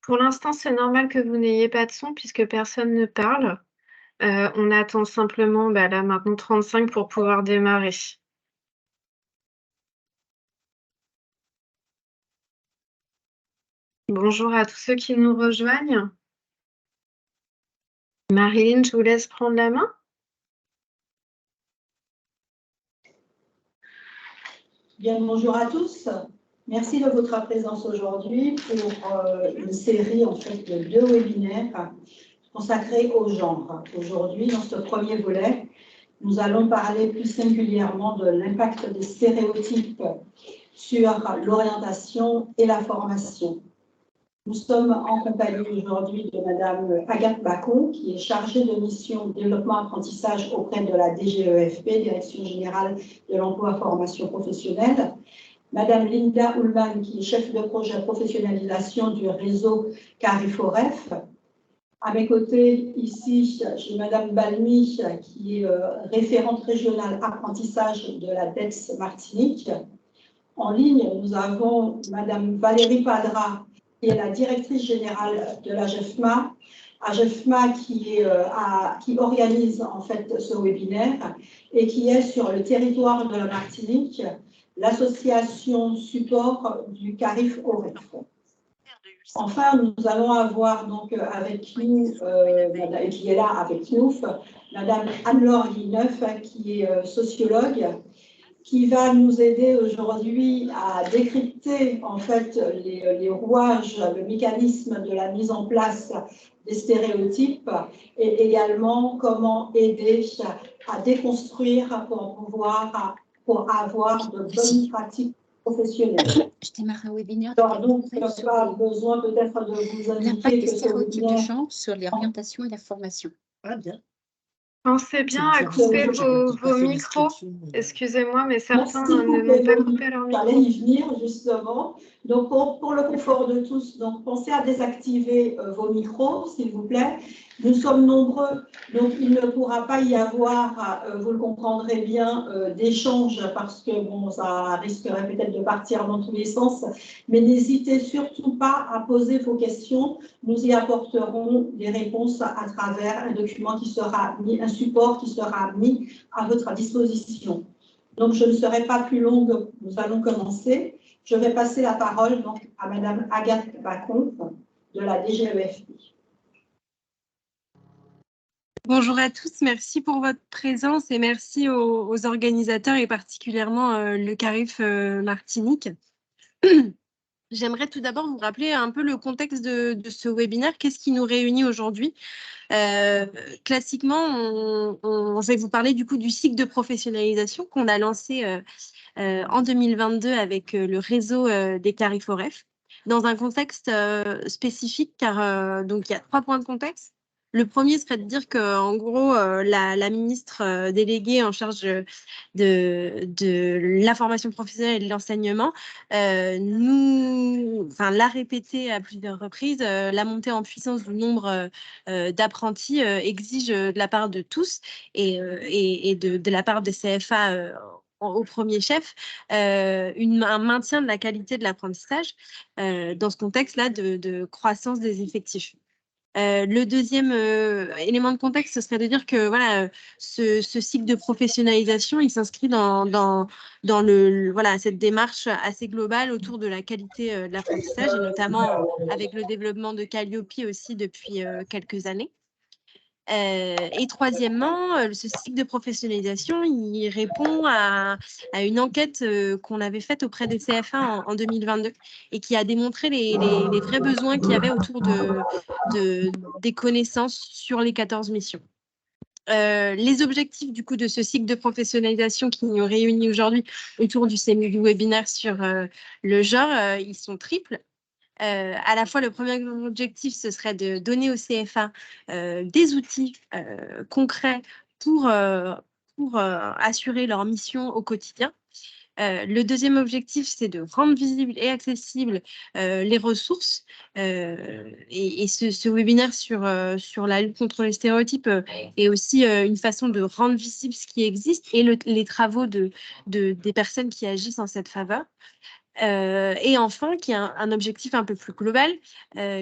Pour l'instant, c'est normal que vous n'ayez pas de son puisque personne ne parle. On attend simplement, là, maintenant 35 pour pouvoir démarrer. Bonjour à tous ceux qui nous rejoignent. Marilyn, je vous laisse prendre la main. Bien, bonjour à tous. Merci de votre présence aujourd'hui pour une série en fait de 2 webinaires consacrés au genre. Aujourd'hui, dans ce premier volet, nous allons parler plus singulièrement de l'impact des stéréotypes sur l'orientation et la formation. Nous sommes en compagnie aujourd'hui de Madame Agathe Bacon, qui est chargée de mission développement-apprentissage auprès de la DGEFP, Direction générale de l'emploi-formation professionnelle. Madame Linda Ullmann, qui est chef de projet professionnalisation du réseau CARIFOREF. À mes côtés, ici, j'ai Madame Balmy, qui est référente régionale apprentissage de la DEX Martinique. En ligne, nous avons Madame Valérie Padra, qui est la directrice générale de l'AGEFMA. AGEFMA qui organise en fait ce webinaire et qui est sur le territoire de la Martinique, l'association support du CARIF-OREF. Enfin, nous allons avoir donc avec nous, et qui est là avec nous, Madame Anne-Laure Guineuf, qui est sociologue, qui va nous aider aujourd'hui à décrypter en fait les rouages, le mécanisme de la mise en place des stéréotypes et également comment aider à déconstruire pour avoir de bonnes pratiques professionnelles. Je démarre un webinaire. Alors, donc, il n'y a pas besoin peut-être de vous indiquer l'impact des que ce stéréotypes de webinaire... genre sur l'orientation et la formation. Ah bien. Pensez bien à couper vos micros. Excusez-moi, mais certains n'ont pas coupé leur micro. J'allais y venir justement. Donc pour le confort de tous, donc pensez à désactiver vos micros, s'il vous plaît. Nous sommes nombreux, donc il ne pourra pas y avoir, vous le comprendrez bien, d'échange parce que bon, ça risquerait peut-être de partir dans tous les sens. Mais n'hésitez surtout pas à poser vos questions. Nous y apporterons des réponses à travers un document qui sera mis, un support qui sera mis à votre disposition. Donc, je ne serai pas plus longue, nous allons commencer. Je vais passer la parole donc, à Madame Agathe Bacon de la DGEFP. Bonjour à tous, merci pour votre présence et merci aux organisateurs et particulièrement le CARIF Martinique. J'aimerais tout d'abord vous rappeler un peu le contexte de ce webinaire. Qu'est-ce qui nous réunit aujourd'hui? Classiquement, je vais vous parler du coup du cycle de professionnalisation qu'on a lancé en 2022 avec le réseau des CARIFOREF dans un contexte spécifique car donc il y a 3 points de contexte. Le premier serait de dire qu'en gros, la ministre déléguée en charge de la formation professionnelle et de l'enseignement l'a répété à plusieurs reprises, la montée en puissance du nombre d'apprentis exige de la part de tous et de la part des CFA au premier chef, un maintien de la qualité de l'apprentissage dans ce contexte-là de croissance des effectifs. Le deuxième élément de contexte, ce serait de dire que voilà, ce cycle de professionnalisation, il s'inscrit dans cette démarche assez globale autour de la qualité de l'apprentissage et notamment avec le développement de Calliope aussi depuis quelques années. Et troisièmement, ce cycle de professionnalisation, il répond à une enquête qu'on avait faite auprès des CFA en 2022 et qui a démontré les vrais besoins qu'il y avait autour des connaissances sur les 14 missions. Les objectifs du coup de ce cycle de professionnalisation qui nous réunit aujourd'hui autour du webinaire sur le genre, ils sont triples. À la fois, le premier objectif, ce serait de donner au CFA des outils concrets pour assurer leur mission au quotidien. Le deuxième objectif, c'est de rendre visibles et accessibles les ressources. Et ce webinaire sur la lutte contre les stéréotypes est aussi une façon de rendre visible ce qui existe et les travaux des personnes qui agissent en cette faveur. Et enfin, qui est un objectif un peu plus global,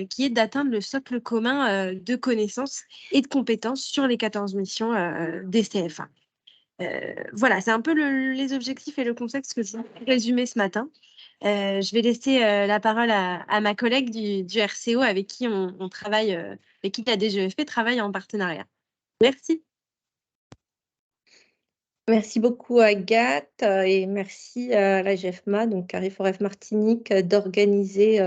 qui est d'atteindre le socle commun de connaissances et de compétences sur les 14 missions des CFA. Voilà, c'est un peu les objectifs et le contexte que je vais résumer ce matin. Je vais laisser la parole à ma collègue du RCO avec qui on travaille, avec qui la DGEFP travaille en partenariat. Merci. Merci beaucoup Agathe et merci à la GEFMA, donc Carrefour F Martinique, d'organiser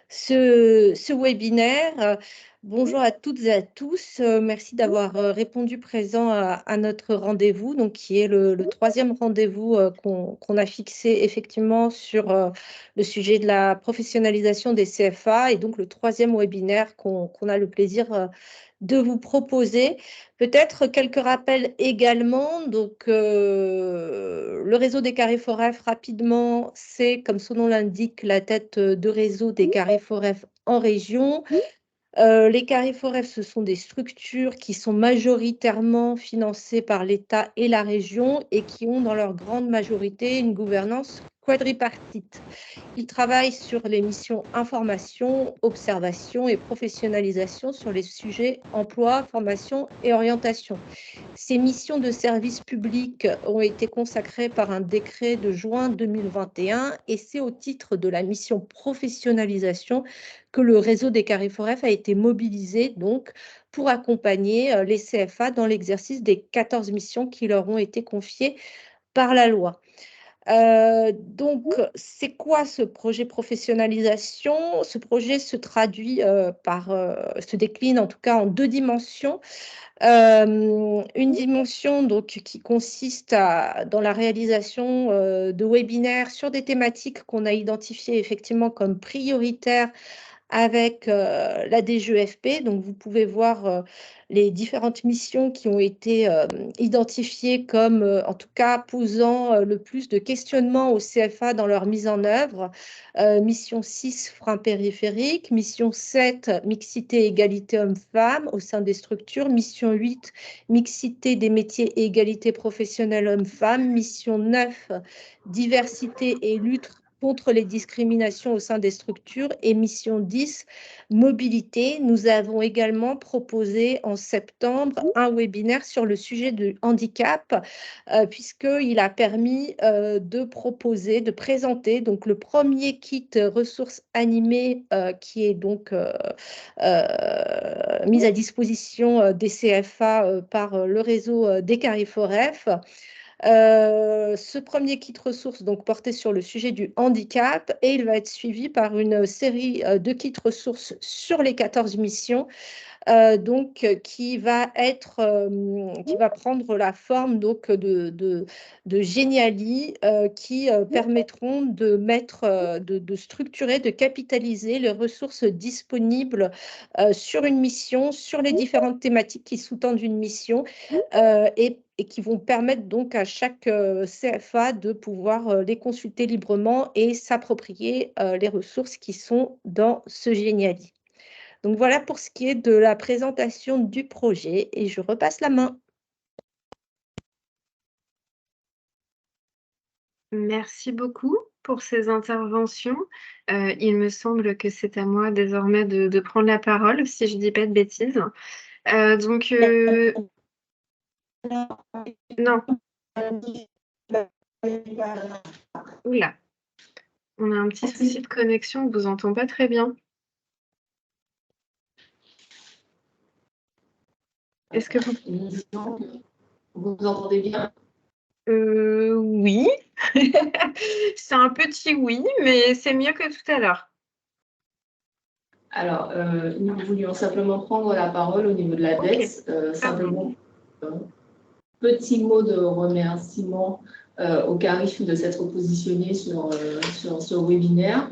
ce webinaire. Bonjour à toutes et à tous. Merci d'avoir répondu présent à notre rendez-vous, donc qui est le troisième rendez-vous qu'on a fixé effectivement sur le sujet de la professionnalisation des CFA et donc le troisième webinaire qu'on a le plaisir de vous proposer. Peut-être quelques rappels également. Donc, le réseau des Carrefour F, rapidement, c'est, comme son nom l'indique, la tête de réseau des Carrefour F en région. Les Carrefour F, ce sont des structures qui sont majoritairement financées par l'État et la région et qui ont dans leur grande majorité une gouvernance quadripartite. Ils travaillent sur les missions information, observation et professionnalisation sur les sujets emploi, formation et orientation. Ces missions de service public ont été consacrées par un décret de juin 2021 et c'est au titre de la mission professionnalisation que le réseau des Carrefour F a été mobilisé donc pour accompagner les CFA dans l'exercice des 14 missions qui leur ont été confiées par la loi. Donc, c'est quoi ce projet professionnalisation? Ce projet se traduit se décline en tout cas en deux dimensions. Une dimension donc, qui consiste dans la réalisation de webinaires sur des thématiques qu'on a identifiées effectivement comme prioritaires avec la DGEFP. Donc, vous pouvez voir les différentes missions qui ont été identifiées comme, en tout cas, posant le plus de questionnements au CFA dans leur mise en œuvre. Mission 6, frein périphérique. Mission 7, mixité et égalité hommes-femmes au sein des structures. Mission 8, mixité des métiers et égalité professionnelle hommes-femmes. Mission 9, diversité et lutte contre les discriminations au sein des structures. Et mission 10, mobilité. Nous avons également proposé en septembre un webinaire sur le sujet du handicap, puisqu'il a permis de présenter donc, le premier kit ressources animées qui est donc mis à disposition des CFA par le réseau des Carrefour F. Ce premier kit ressources donc porté sur le sujet du handicap et il va être suivi par une série de kits ressources sur les 14 missions qui va prendre la forme donc de Geniali qui permettront de structurer, de capitaliser les ressources disponibles sur une mission, sur les différentes thématiques qui sous-tendent une mission et qui vont permettre donc à chaque CFA de pouvoir les consulter librement et s'approprier les ressources qui sont dans ce Geniali. Donc voilà pour ce qui est de la présentation du projet et je repasse la main. Merci beaucoup pour ces interventions. Il me semble que c'est à moi désormais de prendre la parole, si je ne dis pas de bêtises. Non. Oula. On a un petit souci de connexion, on ne vous entend pas très bien. Est-ce que vous entendez bien? Oui. C'est un petit oui, mais c'est mieux que tout à l'heure. Alors, nous voulions simplement prendre la parole au niveau de la DEX. Simplement, petit mot de remerciement au CARIF de s'être positionné sur ce webinaire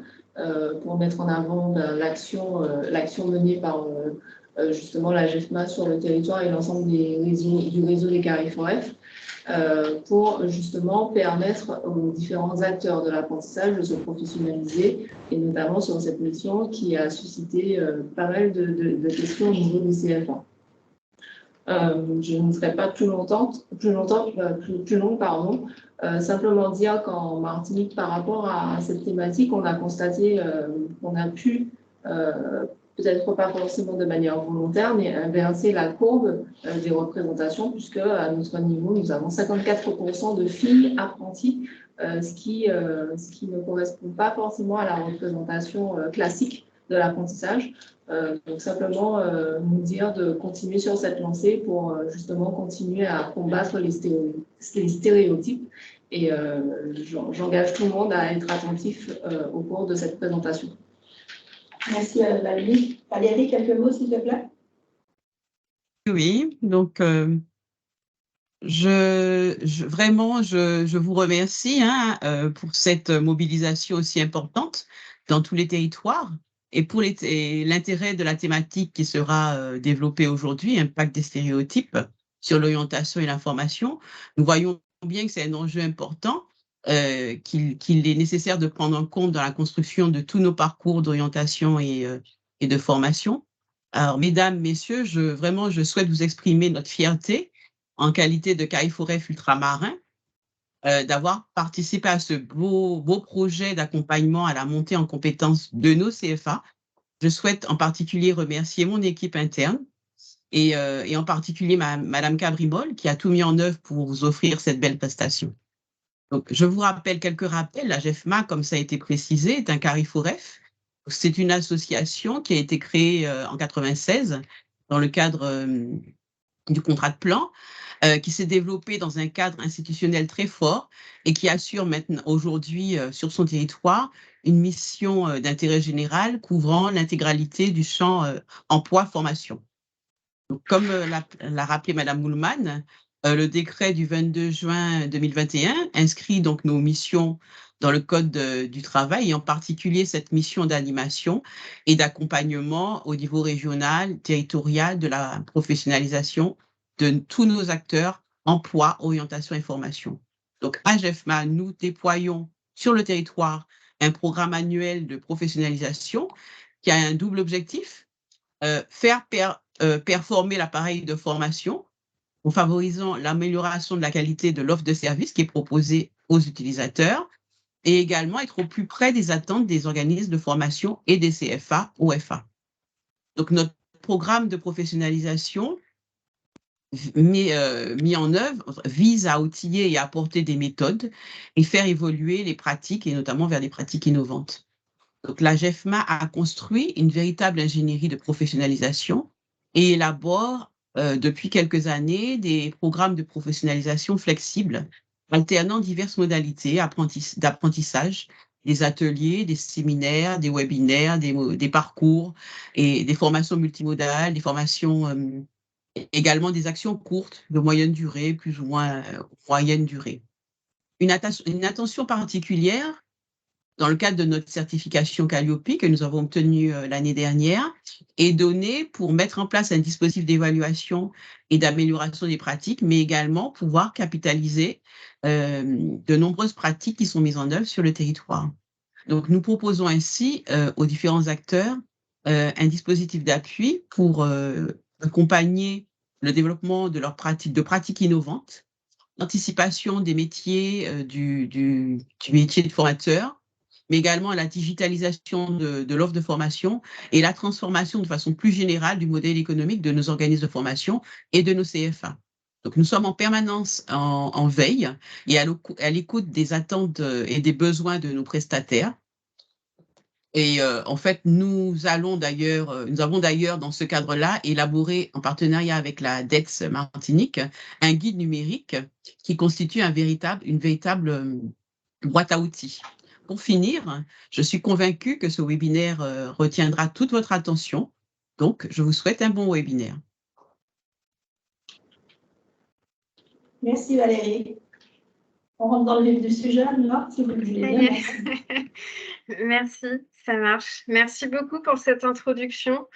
pour mettre en avant l'action menée par justement la GEFMA sur le territoire et l'ensemble du réseau des Carrefour F pour justement permettre aux différents acteurs de l'apprentissage de se professionnaliser et notamment sur cette mission qui a suscité pas mal de questions au niveau des CFA. Je ne serai pas plus long, pardon. Simplement dire qu'en Martinique, par rapport à cette thématique, on a constaté qu'on a pu, peut-être pas forcément de manière volontaire, mais inverser la courbe des représentations, puisque à notre niveau, nous avons 54% de filles apprenties, ce qui ne correspond pas forcément à la représentation classique de l'apprentissage. Donc simplement nous dire de continuer sur cette lancée pour justement continuer à combattre les stéréotypes. Et j'engage tout le monde à être attentif au cours de cette présentation. Merci Valérie. Valérie, quelques mots s'il te plaît. Oui, donc vraiment, je vous remercie pour cette mobilisation aussi importante dans tous les territoires et pour l'intérêt de la thématique qui sera développée aujourd'hui, impact des stéréotypes sur l'orientation et l'information. Nous voyons bien que c'est un enjeu important, qu'il est nécessaire de prendre en compte dans la construction de tous nos parcours d'orientation et de formation. Alors, mesdames, messieurs, je souhaite vous exprimer notre fierté en qualité de CARIFOREF ultramarin, d'avoir participé à ce beau projet d'accompagnement à la montée en compétences de nos CFA. Je souhaite en particulier remercier mon équipe interne et en particulier Madame Cabrimol qui a tout mis en œuvre pour vous offrir cette belle prestation. Donc, je vous rappelle quelques rappels. La GEFMA, comme ça a été précisé, est un CARIFOREF. C'est une association qui a été créée en 1996 dans le cadre du contrat de plan, qui s'est développée dans un cadre institutionnel très fort et qui assure maintenant aujourd'hui sur son territoire une mission d'intérêt général couvrant l'intégralité du champ emploi-formation. Donc, comme l'a rappelé Madame Moulman, le décret du 22 juin 2021 inscrit donc nos missions dans le Code du travail et en particulier cette mission d'animation et d'accompagnement au niveau régional, territorial de la professionnalisation de tous nos acteurs, emploi, orientation et formation. Donc, à GEFMA, nous déployons sur le territoire un programme annuel de professionnalisation qui a un double objectif, faire performer l'appareil de formation en favorisant l'amélioration de la qualité de l'offre de service qui est proposée aux utilisateurs et également être au plus près des attentes des organismes de formation et des CFA, OFA. Donc, notre programme de professionnalisation mis en œuvre vise à outiller et à apporter des méthodes et faire évoluer les pratiques et notamment vers des pratiques innovantes. Donc, la GEFMA a construit une véritable ingénierie de professionnalisation et élabore depuis quelques années des programmes de professionnalisation flexibles, alternant diverses modalités d'apprentissage, des ateliers, des séminaires, des webinaires, des parcours et des formations multimodales, des formations également des actions courtes, de moyenne durée, plus ou moins moyenne durée. Une attention particulière dans le cadre de notre certification Calliope que nous avons obtenue l'année dernière, est donnée pour mettre en place un dispositif d'évaluation et d'amélioration des pratiques, mais également pouvoir capitaliser de nombreuses pratiques qui sont mises en œuvre sur le territoire. Donc, nous proposons ainsi aux différents acteurs un dispositif d'appui pour accompagner le développement de pratiques innovantes, l'anticipation des métiers du métier de formateur, mais également la digitalisation de l'offre de formation et la transformation de façon plus générale du modèle économique de nos organismes de formation et de nos CFA. Donc, nous sommes en permanence en veille et à l'écoute des attentes et des besoins de nos prestataires. Et en fait, nous avons d'ailleurs dans ce cadre-là élaboré en partenariat avec la DEX Martinique un guide numérique qui constitue une véritable boîte à outils. Pour finir, je suis convaincue que ce webinaire retiendra toute votre attention. Donc, je vous souhaite un bon webinaire. Merci Valérie. On rentre dans le vif du sujet, Anna, si vous le voulez bien. Merci. Merci, ça marche. Merci beaucoup pour cette introduction.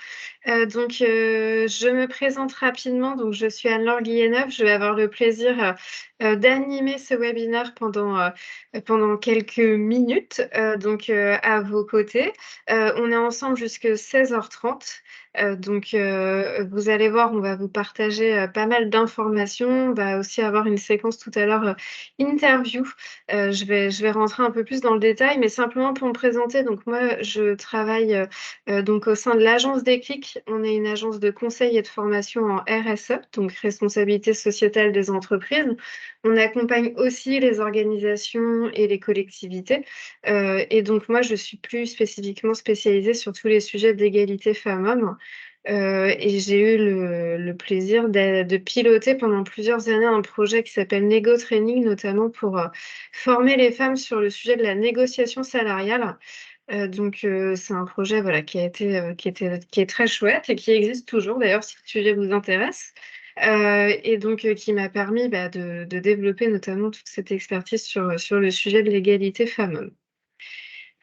Je me présente rapidement. Donc, je suis Anne-Laure Guilleneuve. Je vais avoir le plaisir d'animer ce webinaire pendant quelques minutes, donc à vos côtés. On est ensemble jusqu'à 16h30. Donc, vous allez voir, on va vous partager pas mal d'informations. On va aussi avoir une séquence tout à l'heure interview. Je vais rentrer un peu plus dans le détail, mais simplement pour me présenter. Donc, moi, je travaille donc au sein de l'agence Déclic. On est une agence de conseil et de formation en RSE, donc responsabilité sociétale des entreprises. On accompagne aussi les organisations et les collectivités. Et donc, moi, je suis plus spécifiquement spécialisée sur tous les sujets d'égalité femmes-hommes. Et j'ai eu le plaisir de piloter pendant plusieurs années un projet qui s'appelle Nego Training, notamment pour former les femmes sur le sujet de la négociation salariale. Donc, c'est un projet voilà, qui est très chouette et qui existe toujours, d'ailleurs, si le sujet vous intéresse. Et donc, qui m'a permis de développer notamment toute cette expertise sur le sujet de l'égalité femmes-hommes.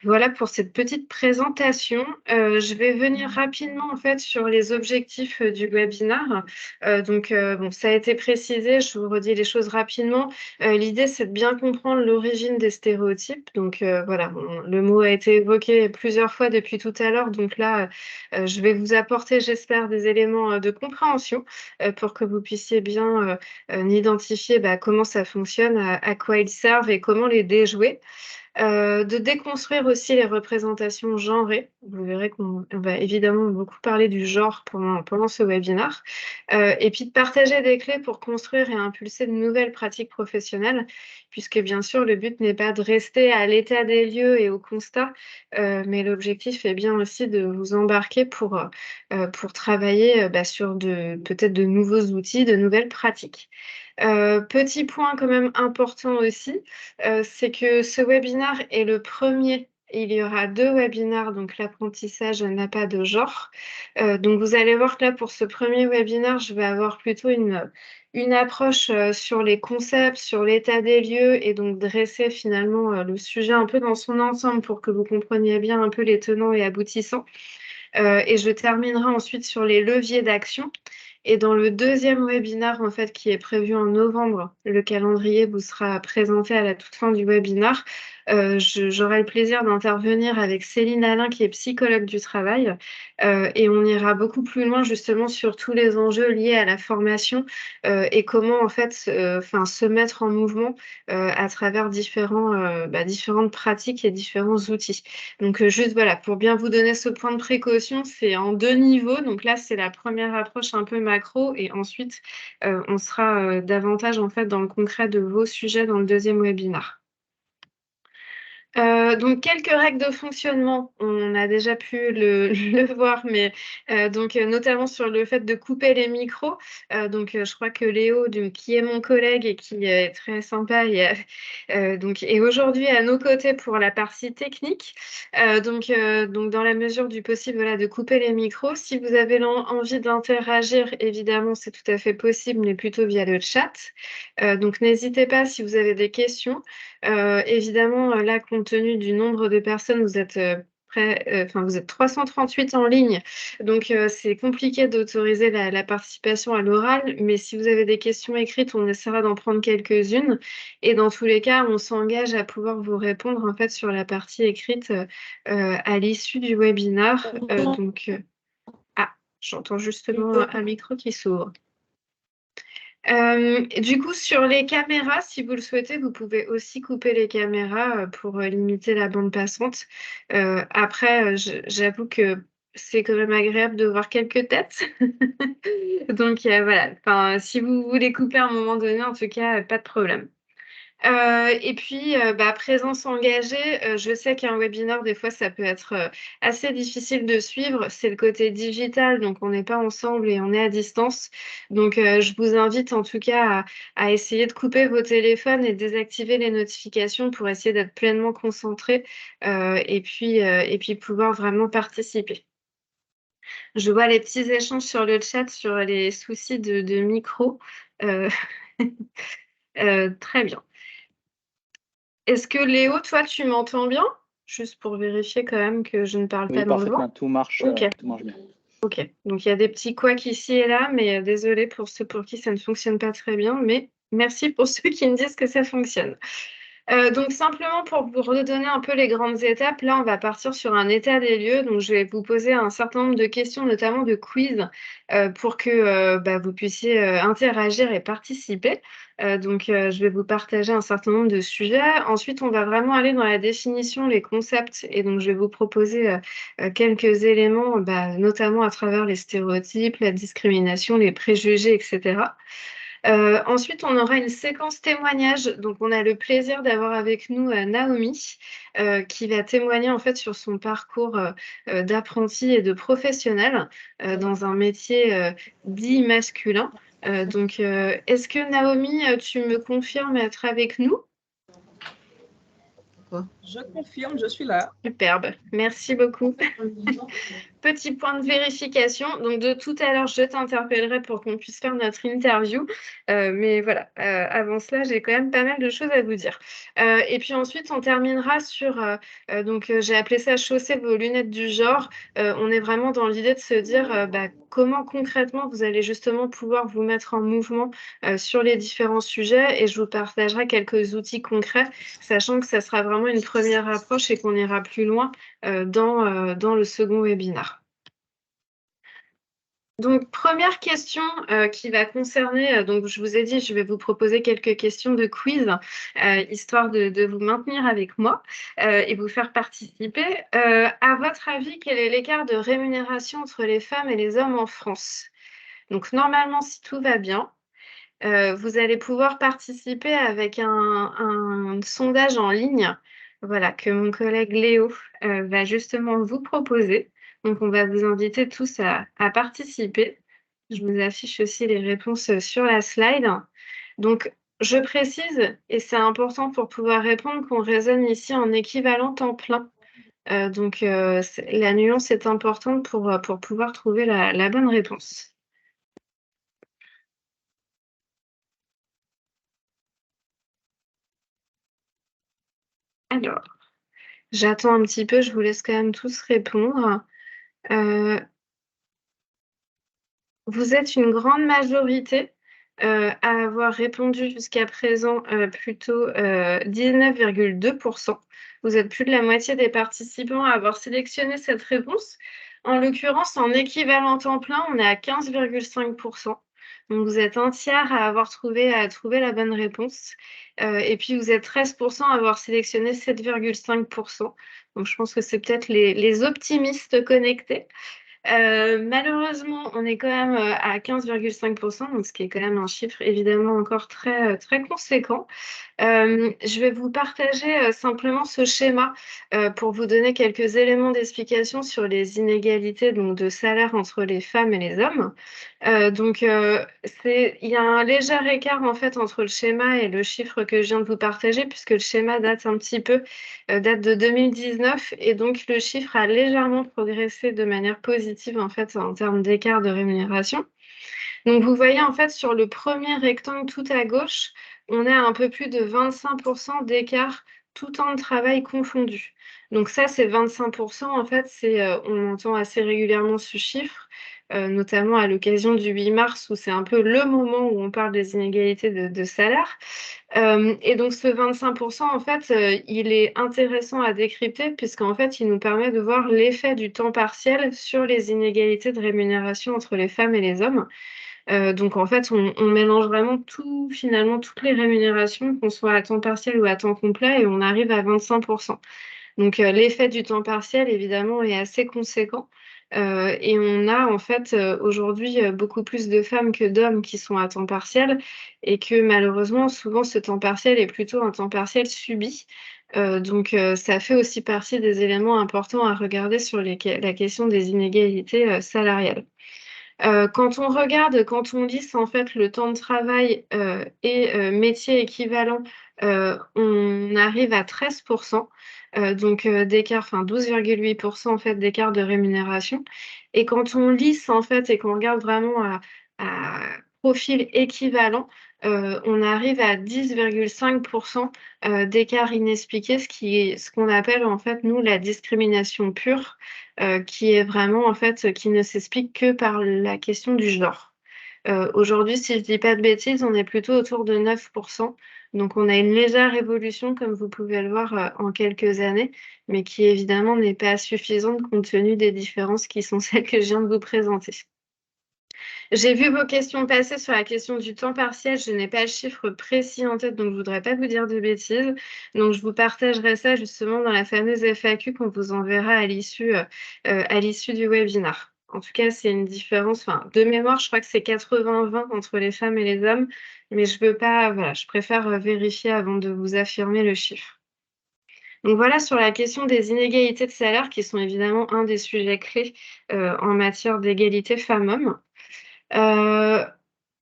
Voilà pour cette petite présentation. Je vais venir rapidement en fait sur les objectifs du webinaire. Bon, ça a été précisé, je vous redis les choses rapidement. L'idée, c'est de bien comprendre l'origine des stéréotypes. Donc voilà, le mot a été évoqué plusieurs fois depuis tout à l'heure. Donc là, je vais vous apporter, j'espère, des éléments de compréhension pour que vous puissiez bien identifier comment ça fonctionne, à quoi ils servent et comment les déjouer. De déconstruire aussi les représentations genrées. Vous verrez qu'on va évidemment beaucoup parler du genre pendant ce webinaire. Et puis de partager des clés pour construire et impulser de nouvelles pratiques professionnelles, puisque bien sûr, le but n'est pas de rester à l'état des lieux et au constat, mais l'objectif est bien aussi de vous embarquer pour travailler sur peut-être de nouveaux outils, de nouvelles pratiques. Petit point quand même important aussi, c'est que ce webinaire est le premier. Il y aura 2 webinaires, donc l'apprentissage n'a pas de genre. Donc vous allez voir que là, pour ce premier webinaire, je vais avoir plutôt une approche sur les concepts, sur l'état des lieux, et donc dresser finalement le sujet un peu dans son ensemble pour que vous compreniez bien un peu les tenants et aboutissants. Et je terminerai ensuite sur les leviers d'action. Et dans le deuxième webinaire, en fait, qui est prévu en novembre, le calendrier vous sera présenté à la toute fin du webinaire. J'aurai le plaisir d'intervenir avec Céline Alain, qui est psychologue du travail. Et on ira beaucoup plus loin, justement, sur tous les enjeux liés à la formation et comment, en fait, se mettre en mouvement à travers différentes pratiques et différents outils. Donc, juste voilà, pour bien vous donner ce point de précaution, c'est en 2 niveaux. Donc là, c'est la première approche un peu macro et ensuite, on sera davantage en fait dans le concret de vos sujets dans le deuxième webinaire. Donc quelques règles de fonctionnement, on a déjà pu le voir, mais notamment sur le fait de couper les micros. Je crois que Léo, qui est mon collègue et qui est très sympa, est aujourd'hui à nos côtés pour la partie technique. Dans la mesure du possible, voilà, de couper les micros. Si vous avez envie d'interagir, évidemment, c'est tout à fait possible, mais plutôt via le chat. Donc n'hésitez pas si vous avez des questions. Évidemment, là, compte tenu du nombre de personnes, vous êtes vous êtes 338 en ligne, donc c'est compliqué d'autoriser la participation à l'oral, mais si vous avez des questions écrites, on essaiera d'en prendre quelques-unes. Et dans tous les cas, on s'engage à pouvoir vous répondre en fait sur la partie écrite à l'issue du webinaire. J'entends justement un micro qui s'ouvre. Du coup, sur les caméras, si vous le souhaitez, vous pouvez aussi couper les caméras pour limiter la bande passante. Après, j'avoue que c'est quand même agréable de voir quelques têtes. Donc voilà, enfin, si vous voulez couper à un moment donné, en tout cas, pas de problème. Et puis, présence engagée, je sais qu'un webinaire, des fois, ça peut être assez difficile de suivre. C'est le côté digital, donc on n'est pas ensemble et on est à distance. Donc, je vous invite en tout cas à essayer de couper vos téléphones et désactiver les notifications pour essayer d'être pleinement concentré et puis pouvoir vraiment participer. Je vois les petits échanges sur le chat sur les soucis de micro. Très bien. Est-ce que Léo, toi, tu m'entends bien? Juste pour vérifier quand même que je ne parle pas dans le vent. Tout marche, Ok. tout marche bien. Ok, donc il y a des petits couacs ici et là, mais désolée pour ceux pour qui ça ne fonctionne pas très bien, mais Merci pour ceux qui me disent que ça fonctionne. Donc simplement pour vous redonner un peu les grandes étapes, là on va partir sur un état des lieux. Donc je vais vous poser un certain nombre de questions, notamment de quiz, pour que vous puissiez interagir et participer. Je vais vous partager un certain nombre de sujets. Ensuite, on va vraiment aller dans la définition, les concepts, et donc je vais vous proposer quelques éléments, notamment à travers les stéréotypes, la discrimination, les préjugés, etc. Ensuite, on aura une séquence témoignage. Donc, on a le plaisir d'avoir avec nous Naomi, qui va témoigner en fait sur son parcours d'apprenti et de professionnel dans un métier dit masculin. Est-ce que Naomi, tu me confirmes être avec nous? Je confirme, je suis là. Superbe, merci beaucoup. Petit point de vérification. Donc, de tout à l'heure, je t'interpellerai pour qu'on puisse faire notre interview. Mais voilà, avant cela, j'ai quand même pas mal de choses à vous dire. Et puis ensuite, on terminera sur... j'ai appelé ça chausser vos lunettes du genre. On est vraiment dans l'idée de se dire comment concrètement vous allez justement pouvoir vous mettre en mouvement sur les différents sujets. Et je vous partagerai quelques outils concrets, sachant que ça sera vraiment une première approche et qu'on ira plus loin dans le second webinaire. Donc, première question qui va concerner, donc je vous ai dit, je vais vous proposer quelques questions de quiz, histoire de vous maintenir avec moi et vous faire participer. À votre avis, quel est l'écart de rémunération entre les femmes et les hommes en France? Donc, normalement, si tout va bien, vous allez pouvoir participer avec un sondage en ligne, voilà, que mon collègue Léo va justement vous proposer. Donc, on va vous inviter tous à participer. Je vous affiche aussi les réponses sur la slide. Donc, je précise, et c'est important pour pouvoir répondre, qu'on raisonne ici en équivalent temps plein. La nuance est importante pour pouvoir trouver la bonne réponse. Alors, j'attends un petit peu, je vous laisse quand même tous répondre. Vous êtes une grande majorité à avoir répondu jusqu'à présent plutôt 19,2%. Vous êtes plus de la moitié des participants à avoir sélectionné cette réponse. En l'occurrence, en équivalent temps plein, on est à 15,5%. Donc, vous êtes un tiers à avoir trouvé la bonne réponse. Et puis, vous êtes 13% à avoir sélectionné 7,5%. Donc, je pense que c'est peut-être les optimistes connectés. Malheureusement, on est quand même à 15,5%, donc ce qui est quand même un chiffre évidemment encore très, très conséquent. Je vais vous partager simplement ce schéma pour vous donner quelques éléments d'explication sur les inégalités donc, de salaire entre les femmes et les hommes. Il y a un léger écart en fait entre le schéma et le chiffre que je viens de vous partager, puisque le schéma date un petit peu, date de 2019, et donc le chiffre a légèrement progressé de manière positive en fait en termes d'écart de rémunération. Donc vous voyez en fait sur le premier rectangle tout à gauche, on a un peu plus de 25% d'écart tout temps de travail confondu. Donc ça, c'est 25%, en fait, on entend assez régulièrement ce chiffre, notamment à l'occasion du 8 mars, où c'est un peu le moment où on parle des inégalités de salaire. Et donc ce 25%, en fait, il est intéressant à décrypter, puisqu'en fait, il nous permet de voir l'effet du temps partiel sur les inégalités de rémunération entre les femmes et les hommes. Donc en fait, on mélange vraiment tout, finalement, toutes les rémunérations, qu'on soit à temps partiel ou à temps complet, et on arrive à 25%. Donc l'effet du temps partiel, évidemment, est assez conséquent. Et on a en fait aujourd'hui beaucoup plus de femmes que d'hommes qui sont à temps partiel, et que malheureusement, souvent, ce temps partiel est plutôt un temps partiel subi. Ça fait aussi partie des éléments importants à regarder sur la question des inégalités salariales. Quand on regarde, quand on lisse en fait le temps de travail et métier équivalent, on arrive à 13%, d'écart, enfin 12,8% en fait d'écart de rémunération. Et quand on lisse en fait et qu'on regarde vraiment à profil équivalent, on arrive à 10,5% d'écart inexpliqué, ce qu'on appelle en fait nous la discrimination pure, qui est vraiment en fait qui ne s'explique que par la question du genre. Aujourd'hui, si je ne dis pas de bêtises, on est plutôt autour de 9%. Donc, on a une légère évolution, comme vous pouvez le voir, en quelques années, mais qui évidemment n'est pas suffisante compte tenu des différences qui sont celles que je viens de vous présenter. J'ai vu vos questions passer sur la question du temps partiel. Je n'ai pas le chiffre précis en tête, donc je ne voudrais pas vous dire de bêtises. Donc, je vous partagerai ça justement dans la fameuse FAQ qu'on vous enverra à l'issue du webinaire. En tout cas, c'est une différence, de mémoire, je crois que c'est 80-20 entre les femmes et les hommes, mais je veux pas, voilà, je préfère vérifier avant de vous affirmer le chiffre. Donc voilà sur la question des inégalités de salaire qui sont évidemment un des sujets clés en matière d'égalité femmes-hommes.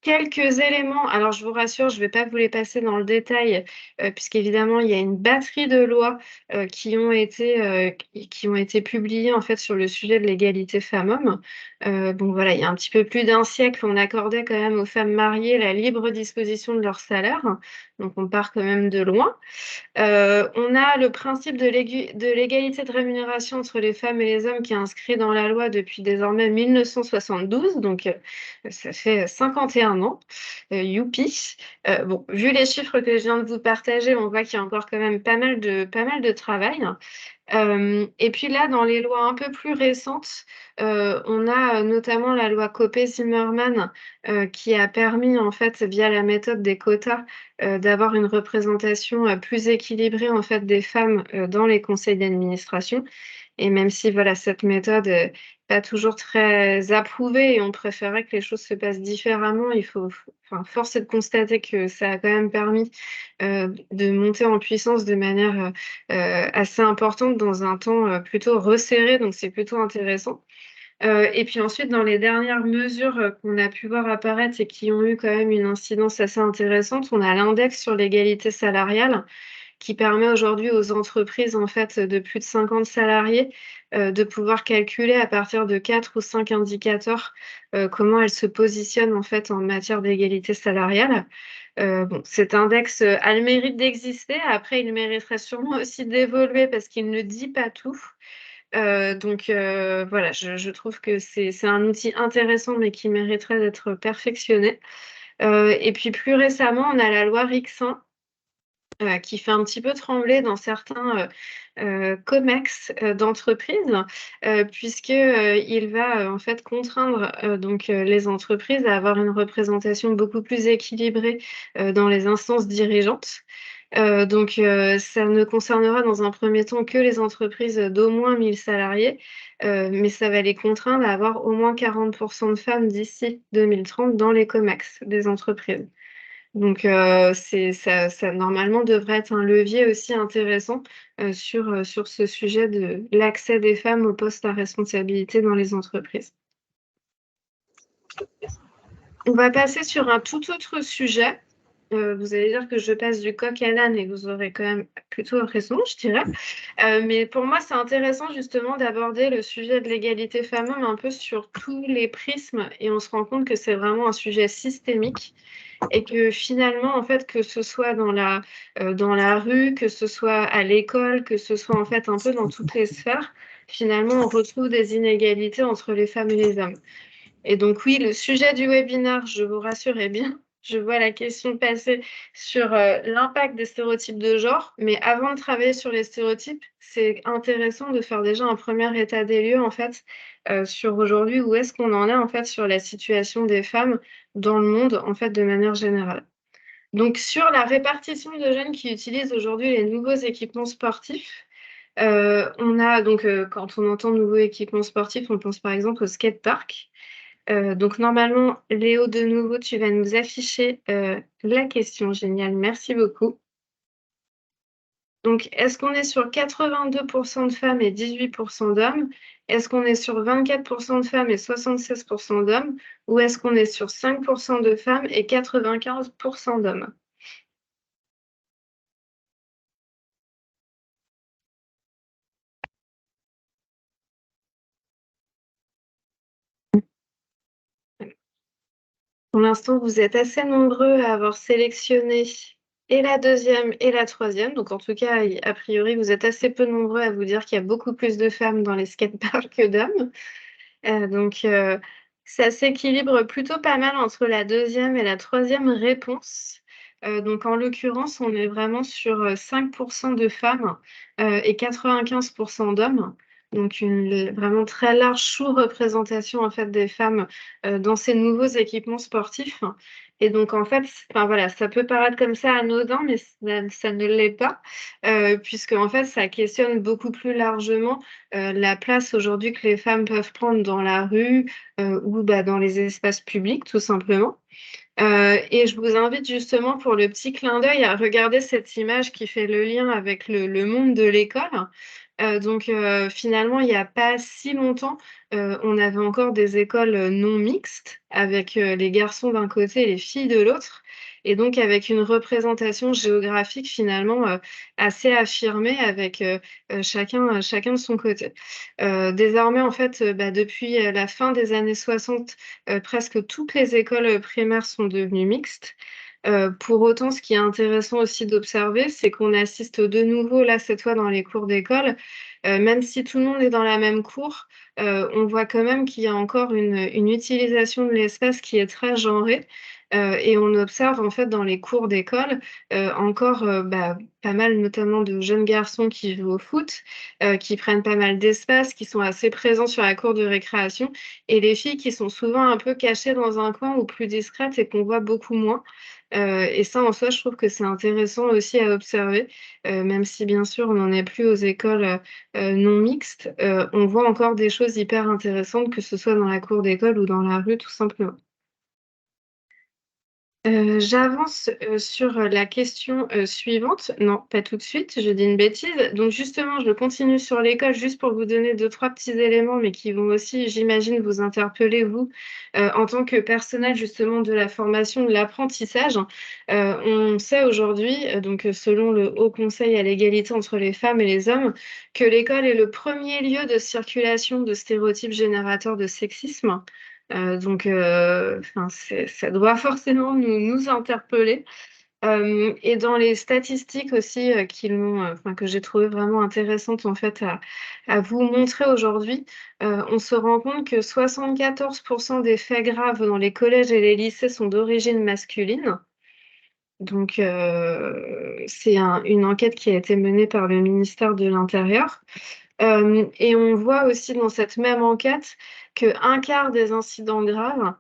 Quelques éléments, alors je vous rassure, je ne vais pas vous les passer dans le détail, puisqu'évidemment, il y a une batterie de lois qui ont été publiées en fait sur le sujet de l'égalité femmes-hommes. Donc voilà, il y a un petit peu plus d'un siècle, on accordait quand même aux femmes mariées la libre disposition de leur salaire. Donc on part quand même de loin. On a le principe de l'égalité de rémunération entre les femmes et les hommes qui est inscrit dans la loi depuis désormais 1972, donc ça fait 51 ans. Youpi. Bon, vu les chiffres que je viens de vous partager, on voit qu'il y a encore quand même pas mal de travail. Et puis là, dans les lois un peu plus récentes, on a notamment la loi Copé-Zimmermann qui a permis, en fait, via la méthode des quotas, d'avoir une représentation plus équilibrée en fait, des femmes dans les conseils d'administration. Et même si voilà, cette méthode n'est pas toujours très approuvée et on préférait que les choses se passent différemment, force est de constater que ça a quand même permis de monter en puissance de manière assez importante dans un temps plutôt resserré, donc c'est plutôt intéressant. Et puis ensuite, dans les dernières mesures qu'on a pu voir apparaître et qui ont eu quand même une incidence assez intéressante, on a l'index sur l'égalité salariale qui permet aujourd'hui aux entreprises en fait, de plus de 50 salariés de pouvoir calculer à partir de 4 ou 5 indicateurs comment elles se positionnent en fait, en matière d'égalité salariale. Bon, cet index a le mérite d'exister. Après, il mériterait sûrement aussi d'évoluer parce qu'il ne dit pas tout. Voilà, je trouve que c'est un outil intéressant, mais qui mériterait d'être perfectionné. Et puis plus récemment, on a la loi Rixin qui fait un petit peu trembler dans certains COMEX d'entreprises, puisqu'il va en fait contraindre les entreprises à avoir une représentation beaucoup plus équilibrée dans les instances dirigeantes. Ça ne concernera dans un premier temps que les entreprises d'au moins 1000 salariés, mais ça va les contraindre à avoir au moins 40% de femmes d'ici 2030 dans les COMEX des entreprises. Donc, ça normalement devrait être un levier aussi intéressant sur ce sujet de l'accès des femmes aux postes à responsabilité dans les entreprises. On va passer sur un tout autre sujet. Vous allez dire que je passe du coq à l'âne et vous aurez quand même plutôt raison, je dirais. Mais pour moi, c'est intéressant justement d'aborder le sujet de l'égalité femmes-hommes un peu sur tous les prismes et on se rend compte que c'est vraiment un sujet systémique et que finalement, en fait, que ce soit dans la rue, que ce soit à l'école, que ce soit en fait un peu dans toutes les sphères, finalement, on retrouve des inégalités entre les femmes et les hommes. Et donc oui, le sujet du webinaire, je vous rassure, est bien. Je vois la question passer sur l'impact des stéréotypes de genre, mais avant de travailler sur les stéréotypes, c'est intéressant de faire déjà un premier état des lieux en fait sur aujourd'hui où est-ce qu'on en est en fait sur la situation des femmes dans le monde en fait de manière générale. Donc sur la répartition de jeunes qui utilisent aujourd'hui les nouveaux équipements sportifs, on a donc quand on entend nouveaux équipements sportifs, on pense par exemple au skatepark. Donc normalement, Léo, de nouveau, tu vas nous afficher la question. Génial, merci beaucoup. Donc, est-ce qu'on est sur 82% de femmes et 18% d'hommes? Est-ce qu'on est sur 24% de femmes et 76% d'hommes? Ou est-ce qu'on est sur 5% de femmes et 95% d'hommes? Pour l'instant, vous êtes assez nombreux à avoir sélectionné et la deuxième et la troisième. Donc, en tout cas, a priori, vous êtes assez peu nombreux à vous dire qu'il y a beaucoup plus de femmes dans les skateparks que d'hommes. Ça s'équilibre plutôt pas mal entre la deuxième et la troisième réponse. Donc en l'occurrence, on est vraiment sur 5% de femmes et 95% d'hommes. Donc une vraiment très large sous-représentation en fait des femmes dans ces nouveaux équipements sportifs. Et donc en fait, enfin voilà, ça peut paraître comme ça anodin, mais ça ne l'est pas, puisque en fait, ça questionne beaucoup plus largement la place aujourd'hui que les femmes peuvent prendre dans la rue, ou bah, dans les espaces publics, tout simplement. Et je vous invite justement pour le petit clin d'œil à regarder cette image qui fait le lien avec le monde de l'école. Finalement, il n'y a pas si longtemps, on avait encore des écoles non mixtes avec les garçons d'un côté et les filles de l'autre. Et donc avec une représentation géographique finalement assez affirmée avec chacun de son côté. Désormais, en fait, bah, depuis la fin des années 60, presque toutes les écoles primaires sont devenues mixtes. Pour autant, ce qui est intéressant aussi d'observer, c'est qu'on assiste de nouveau, là, cette fois, dans les cours d'école, même si tout le monde est dans la même cour, on voit quand même qu'il y a encore une utilisation de l'espace qui est très genrée. Et on observe, en fait, dans les cours d'école, encore bah, pas mal, notamment de jeunes garçons qui jouent au foot, qui prennent pas mal d'espace, qui sont assez présents sur la cour de récréation, et les filles qui sont souvent un peu cachées dans un coin ou plus discrètes et qu'on voit beaucoup moins. Et ça, en soi, je trouve que c'est intéressant aussi à observer, même si bien sûr, on n'en est plus aux écoles non mixtes. On voit encore des choses hyper intéressantes, que ce soit dans la cour d'école ou dans la rue, tout simplement. J'avance, sur la question, suivante. Non, pas tout de suite, je dis une bêtise. Donc justement, je continue sur l'école juste pour vous donner 2-3 petits éléments, mais qui vont aussi, j'imagine, vous interpeller, vous, en tant que personnel justement de la formation, de l'apprentissage. On sait aujourd'hui, selon le Haut Conseil à l'égalité entre les femmes et les hommes, que l'école est le premier lieu de circulation de stéréotypes générateurs de sexisme. Ça doit forcément nous interpeller. Et dans les statistiques aussi que j'ai trouvé vraiment intéressantes en fait à vous montrer aujourd'hui, on se rend compte que 74% des faits graves dans les collèges et les lycées sont d'origine masculine. Donc, c'est une enquête qui a été menée par le ministère de l'Intérieur. Et on voit aussi dans cette même enquête qu'un quart des incidents graves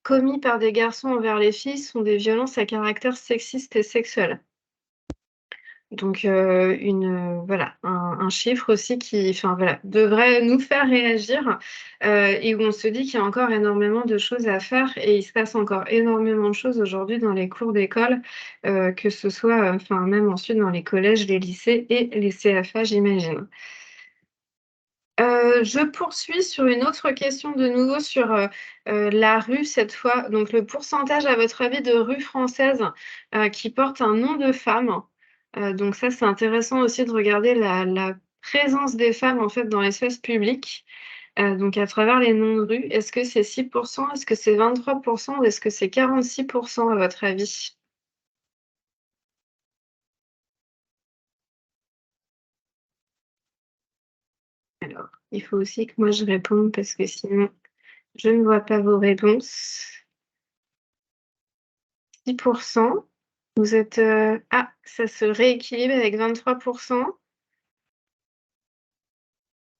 commis par des garçons envers les filles sont des violences à caractère sexiste et sexuel. Donc, voilà, un chiffre aussi qui devrait nous faire réagir et où on se dit qu'il y a encore énormément de choses à faire et il se passe encore énormément de choses aujourd'hui dans les cours d'école, que ce soit même ensuite dans les collèges, les lycées et les CFA, j'imagine. Je poursuis sur une autre question de nouveau sur la rue cette fois. Donc le pourcentage, à votre avis, de rues françaises qui portent un nom de femme. Donc ça, c'est intéressant aussi de regarder la présence des femmes en fait dans l'espace public. Donc à travers les noms de rue, est-ce que c'est 6%, est-ce que c'est 23% ou est-ce que c'est 46% à votre avis? Alors, il faut aussi que moi je réponde parce que sinon, je ne vois pas vos réponses. 6%. Vous êtes... Ah, ça se rééquilibre avec 23%.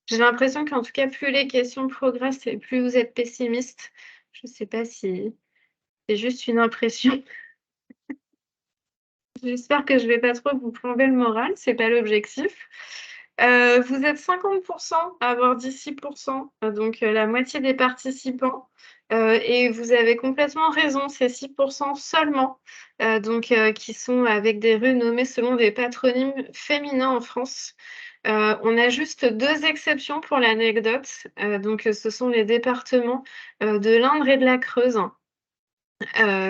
J'ai l'impression qu'en tout cas, plus les questions progressent et plus vous êtes pessimiste. Je ne sais pas si c'est juste une impression. J'espère que je ne vais pas trop vous plomber le moral, ce n'est pas l'objectif. Vous êtes 50% à avoir dit 6%, donc la moitié des participants. Et vous avez complètement raison, c'est 6% seulement, qui sont avec des rues nommées selon des patronymes féminins en France. On a juste 2 exceptions pour l'anecdote. Ce sont les départements de l'Indre et de la Creuse.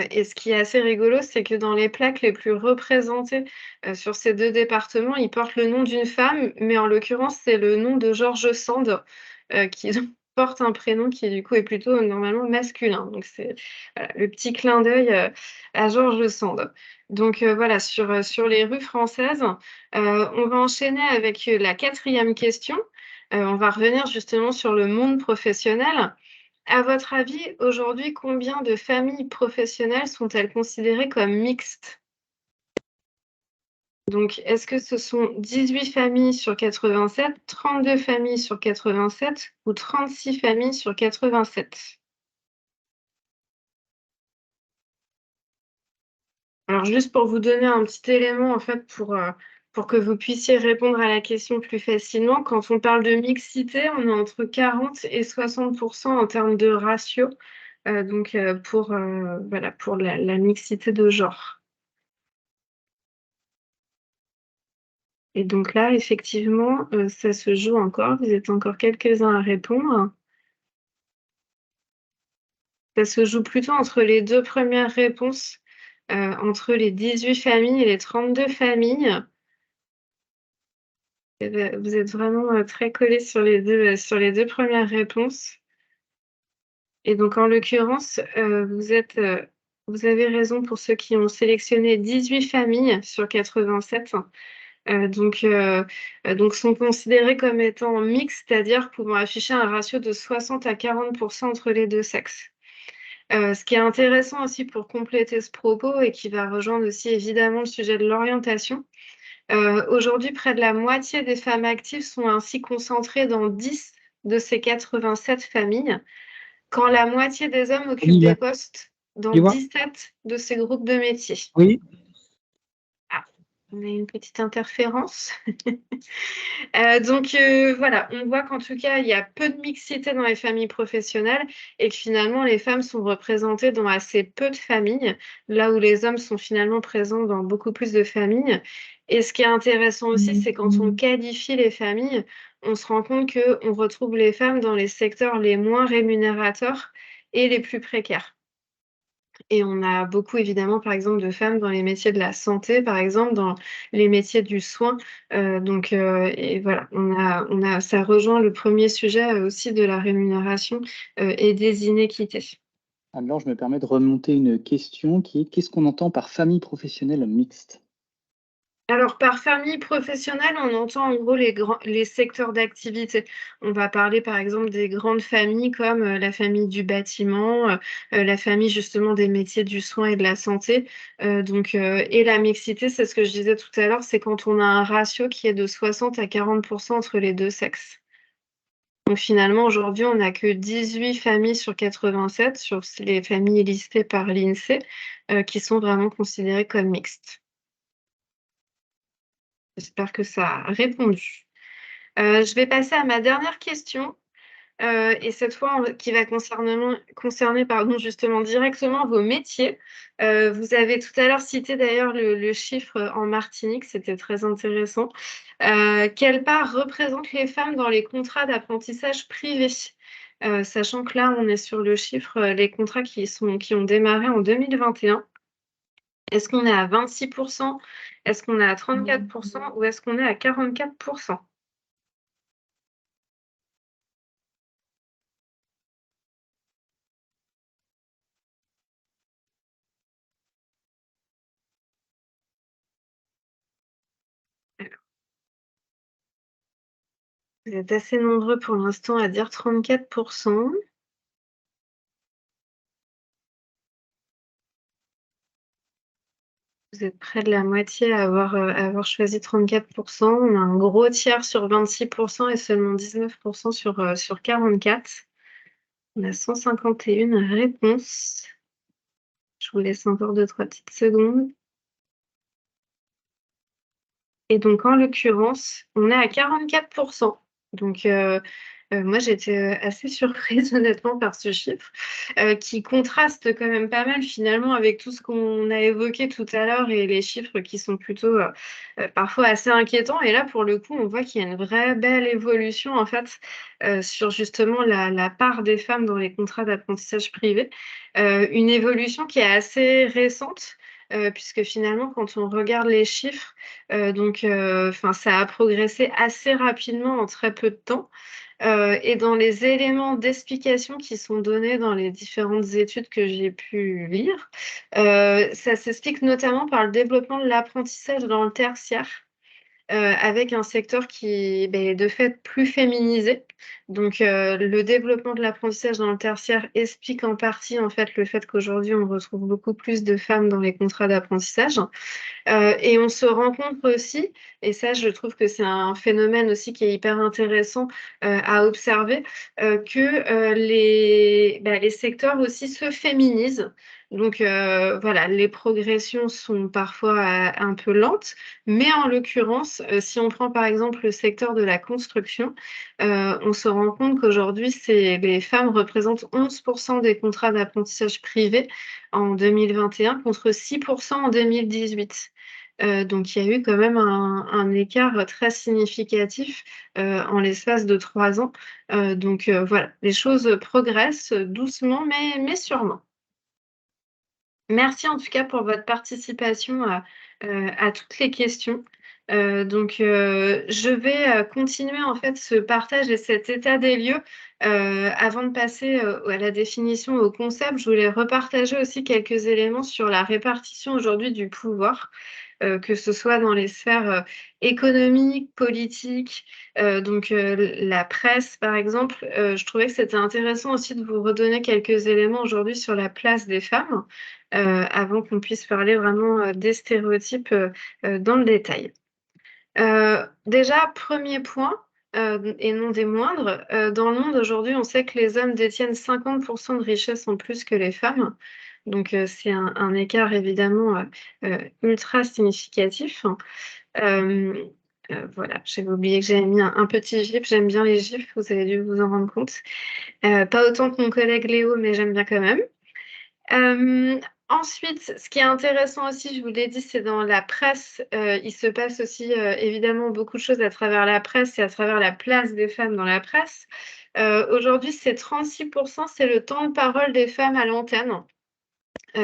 Et ce qui est assez rigolo, c'est que dans les plaques les plus représentées sur ces 2 départements, ils portent le nom d'une femme, mais en l'occurrence, c'est le nom de George Sand qui porte un prénom qui, du coup, est plutôt normalement masculin. Donc, c'est voilà, le petit clin d'œil à George Sand. Donc, voilà, sur les rues françaises, on va enchaîner avec la 4e question. On va revenir justement sur le monde professionnel. À votre avis, aujourd'hui, combien de familles professionnelles sont-elles considérées comme mixtes? Donc, est-ce que ce sont 18 familles sur 87, 32 familles sur 87 ou 36 familles sur 87? Alors, juste pour vous donner un petit élément, en fait, pour que vous puissiez répondre à la question plus facilement, quand on parle de mixité, on est entre 40 et 60% en termes de ratio, voilà, pour la mixité de genre. Et donc là, effectivement, ça se joue encore. Vous êtes encore quelques-uns à répondre. Ça se joue plutôt entre les 2 premières réponses, entre les 18 familles et les 32 familles. Vous êtes vraiment, très collés sur les 2 premières réponses. Et donc en l'occurrence, vous avez raison pour ceux qui ont sélectionné 18 familles sur 87. Donc sont considérés comme étant mixtes, c'est-à-dire pouvant afficher un ratio de 60 à 40% entre les 2 sexes. Ce qui est intéressant aussi pour compléter ce propos et qui va rejoindre aussi évidemment le sujet de l'orientation, aujourd'hui, près de la moitié des femmes actives sont ainsi concentrées dans 10 de ces 87 familles, quand la moitié des hommes occupent des postes dans 17 de ces groupes de métiers. Oui. Ah, on a une petite interférence. Voilà, on voit qu'en tout cas, il y a peu de mixité dans les familles professionnelles et que finalement, les femmes sont représentées dans assez peu de familles, là où les hommes sont finalement présents dans beaucoup plus de familles. Et ce qui est intéressant aussi, c'est quand on qualifie les familles, on se rend compte qu'on retrouve les femmes dans les secteurs les moins rémunérateurs et les plus précaires. Et on a beaucoup évidemment, par exemple, de femmes dans les métiers de la santé, par exemple, dans les métiers du soin. Et voilà, ça rejoint le premier sujet aussi de la rémunération et des inéquités. Alors, je me permets de remonter une question qui est: qu'est-ce qu'on entend par famille professionnelle mixte? Alors, par famille professionnelle, on entend en gros les secteurs d'activité. On va parler par exemple des grandes familles comme la famille du bâtiment, la famille justement des métiers du soin et de la santé. Et la mixité, c'est ce que je disais tout à l'heure, c'est quand on a un ratio qui est de 60 à 40% entre les 2 sexes. Donc finalement, aujourd'hui, on n'a que 18 familles sur 87, sur les familles listées par l'INSEE, qui sont vraiment considérées comme mixtes. J'espère que ça a répondu. Je vais passer à ma dernière question, et cette fois, qui va concerner justement directement vos métiers. Vous avez tout à l'heure cité d'ailleurs le chiffre en Martinique, c'était très intéressant. Quelle part représentent les femmes dans les contrats d'apprentissage privés? Sachant que là, on est sur le chiffre, les contrats qui ont démarré en 2021. Est-ce qu'on est à 26%? Est-ce qu'on est à 34% ou est-ce qu'on est à 44%? Vous êtes assez nombreux pour l'instant à dire 34%. Vous êtes près de la moitié à avoir choisi 34%. On a un gros tiers sur 26% et seulement 19% sur 44. On a 151 réponses. Je vous laisse encore 2-3 petites secondes. Et donc, en l'occurrence, on est à 44%. Donc, moi, j'étais assez surprise, honnêtement, par ce chiffre, qui contraste quand même pas mal, finalement, avec tout ce qu'on a évoqué tout à l'heure et les chiffres qui sont plutôt parfois assez inquiétants. Et là, pour le coup, on voit qu'il y a une vraie belle évolution, en fait, sur justement la part des femmes dans les contrats d'apprentissage privé. Une évolution qui est assez récente, puisque finalement, quand on regarde les chiffres, ça a progressé assez rapidement en très peu de temps. Et dans les éléments d'explication qui sont donnés dans les différentes études que j'ai pu lire, ça s'explique notamment par le développement de l'apprentissage dans le tertiaire. avec un secteur qui est de fait plus féminisé. Donc, le développement de l'apprentissage dans le tertiaire explique en partie en fait le fait qu'aujourd'hui on retrouve beaucoup plus de femmes dans les contrats d'apprentissage. Et on se rend compte aussi, et ça je trouve que c'est un phénomène aussi qui est hyper intéressant à observer, que les secteurs aussi se féminisent. Donc voilà, les progressions sont parfois un peu lentes, mais en l'occurrence, si on prend par exemple le secteur de la construction, on se rend compte qu'aujourd'hui, les femmes représentent 11% des contrats d'apprentissage privés en 2021 contre 6% en 2018. Donc, il y a eu quand même un écart très significatif en l'espace de 3 ans. Donc, voilà, les choses progressent doucement, mais sûrement. Merci en tout cas pour votre participation à toutes les questions. Je vais continuer en fait ce partage et cet état des lieux. Avant de passer à la définition au concept, je voulais repartager aussi quelques éléments sur la répartition aujourd'hui du pouvoir, que ce soit dans les sphères économiques, politiques, la presse par exemple. Je trouvais que c'était intéressant aussi de vous redonner quelques éléments aujourd'hui sur la place des femmes, avant qu'on puisse parler vraiment des stéréotypes dans le détail. Déjà, premier point, et non des moindres, dans le monde aujourd'hui, on sait que les hommes détiennent 50% de richesse en plus que les femmes. Donc, c'est un écart évidemment ultra significatif. Voilà, j'avais oublié que j'avais mis un petit gif. J'aime bien les gifs, vous avez dû vous en rendre compte. Pas autant que mon collègue Léo, mais j'aime bien quand même. Ensuite, ce qui est intéressant aussi, je vous l'ai dit, c'est dans la presse. Il se passe aussi évidemment beaucoup de choses à travers la presse et à travers la place des femmes dans la presse. Aujourd'hui, c'est 36%, c'est le temps de parole des femmes à l'antenne,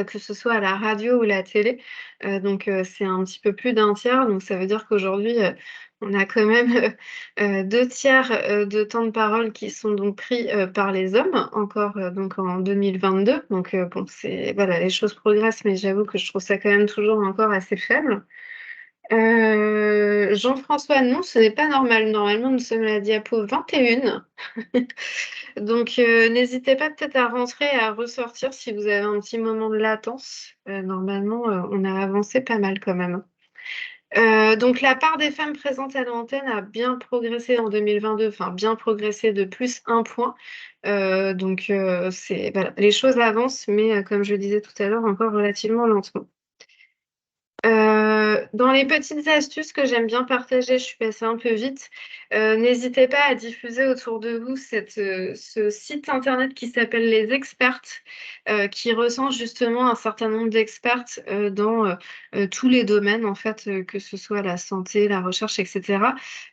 que ce soit à la radio ou la télé. C'est un petit peu plus d'un tiers. Donc, ça veut dire qu'aujourd'hui, on a quand même 2 tiers de temps de parole qui sont donc pris par les hommes, encore donc en 2022. Donc, bon, voilà, les choses progressent, mais j'avoue que je trouve ça quand même toujours encore assez faible. Jean-François, non, ce n'est pas normal. Normalement, nous sommes à la diapo 21. Donc, n'hésitez pas peut-être à rentrer et à ressortir si vous avez un petit moment de latence. Normalement, on a avancé pas mal quand même. Donc, la part des femmes présentes à l'antenne a bien progressé en 2022, enfin bien progressé de plus 1 point. Voilà, les choses avancent, mais comme je le disais tout à l'heure, encore relativement lentement. Dans les petites astuces que j'aime bien partager, je suis passée un peu vite, n'hésitez pas à diffuser autour de vous ce site internet qui s'appelle Les Expertes, qui recense justement un certain nombre d'expertes dans tous les domaines, en fait, que ce soit la santé, la recherche, etc.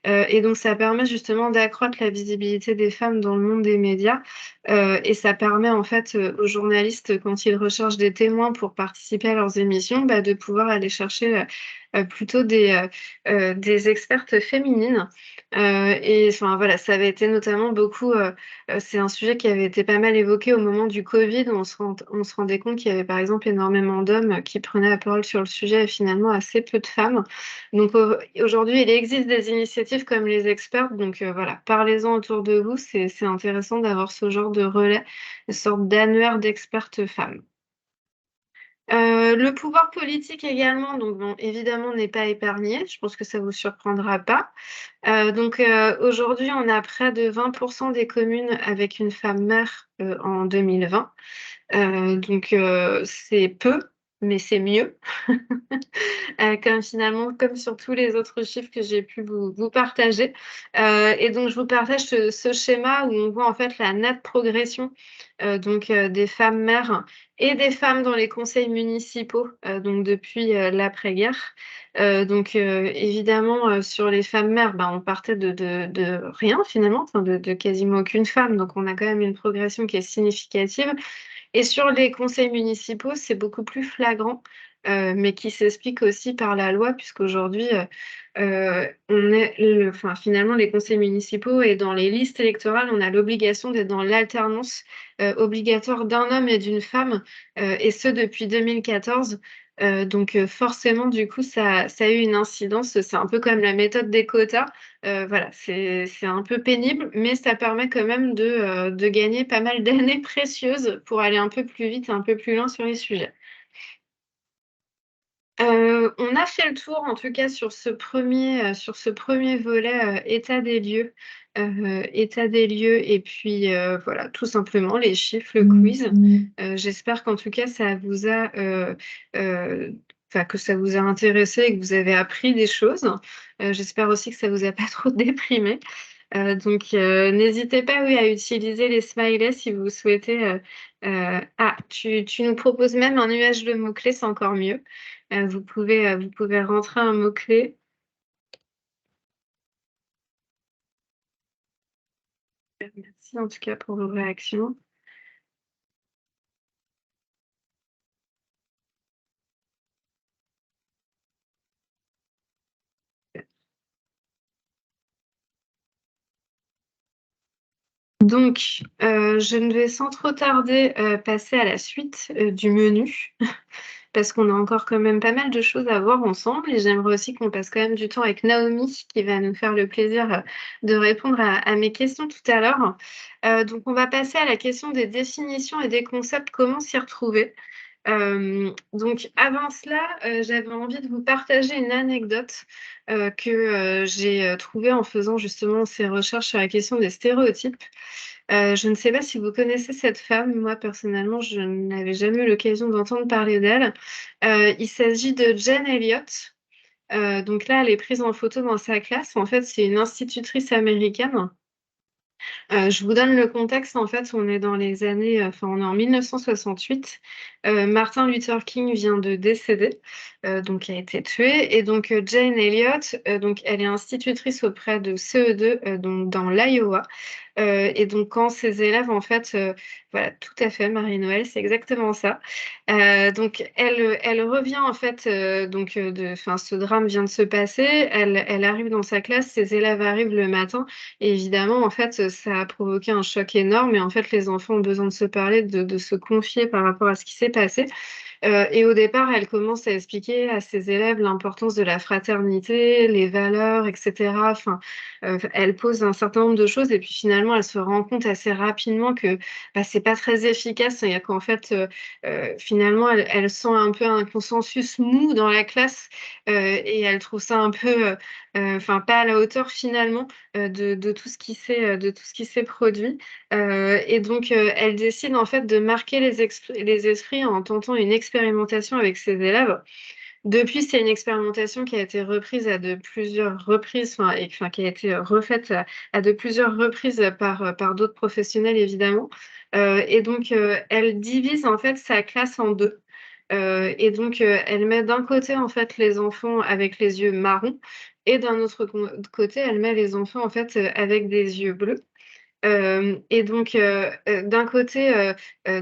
Et donc, ça permet justement d'accroître la visibilité des femmes dans le monde des médias. Et ça permet en fait aux journalistes, quand ils recherchent des témoins pour participer à leurs émissions, de pouvoir aller chercher plutôt des expertes féminines. Et enfin voilà, ça avait été notamment beaucoup, c'est un sujet qui avait été pas mal évoqué au moment du Covid, où on se rendait compte qu'il y avait par exemple énormément d'hommes qui prenaient la parole sur le sujet et finalement assez peu de femmes. Donc aujourd'hui, il existe des initiatives comme les experts, donc voilà, parlez-en autour de vous, c'est intéressant d'avoir ce genre de relais, une sorte d'annuaire d'expertes femmes. Le pouvoir politique également, donc bon, évidemment, n'est pas épargné. Je pense que ça ne vous surprendra pas. Aujourd'hui, on a près de 20% des communes avec une femme maire en 2020. C'est peu, mais c'est mieux. Comme sur tous les autres chiffres que j'ai pu vous partager. Et donc, je vous partage ce schéma où on voit en fait la nette progression des femmes maires et des femmes dans les conseils municipaux depuis l'après-guerre. Évidemment, sur les femmes maires, on partait de rien finalement, de quasiment aucune femme. Donc, on a quand même une progression qui est significative. Et sur les conseils municipaux, c'est beaucoup plus flagrant, mais qui s'explique aussi par la loi, puisqu'aujourd'hui, finalement, les conseils municipaux et dans les listes électorales, on a l'obligation d'être dans l'alternance obligatoire d'un homme et d'une femme, et ce depuis 2014. Donc forcément, du coup, ça a eu une incidence. C'est un peu comme la méthode des quotas. Voilà, c'est un peu pénible, mais ça permet quand même de gagner pas mal d'années précieuses pour aller un peu plus vite, un peu plus loin sur les sujets. On a fait le tour, en tout cas, sur ce premier volet, état des lieux. État des lieux et puis, voilà, tout simplement les chiffres, le quiz. J'espère qu'en tout cas, ça vous a, enfin, que ça vous a intéressé et que vous avez appris des choses. J'espère aussi que ça vous a pas trop déprimé. Donc, n'hésitez pas, oui, à utiliser les smileys si vous souhaitez. Tu nous proposes même un nuage de mots-clés, c'est encore mieux. Vous pouvez rentrer un mot-clé. Merci en tout cas pour vos réactions. Donc, je ne vais sans trop tarder passer à la suite du menu, parce qu'on a encore quand même pas mal de choses à voir ensemble, et j'aimerais aussi qu'on passe quand même du temps avec Naomi, qui va nous faire le plaisir de répondre à mes questions tout à l'heure. Donc, on va passer à la question des définitions et des concepts, comment s'y retrouver. Donc avant cela, j'avais envie de vous partager une anecdote que j'ai trouvée en faisant justement ces recherches sur la question des stéréotypes. Je ne sais pas si vous connaissez cette femme. Moi, personnellement, je n'avais jamais eu l'occasion d'entendre parler d'elle. Il s'agit de Jane Elliott. Donc là, elle est prise en photo dans sa classe. En fait, c'est une institutrice américaine. Je vous donne le contexte. En fait, on est dans les années, enfin, on est en 1968. Martin Luther King vient de décéder, donc a été tué. Et donc, Jane Elliott, donc, elle est institutrice auprès de CE2, donc dans l'Iowa. Et donc, quand ses élèves, en fait, voilà, tout à fait, Marie-Noël, c'est exactement ça. Donc, elle revient, en fait, enfin, ce drame vient de se passer. Elle arrive dans sa classe, ses élèves arrivent le matin. Et évidemment, en fait, ça a provoqué un choc énorme. Et en fait, les enfants ont besoin de se parler, de se confier par rapport à ce qui s'est passé. Et au départ, elle commence à expliquer à ses élèves l'importance de la fraternité, les valeurs, etc. Enfin, elle pose un certain nombre de choses et puis finalement, elle se rend compte assez rapidement que bah, c'est pas très efficace. Il y a qu'en fait, finalement, elle sent un peu un consensus mou dans la classe et elle trouve ça un peu, enfin, pas à la hauteur finalement de tout ce qui s'est produit. Et donc, elle décide en fait de marquer les esprits en tentant une expérimentation avec ses élèves. Depuis, c'est une expérimentation qui a été reprise à de plusieurs reprises, enfin, qui a été refaite à de plusieurs reprises par d'autres professionnels, évidemment. Et donc, elle divise en fait sa classe en deux. Et donc, elle met d'un côté en fait les enfants avec les yeux marrons et d'un autre côté, elle met les enfants en fait avec des yeux bleus. Et donc, d'un côté,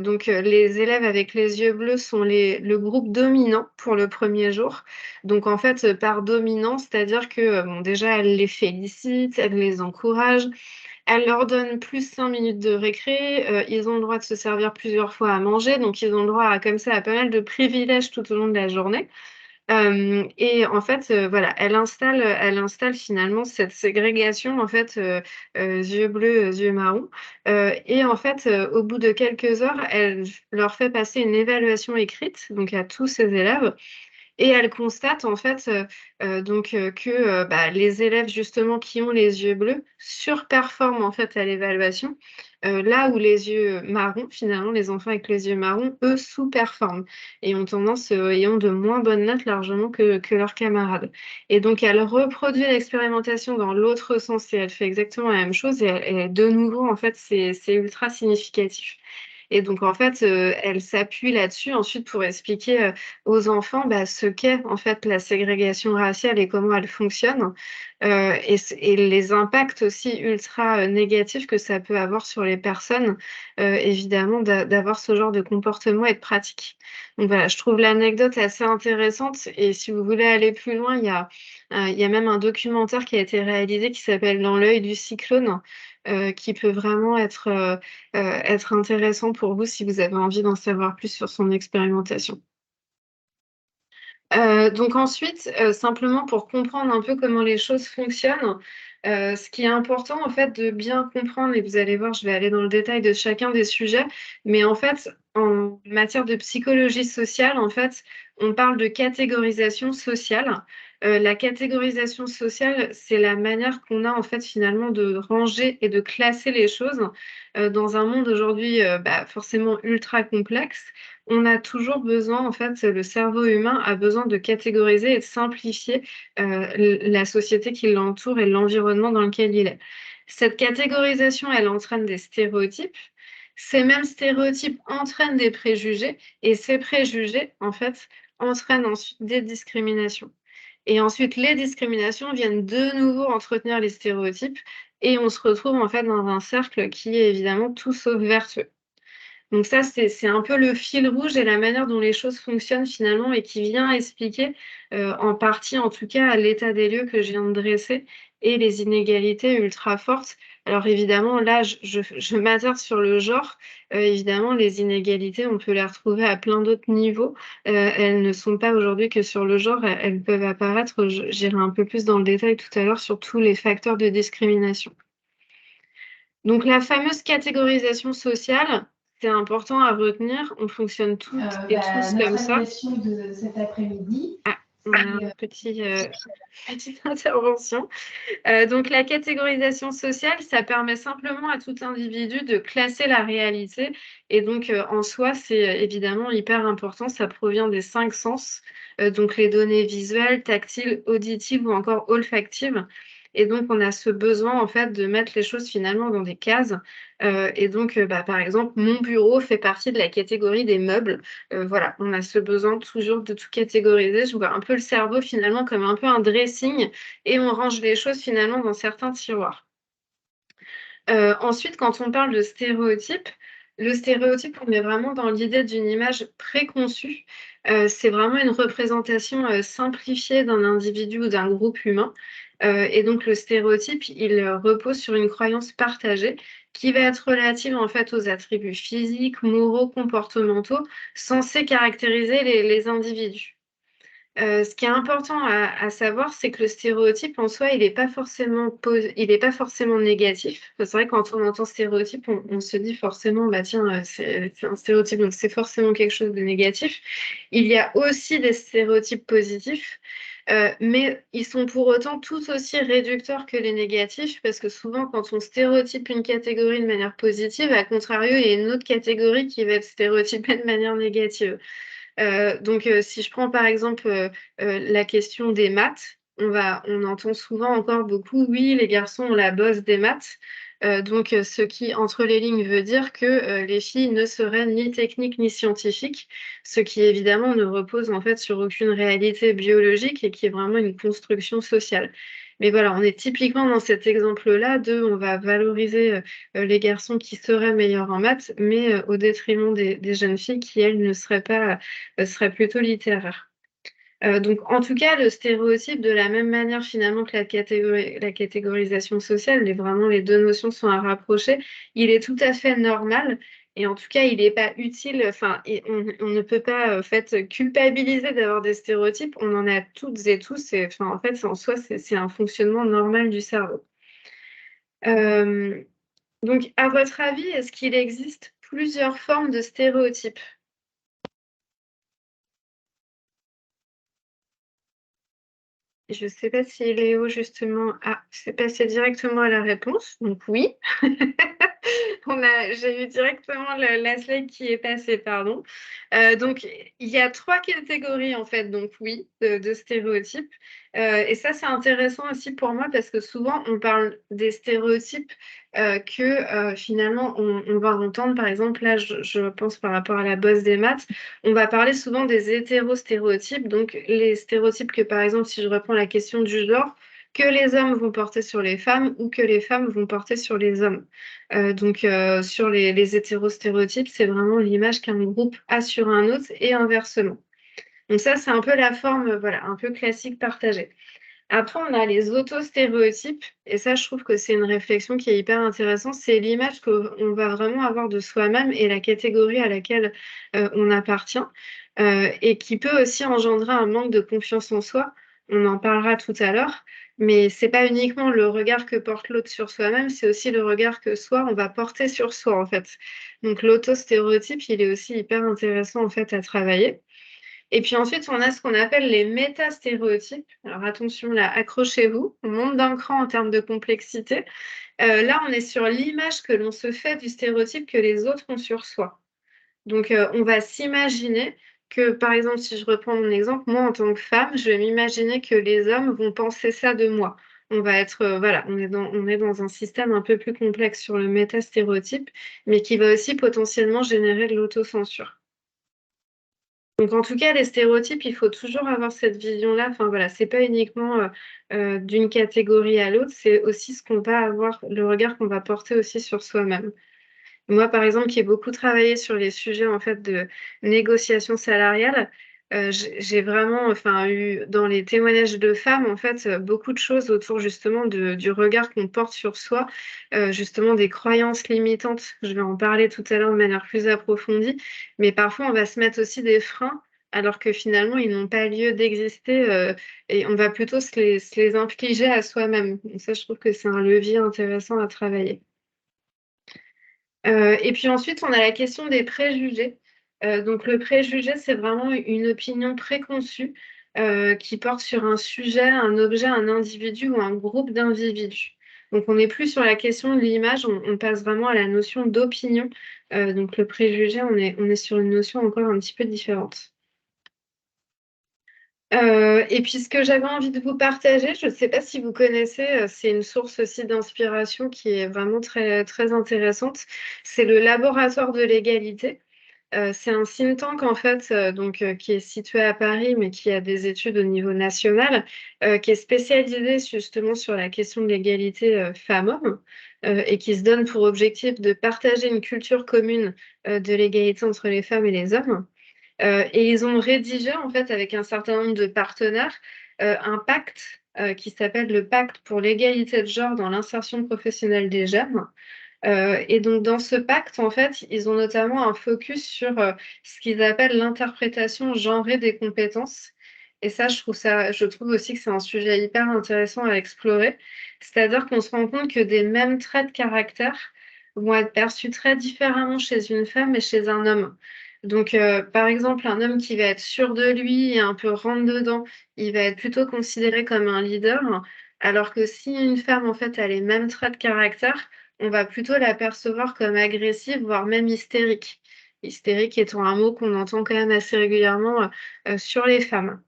donc, les élèves avec les yeux bleus sont le groupe dominant pour le premier jour. Donc, en fait, par dominant, c'est-à-dire que, bon, déjà, elle les félicite, elle les encourage, elle leur donne plus 5 minutes de récré, ils ont le droit de se servir plusieurs fois à manger, donc ils ont le droit à, comme ça, à pas mal de privilèges tout au long de la journée. Et en fait, voilà, elle installe finalement cette ségrégation, en fait, yeux bleus, yeux marrons. Et en fait, au bout de quelques heures, elle leur fait passer une évaluation écrite, donc à tous ses élèves. Et elle constate en fait donc que bah, les élèves justement qui ont les yeux bleus surperforment en fait à l'évaluation, là où les yeux marrons, finalement, les enfants avec les yeux marrons, eux, sous-performent et ont tendance et ont de moins bonnes notes largement que leurs camarades. Et donc elle reproduit l'expérimentation dans l'autre sens et elle fait exactement la même chose et de nouveau en fait c'est ultra significatif. Et donc, en fait, elle s'appuie là-dessus ensuite pour expliquer aux enfants bah, ce qu'est en fait la ségrégation raciale et comment elle fonctionne, et les impacts aussi ultra négatifs que ça peut avoir sur les personnes, évidemment, d'avoir ce genre de comportement et de pratique. Donc voilà, je trouve l'anecdote assez intéressante et si vous voulez aller plus loin, il y a même un documentaire qui a été réalisé qui s'appelle Dans l'œil du cyclone, qui peut vraiment être intéressant pour vous si vous avez envie d'en savoir plus sur son expérimentation. Donc ensuite, simplement pour comprendre un peu comment les choses fonctionnent, ce qui est important en fait de bien comprendre, et vous allez voir, je vais aller dans le détail de chacun des sujets, mais en fait, en matière de psychologie sociale, en fait, on parle de catégorisation sociale. La catégorisation sociale, c'est la manière qu'on a en fait finalement de ranger et de classer les choses dans un monde aujourd'hui forcément ultra complexe. On a toujours besoin, en fait, le cerveau humain a besoin de catégoriser et de simplifier la société qui l'entoure et l'environnement dans lequel il est. Cette catégorisation, elle entraîne des stéréotypes. Ces mêmes stéréotypes entraînent des préjugés et ces préjugés, en fait, entraînent ensuite des discriminations. Et ensuite, les discriminations viennent de nouveau entretenir les stéréotypes et on se retrouve en fait dans un cercle qui est évidemment tout sauf vertueux. Donc ça, c'est un peu le fil rouge et la manière dont les choses fonctionnent finalement et qui vient expliquer, en partie en tout cas, l'état des lieux que je viens de dresser et les inégalités ultra fortes. Alors évidemment, là, je m'attarde sur le genre. Évidemment, les inégalités, on peut les retrouver à plein d'autres niveaux. Elles ne sont pas aujourd'hui que sur le genre, elles peuvent apparaître, j'irai un peu plus dans le détail tout à l'heure sur tous les facteurs de discrimination. Donc la fameuse catégorisation sociale, c'est important à retenir. On fonctionne toutes et tous comme ça. De cet après-midi. Ah, on a une petite intervention. Donc la catégorisation sociale, ça permet simplement à tout individu de classer la réalité. Et donc en soi, c'est évidemment hyper important. Ça provient des 5 sens, donc les données visuelles, tactiles, auditives ou encore olfactives. Et donc, on a ce besoin, en fait, de mettre les choses finalement dans des cases. Et donc, par exemple, mon bureau fait partie de la catégorie des meubles. Voilà, on a ce besoin toujours de tout catégoriser. Je vois un peu le cerveau finalement comme un peu un dressing et on range les choses finalement dans certains tiroirs. Ensuite, quand on parle de stéréotypes, le stéréotype, on est vraiment dans l'idée d'une image préconçue. C'est vraiment une représentation simplifiée d'un individu ou d'un groupe humain. Et donc, le stéréotype, il repose sur une croyance partagée qui va être relative en fait aux attributs physiques, moraux, comportementaux, censés caractériser les individus. Ce qui est important à savoir, c'est que le stéréotype en soi, il n'est pas forcément négatif. C'est vrai, quand on entend stéréotype, on se dit forcément, bah tiens, c'est un stéréotype, donc c'est forcément quelque chose de négatif. Il y a aussi des stéréotypes positifs, mais ils sont pour autant tout aussi réducteurs que les négatifs, parce que souvent, quand on stéréotype une catégorie de manière positive, à contrario, il y a une autre catégorie qui va être stéréotypée de manière négative. Donc, si je prends par exemple la question des maths, on entend souvent encore beaucoup, oui, les garçons ont la bosse des maths. Donc, ce qui, entre les lignes, veut dire que les filles ne seraient ni techniques ni scientifiques, ce qui évidemment ne repose en fait sur aucune réalité biologique et qui est vraiment une construction sociale. Mais voilà, on est typiquement dans cet exemple-là de on va valoriser les garçons qui seraient meilleurs en maths, mais au détriment des jeunes filles qui, elles, ne seraient pas serait plutôt littéraire. Donc, en tout cas, le stéréotype, de la même manière finalement que la catégorisation sociale, vraiment les deux notions sont à rapprocher, il est tout à fait normal et en tout cas, il n'est pas utile, enfin, on ne peut pas en fait culpabiliser d'avoir des stéréotypes, on en a toutes et tous, et enfin, en fait, en soi, c'est un fonctionnement normal du cerveau. Donc, à votre avis, est-ce qu'il existe plusieurs formes de stéréotypes? Je ne sais pas si Léo, justement, s'est passé directement à la réponse. Donc oui, j'ai eu directement la slide qui est passée, pardon. Donc, il y a 3 catégories, en fait, donc oui, de stéréotypes. Et ça, c'est intéressant aussi pour moi parce que souvent, on parle des stéréotypes que finalement, on va entendre. Par exemple, là, je pense par rapport à la bosse des maths, on va parler souvent des hétérostéréotypes, donc les stéréotypes que, par exemple, si je reprends la question du genre, que les hommes vont porter sur les femmes ou que les femmes vont porter sur les hommes. Donc, sur les hétérostéréotypes, c'est vraiment l'image qu'un groupe a sur un autre et inversement. Donc ça, c'est un peu la forme, voilà, un peu classique partagée. Après, on a les autostéréotypes, et ça, je trouve que c'est une réflexion qui est hyper intéressante. C'est l'image qu'on va vraiment avoir de soi-même et la catégorie à laquelle on appartient. et qui peut aussi engendrer un manque de confiance en soi. On en parlera tout à l'heure, mais c'est pas uniquement le regard que porte l'autre sur soi-même, c'est aussi le regard que soi, on va porter sur soi, en fait. Donc l'autostéréotype, il est aussi hyper intéressant, en fait, à travailler. Et puis ensuite, on a ce qu'on appelle les métastéréotypes. Alors attention, là, accrochez-vous. On monte d'un cran en termes de complexité. Là, on est sur l'image que l'on se fait du stéréotype que les autres ont sur soi. Donc, on va s'imaginer que, par exemple, si je reprends mon exemple, moi, en tant que femme, je vais m'imaginer que les hommes vont penser ça de moi. On va être, voilà, on est dans un système un peu plus complexe sur le métastéréotype, mais qui va aussi potentiellement générer de l'autocensure. Donc, en tout cas, les stéréotypes, il faut toujours avoir cette vision-là. Enfin, voilà, c'est pas uniquement d'une catégorie à l'autre, c'est aussi ce qu'on va avoir, le regard qu'on va porter aussi sur soi-même. Moi, par exemple, qui ai beaucoup travaillé sur les sujets en fait de négociation salariale, j'ai vraiment, enfin, eu dans les témoignages de femmes, en fait, beaucoup de choses autour justement du regard qu'on porte sur soi, justement des croyances limitantes. Je vais en parler tout à l'heure de manière plus approfondie, mais parfois on va se mettre aussi des freins alors que finalement ils n'ont pas lieu d'exister, et on va plutôt se les infliger à soi-même. Donc ça, je trouve que c'est un levier intéressant à travailler. Et puis ensuite, on a la question des préjugés. Donc le préjugé, c'est vraiment une opinion préconçue qui porte sur un sujet, un objet, un individu ou un groupe d'individus. Donc on n'est plus sur la question de l'image, on passe vraiment à la notion d'opinion. Donc le préjugé, on est sur une notion encore un petit peu différente. Et puis ce que j'avais envie de vous partager, je ne sais pas si vous connaissez, c'est une source aussi d'inspiration qui est vraiment très, très intéressante. C'est le Laboratoire de l'égalité. C'est un think tank en fait, qui est situé à Paris, mais qui a des études au niveau national, qui est spécialisé justement sur la question de l'égalité femmes-hommes, et qui se donne pour objectif de partager une culture commune de l'égalité entre les femmes et les hommes. Et ils ont rédigé, en fait, avec un certain nombre de partenaires, un pacte qui s'appelle le Pacte pour l'égalité de genre dans l'insertion professionnelle des jeunes. Et donc, dans ce pacte, en fait, ils ont notamment un focus sur ce qu'ils appellent l'interprétation genrée des compétences. Et ça, je trouve aussi que c'est un sujet hyper intéressant à explorer. C'est-à-dire qu'on se rend compte que des mêmes traits de caractère vont être perçus très différemment chez une femme et chez un homme. Donc, par exemple, un homme qui va être sûr de lui et un peu rentre-dedans, il va être plutôt considéré comme un leader, alors que si une femme, en fait, a les mêmes traits de caractère, on va plutôt la percevoir comme agressive, voire même hystérique. Hystérique étant un mot qu'on entend quand même assez régulièrement sur les femmes.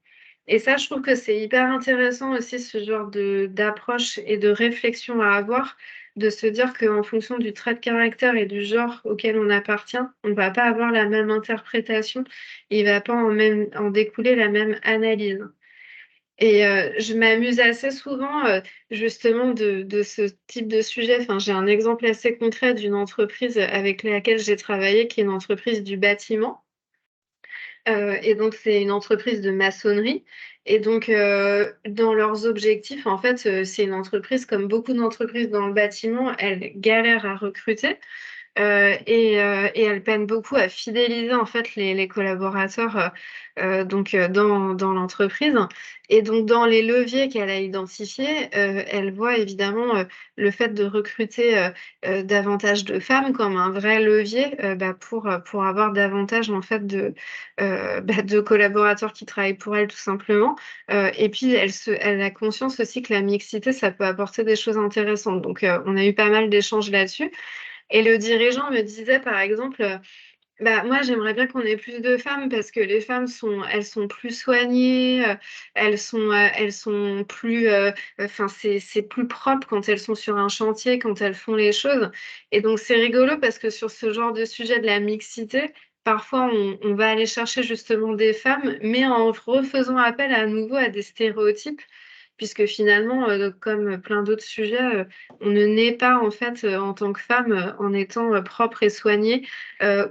Et ça, je trouve que c'est hyper intéressant aussi, ce genre d'approche et de réflexion à avoir, de se dire qu'en fonction du trait de caractère et du genre auquel on appartient, on ne va pas avoir la même interprétation, et il ne va pas en découler la même analyse. Et je m'amuse assez souvent justement de ce type de sujet. Enfin, j'ai un exemple assez concret d'une entreprise avec laquelle j'ai travaillé, qui est une entreprise du bâtiment. Et donc, c'est une entreprise de maçonnerie. Et donc, dans leurs objectifs, en fait, c'est une entreprise, comme beaucoup d'entreprises dans le bâtiment, elle galère à recruter. Et elle peine beaucoup à fidéliser en fait les collaborateurs dans l'entreprise. Et donc dans les leviers qu'elle a identifiés, elle voit évidemment le fait de recruter davantage de femmes comme un vrai levier pour avoir davantage en fait de collaborateurs qui travaillent pour elle tout simplement. Et puis elle a conscience aussi que la mixité, ça peut apporter des choses intéressantes. Donc on a eu pas mal d'échanges là-dessus. Et le dirigeant me disait, par exemple, moi, j'aimerais bien qu'on ait plus de femmes parce que les femmes elles sont plus soignées, elles sont plus, enfin, c'est plus propre quand elles sont sur un chantier, quand elles font les choses. Et donc, c'est rigolo parce que sur ce genre de sujet de la mixité, parfois, on va aller chercher justement des femmes, mais en refaisant appel à nouveau à des stéréotypes puisque finalement, comme plein d'autres sujets, on ne naît pas en fait en tant que femme en étant propre et soignée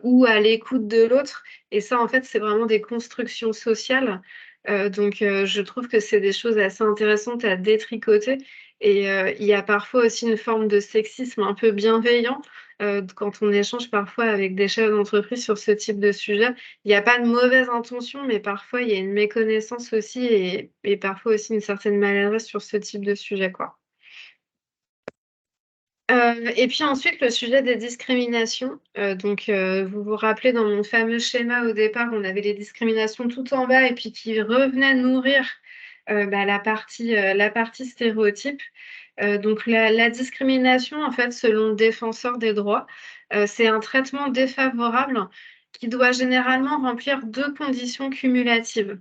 ou à l'écoute de l'autre. Et ça, en fait, c'est vraiment des constructions sociales. Donc, je trouve que c'est des choses assez intéressantes à détricoter Et il y a parfois aussi une forme de sexisme un peu bienveillant quand on échange parfois avec des chefs d'entreprise sur ce type de sujet. Il n'y a pas de mauvaise intention, mais parfois il y a une méconnaissance aussi et parfois aussi une certaine maladresse sur ce type de sujet, quoi. Et puis ensuite, le sujet des discriminations. Vous vous rappelez, dans mon fameux schéma, au départ, on avait les discriminations tout en bas et puis qui revenaient nourrir la partie stéréotype. La discrimination, en fait, selon le défenseur des droits, c'est un traitement défavorable qui doit généralement remplir 2 conditions cumulatives.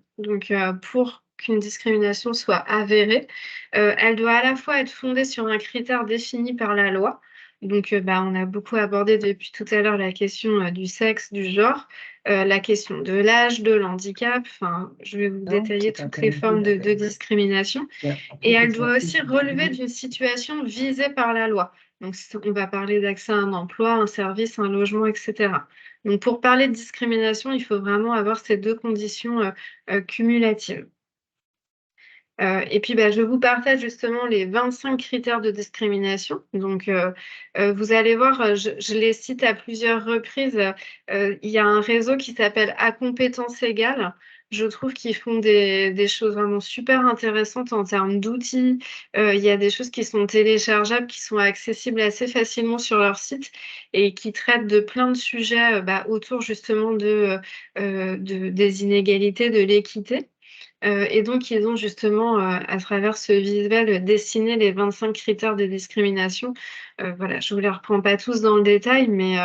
Pour qu'une discrimination soit avérée, elle doit à la fois être fondée sur un critère défini par la loi. On a beaucoup abordé depuis tout à l'heure la question du sexe, du genre, la question de l'âge, de l'handicap. Enfin, je vais vous détailler toutes les formes de discrimination. Et elle doit aussi relever d'une situation visée par la loi. Donc, on va parler d'accès à un emploi, un service, un logement, etc. Donc, pour parler de discrimination, il faut vraiment avoir ces 2 conditions cumulatives. Et puis, je vous partage justement les 25 critères de discrimination. Vous allez voir, je les cite à plusieurs reprises. Il y a un réseau qui s'appelle À compétences égales. Je trouve qu'ils font des choses vraiment super intéressantes en termes d'outils. Il y a des choses qui sont téléchargeables, qui sont accessibles assez facilement sur leur site et qui traitent de plein de sujets autour justement des inégalités, de l'équité. Ils ont justement, à travers ce visuel, dessiné les 25 critères de discrimination. Voilà, je ne vous les reprends pas tous dans le détail, mais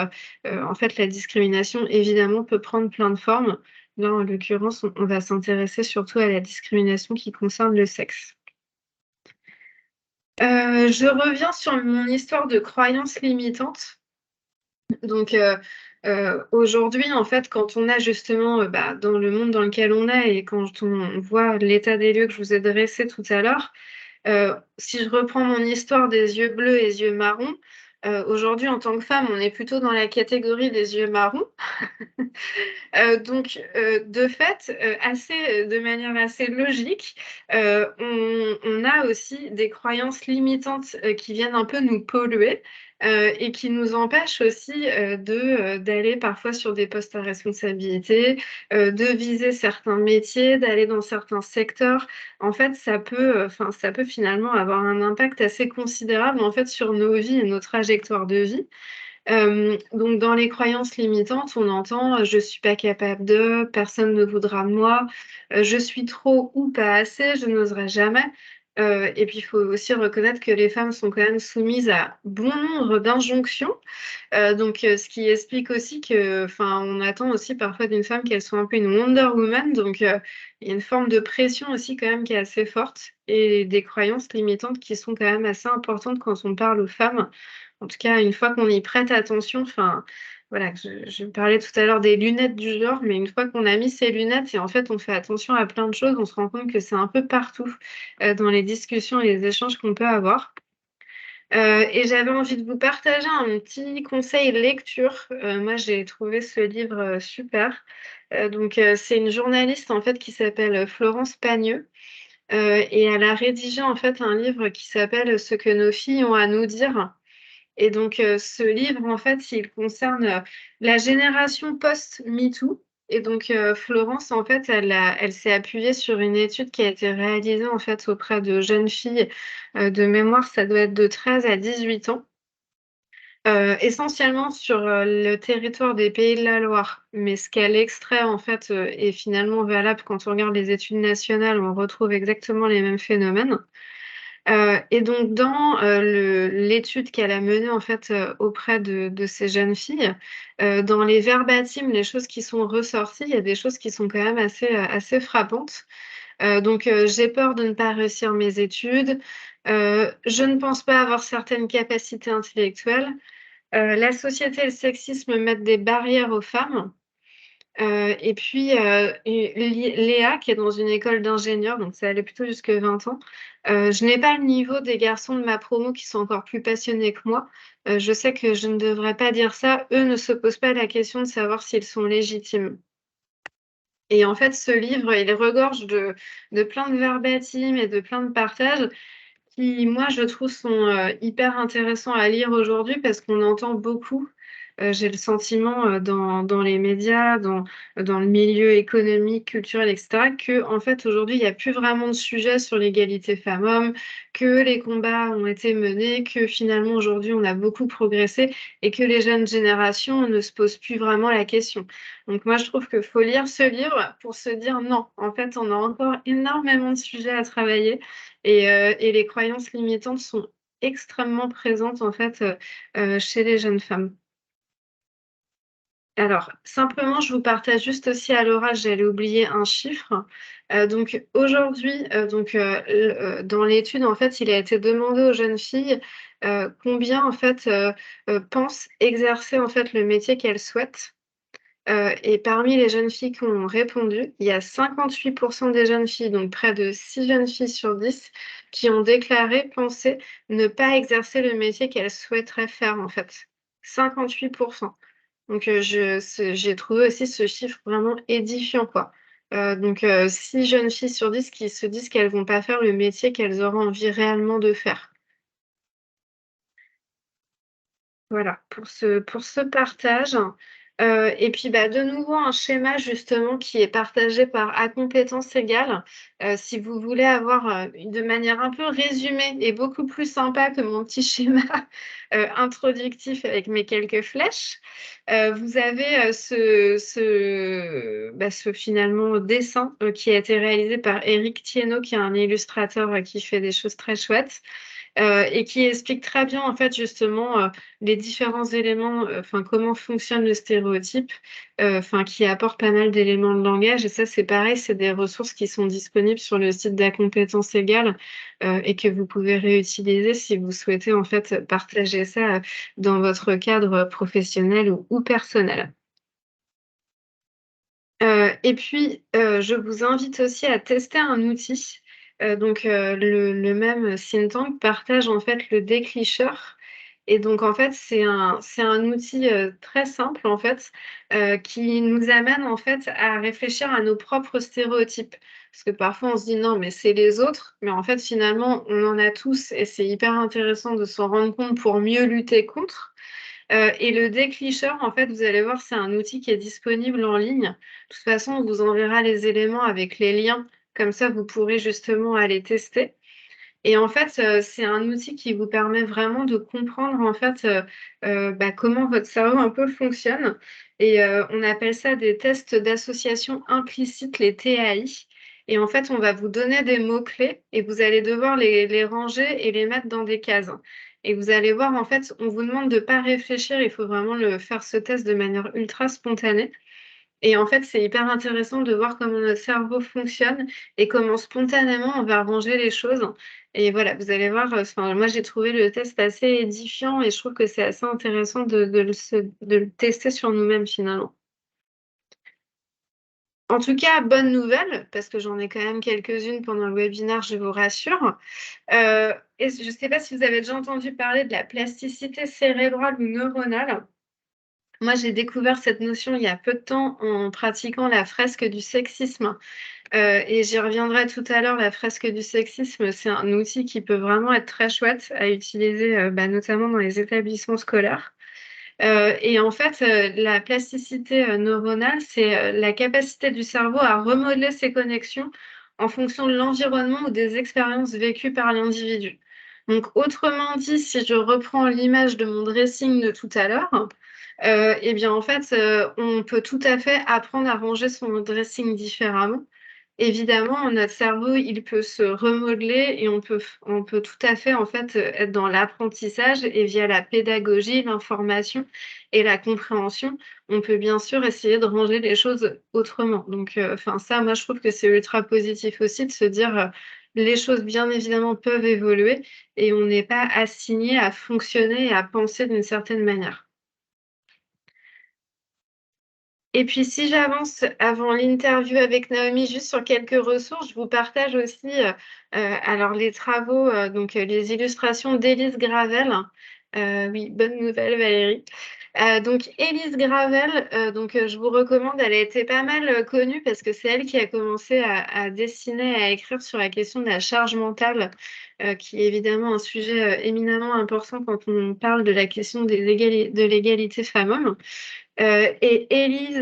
en fait, la discrimination, évidemment, peut prendre plein de formes. Là, en l'occurrence, on va s'intéresser surtout à la discrimination qui concerne le sexe. Je reviens sur mon histoire de croyances limitantes. Aujourd'hui, en fait, quand on a justement, dans le monde dans lequel on est et quand on voit l'état des lieux que je vous ai dressé tout à l'heure, si je reprends mon histoire des yeux bleus et des yeux marrons, aujourd'hui, en tant que femme, on est plutôt dans la catégorie des yeux marrons. De fait, de manière assez logique, on a aussi des croyances limitantes qui viennent un peu nous polluer et qui nous empêchent aussi d'aller parfois sur des postes à responsabilité, de viser certains métiers, d'aller dans certains secteurs. En fait, ça peut finalement avoir un impact assez considérable en fait, sur nos vies et nos trajectoires de vie. Dans les croyances limitantes, on entend je suis pas capable de, personne ne voudra de moi, je suis trop ou pas assez, je n'oserai jamais. Et puis il faut aussi reconnaître que les femmes sont quand même soumises à bon nombre d'injonctions. Ce qui explique aussi que, on attend aussi parfois d'une femme qu'elle soit un peu une Wonder Woman. Il y a une forme de pression aussi quand même qui est assez forte et des croyances limitantes qui sont quand même assez importantes quand on parle aux femmes. En tout cas, une fois qu'on y prête attention, voilà, je parlais tout à l'heure des lunettes du genre, mais une fois qu'on a mis ces lunettes et en fait on fait attention à plein de choses, on se rend compte que c'est un peu partout dans les discussions et les échanges qu'on peut avoir. Et j'avais envie de vous partager un petit conseil lecture. Moi, j'ai trouvé ce livre super. C'est une journaliste en fait qui s'appelle Florence Pagneux et elle a rédigé en fait un livre qui s'appelle Ce que nos filles ont à nous dire. Et ce livre, en fait, il concerne la génération post-MeToo. Et Florence, en fait, elle s'est appuyée sur une étude qui a été réalisée, en fait, auprès de jeunes filles. De mémoire, ça doit être de 13 à 18 ans. Essentiellement sur le territoire des Pays de la Loire. Mais ce qu'elle extrait, en fait, est finalement valable quand on regarde les études nationales, on retrouve exactement les mêmes phénomènes. Dans l'étude qu'elle a menée en fait auprès de ces jeunes filles, dans les verbatims, les choses qui sont ressorties, il y a des choses qui sont quand même assez frappantes. J'ai peur de ne pas réussir mes études. Je ne pense pas avoir certaines capacités intellectuelles. La société et le sexisme mettent des barrières aux femmes. Léa, qui est dans une école d'ingénieurs, donc ça allait plutôt jusque 20 ans, je n'ai pas le niveau des garçons de ma promo qui sont encore plus passionnés que moi. Je sais que je ne devrais pas dire ça. Eux ne se posent pas la question de savoir s'ils sont légitimes. Et en fait, ce livre, il regorge de plein de verbatims et de plein de partages qui, moi, je trouve, sont hyper intéressants à lire aujourd'hui parce qu'on entend beaucoup, j'ai le sentiment, dans les médias, dans le milieu économique, culturel, et cetera, qu'en fait, aujourd'hui, il n'y a plus vraiment de sujet sur l'égalité femmes-hommes, que les combats ont été menés, que finalement, aujourd'hui, on a beaucoup progressé et que les jeunes générations ne se posent plus vraiment la question. Donc moi, je trouve qu'il faut lire ce livre pour se dire non, en fait, on a encore énormément de sujets à travailler et les croyances limitantes sont extrêmement présentes, en fait, chez les jeunes femmes. Alors, simplement, je vous partage juste aussi à l'oral, j'allais oublier un chiffre. Donc aujourd'hui, dans l'étude, en fait, il a été demandé aux jeunes filles, combien, en fait, pensent exercer, en fait, le métier qu'elles souhaitent. Et parmi les jeunes filles qui ont répondu, il y a 58 des jeunes filles, donc près de 6 jeunes filles sur 10, qui ont déclaré penser ne pas exercer le métier qu'elles souhaiteraient faire, en fait. 58. Donc j'ai trouvé aussi ce chiffre vraiment édifiant, quoi. 6 jeunes filles sur 10 qui se disent qu'elles vont pas faire le métier qu'elles auraient envie réellement de faire. Voilà, pour ce partage. Et puis, de nouveau, un schéma justement qui est partagé par à compétences égales. Si vous voulez avoir, de manière un peu résumée et beaucoup plus sympa que mon petit schéma, introductif avec mes quelques flèches, vous avez, ce finalement dessin, qui a été réalisé par Éric Thiénot, qui est un illustrateur, qui fait des choses très chouettes. Et qui explique très bien, en fait, justement, les différents éléments, comment fonctionne le stéréotype, qui apporte pas mal d'éléments de langage et ça, c'est pareil, c'est des ressources qui sont disponibles sur le site d'À compétences égales, et que vous pouvez réutiliser si vous souhaitez, en fait, partager ça, dans votre cadre professionnel ou personnel. Et puis, je vous invite aussi à tester un outil. Le même think tank partage en fait le déclicheur et donc en fait, c'est un outil, très simple en fait, qui nous amène en fait à réfléchir à nos propres stéréotypes. Parce que parfois on se dit: «Non, mais c'est les autres», mais en fait finalement on en a tous et c'est hyper intéressant de s'en rendre compte pour mieux lutter contre. Et le déclicheur, en fait, vous allez voir, c'est un outil qui est disponible en ligne. De toute façon, on vous enverra les éléments avec les liens. Comme ça, vous pourrez justement aller tester. Et en fait, c'est un outil qui vous permet vraiment de comprendre, en fait, comment votre cerveau un peu fonctionne. Et on appelle ça des tests d'association implicite, les TAI. Et en fait, on va vous donner des mots-clés et vous allez devoir les ranger et les mettre dans des cases. Et vous allez voir, en fait, on vous demande de ne pas réfléchir, il faut vraiment faire ce test de manière ultra spontanée. Et en fait, c'est hyper intéressant de voir comment notre cerveau fonctionne et comment spontanément on va ranger les choses. Et voilà, vous allez voir, moi j'ai trouvé le test assez édifiant et je trouve que c'est assez intéressant de le tester sur nous-mêmes finalement. En tout cas, bonne nouvelle, parce que j'en ai quand même quelques-unes pendant le webinaire, je vous rassure. Et je ne sais pas si vous avez déjà entendu parler de la plasticité cérébrale ou neuronale. Moi, j'ai découvert cette notion il y a peu de temps en pratiquant la fresque du sexisme. Et j'y reviendrai tout à l'heure, la fresque du sexisme, c'est un outil qui peut vraiment être très chouette à utiliser, notamment dans les établissements scolaires. Et en fait, la plasticité, neuronale, c'est, la capacité du cerveau à remodeler ses connexions en fonction de l'environnement ou des expériences vécues par l'individu. Donc autrement dit, si je reprends l'image de mon dressing de tout à l'heure, et bien, en fait, on peut tout à fait apprendre à ranger son dressing différemment. Évidemment, notre cerveau, il peut se remodeler et on peut tout à fait, en fait, être dans l'apprentissage et via la pédagogie, l'information et la compréhension, on peut bien sûr essayer de ranger les choses autrement. Donc, ça, moi, je trouve que c'est ultra positif aussi de se dire, les choses, bien évidemment, peuvent évoluer et on n'est pas assigné à fonctionner et à penser d'une certaine manière. Et puis si j'avance avant l'interview avec Naomi, juste sur quelques ressources, je vous partage aussi, alors les travaux, les illustrations d'Élise Gravel. Oui, bonne nouvelle Valérie. Élise Gravel, je vous recommande, elle a été pas mal, connue parce que c'est elle qui a commencé à dessiner, à écrire sur la question de la charge mentale, qui est évidemment un sujet éminemment important quand on parle de la question de l'égalité femmes-hommes. Et Élise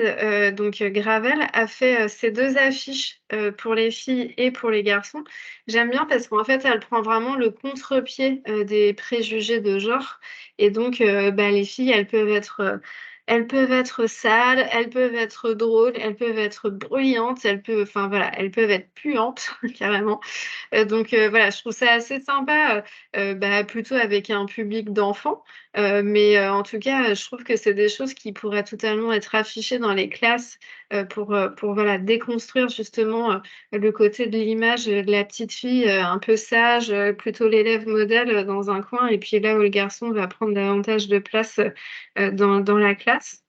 Gravel a fait ces 2 affiches pour les filles et pour les garçons. J'aime bien parce qu'en fait, elle prend vraiment le contre-pied des préjugés de genre. Et donc, les filles, elles peuvent être sales, elles peuvent être drôles, elles peuvent être bruyantes, enfin voilà, elles peuvent être puantes carrément. Voilà, je trouve ça assez sympa, plutôt avec un public d'enfants. Mais en tout cas, je trouve que c'est des choses qui pourraient totalement être affichées dans les classes pour voilà, déconstruire justement le côté de l'image de la petite fille un peu sage, plutôt l'élève modèle dans un coin, et puis là où le garçon va prendre davantage de place dans la classe.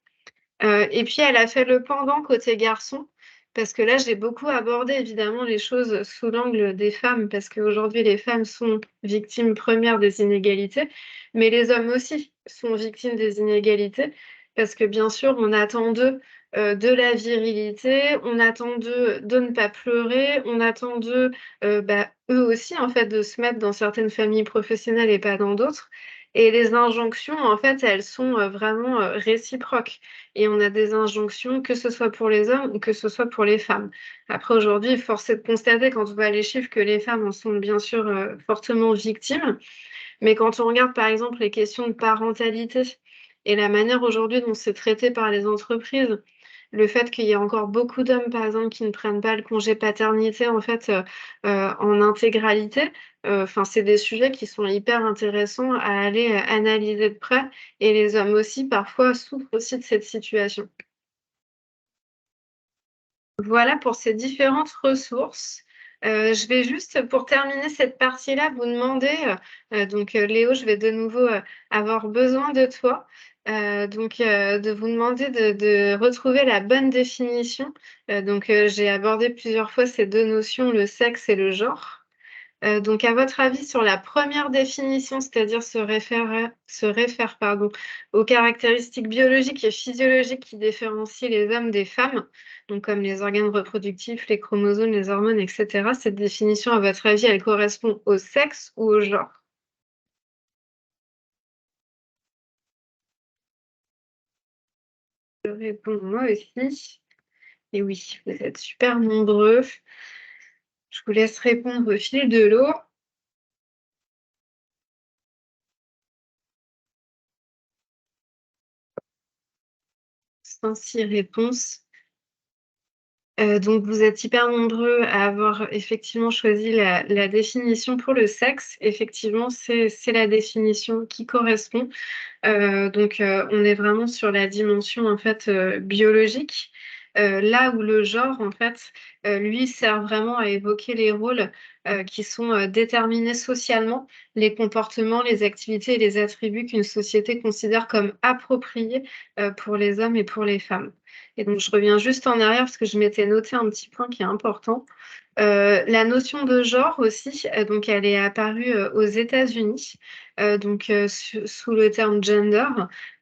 Et puis, elle a fait le pendant côté garçon, parce que là, j'ai beaucoup abordé évidemment les choses sous l'angle des femmes, parce qu'aujourd'hui, les femmes sont victimes premières des inégalités, mais les hommes aussi sont victimes des inégalités, parce que bien sûr, on attend d'eux de la virilité, on attend d'eux de ne pas pleurer, on attend d'eux, eux aussi, en fait, de se mettre dans certaines familles professionnelles et pas dans d'autres. Et les injonctions, en fait, elles sont vraiment réciproques. Et on a des injonctions, que ce soit pour les hommes ou que ce soit pour les femmes. Après, aujourd'hui, force est de constater, quand on voit les chiffres, que les femmes en sont bien sûr fortement victimes. Mais quand on regarde, par exemple, les questions de parentalité et la manière aujourd'hui dont c'est traité par les entreprises, le fait qu'il y ait encore beaucoup d'hommes, par exemple, qui ne prennent pas le congé paternité, en fait, en intégralité, enfin, c'est des sujets qui sont hyper intéressants à aller analyser de près. Et les hommes aussi, parfois, souffrent aussi de cette situation. Voilà pour ces différentes ressources. Je vais juste, pour terminer cette partie-là, vous demander, Léo, je vais de nouveau avoir besoin de toi, de vous demander de retrouver la bonne définition. J'ai abordé plusieurs fois ces 2 notions, le sexe et le genre. Donc, à votre avis, sur la première définition, c'est-à-dire se réfère aux caractéristiques biologiques et physiologiques qui différencient les hommes des femmes, donc comme les organes reproductifs, les chromosomes, les hormones, etc. Cette définition, à votre avis, elle correspond au sexe ou au genre? Je réponds moi aussi. Et oui, vous êtes super nombreux. Je vous laisse répondre au fil de l'eau. 106 réponses. Donc, vous êtes hyper nombreux à avoir effectivement choisi la définition pour le sexe. Effectivement, c'est la définition qui correspond. On est vraiment sur la dimension en fait biologique. Là où le genre, en fait, lui, sert vraiment à évoquer les rôles qui sont déterminés socialement, les comportements, les activités et les attributs qu'une société considère comme appropriés pour les hommes et pour les femmes. Et donc, je reviens juste en arrière parce que je m'étais noté un petit point qui est important. La notion de genre aussi, donc elle est apparue aux États-Unis, sous le terme gender,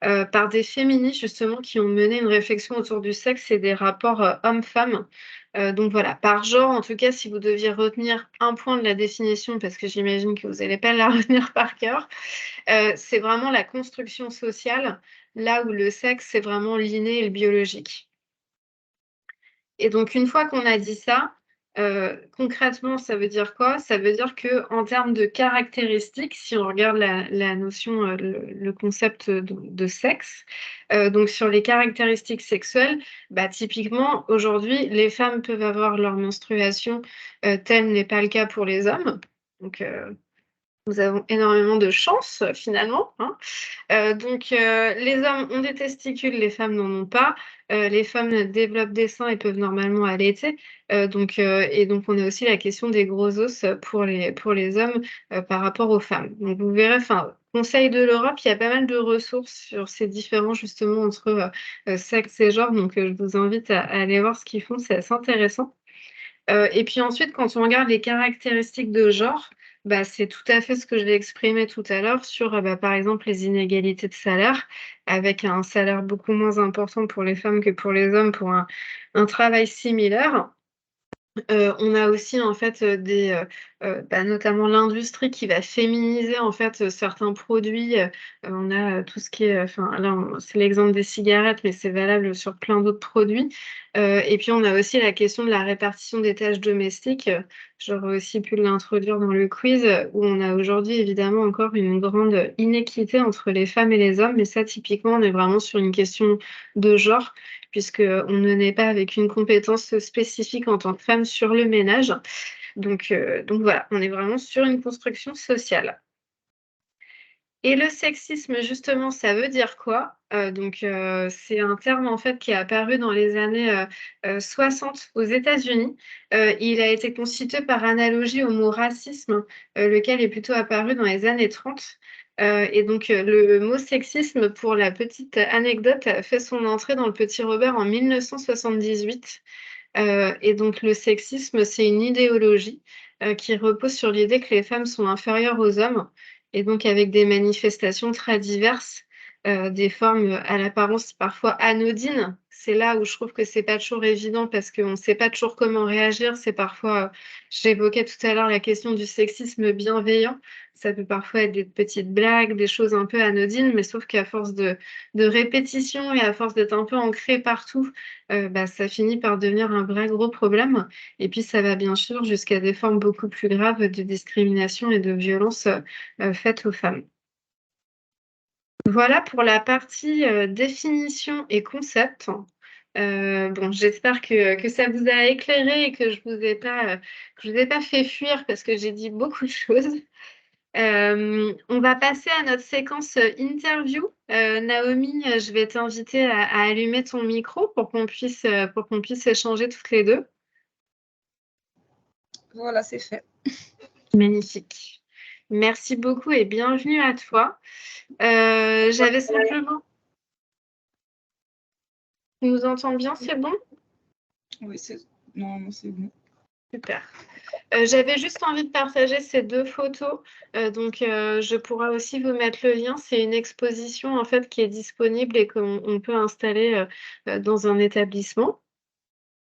par des féministes justement qui ont mené une réflexion autour du sexe et des rapports hommes-femmes. Donc voilà, par genre, en tout cas, si vous deviez retenir un point de la définition, parce que j'imagine que vous n'allez pas la retenir par cœur, c'est vraiment la construction sociale, là où le sexe, c'est vraiment l'inné et le biologique. Et donc, une fois qu'on a dit ça, concrètement, ça veut dire quoi? Ça veut dire qu'en termes de caractéristiques, si on regarde la notion, le concept de sexe, donc sur les caractéristiques sexuelles, typiquement, aujourd'hui, les femmes peuvent avoir leur menstruation, tel n'est pas le cas pour les hommes. Donc, nous avons énormément de chance, finalement, hein. Les hommes ont des testicules, les femmes n'en ont pas. Les femmes développent des seins et peuvent normalement allaiter. Et donc, on a aussi la question des gros os pour les hommes par rapport aux femmes. Donc, vous verrez, enfin, Conseil de l'Europe, il y a pas mal de ressources sur ces différences justement entre sexe et genre. Donc, je vous invite à aller voir ce qu'ils font, c'est assez intéressant. Et puis ensuite, quand on regarde les caractéristiques de genre, c'est tout à fait ce que je l'ai exprimé tout à l'heure sur, par exemple, les inégalités de salaire, avec un salaire beaucoup moins important pour les femmes que pour les hommes pour un travail similaire. On a aussi en fait notamment l'industrie qui va féminiser en fait certains produits. On a tout ce qui est, enfin là, c'est l'exemple des cigarettes, mais c'est valable sur plein d'autres produits. Et puis on a aussi la question de la répartition des tâches domestiques. J'aurais aussi pu l'introduire dans le quiz, où on a aujourd'hui évidemment encore une grande inéquité entre les femmes et les hommes. Mais ça, typiquement, on est vraiment sur une question de genre, puisqu'on ne naît pas avec une compétence spécifique en tant que femme sur le ménage. Donc voilà, on est vraiment sur une construction sociale. Et le sexisme, justement, ça veut dire quoi? C'est un terme en fait qui est apparu dans les années 60 aux États-Unis. Il a été constitué par analogie au mot racisme, lequel est plutôt apparu dans les années 30. Le mot sexisme, pour la petite anecdote, a fait son entrée dans le Petit Robert en 1978. Et donc le sexisme, c'est une idéologie qui repose sur l'idée que les femmes sont inférieures aux hommes, et donc avec des manifestations très diverses, des formes à l'apparence parfois anodines. C'est là où je trouve que c'est pas toujours évident parce qu'on ne sait pas toujours comment réagir. C'est parfois, j'évoquais tout à l'heure la question du sexisme bienveillant. Ça peut parfois être des petites blagues, des choses un peu anodines, mais sauf qu'à force de répétition et à force d'être un peu ancré partout, ça finit par devenir un vrai gros problème. Et puis, ça va bien sûr jusqu'à des formes beaucoup plus graves de discrimination et de violence faites aux femmes. Voilà pour la partie définition et concept. J'espère que ça vous a éclairé et que je vous ai pas fait fuir parce que j'ai dit beaucoup de choses. On va passer à notre séquence interview. Naomi, je vais t'inviter à allumer ton micro pour qu'on puisse échanger toutes les deux. Voilà, c'est fait. Magnifique. Merci beaucoup et bienvenue à toi. J'avais simplement... Tu nous entends bien, c'est bon? Oui, normalement, c'est bon. Super. J'avais juste envie de partager ces deux photos. Je pourrais aussi vous mettre le lien. C'est une exposition en fait qui est disponible et qu'on peut installer dans un établissement.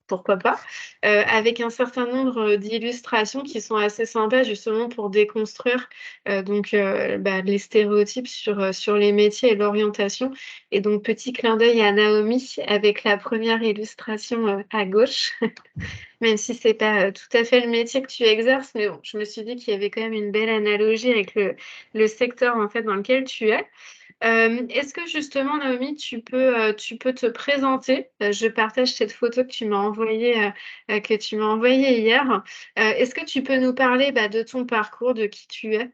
Pourquoi pas, avec un certain nombre d'illustrations qui sont assez sympas justement pour déconstruire les stéréotypes sur les métiers et l'orientation. Et donc, petit clin d'œil à Naomi avec la première illustration à gauche, même si c'est pas tout à fait le métier que tu exerces, mais bon, je me suis dit qu'il y avait quand même une belle analogie avec le secteur en fait dans lequel tu es. Est-ce que justement, Naomi, tu peux te présenter? Je partage cette photo que tu m'as envoyée hier. Est-ce que tu peux nous parler de ton parcours, de qui tu es?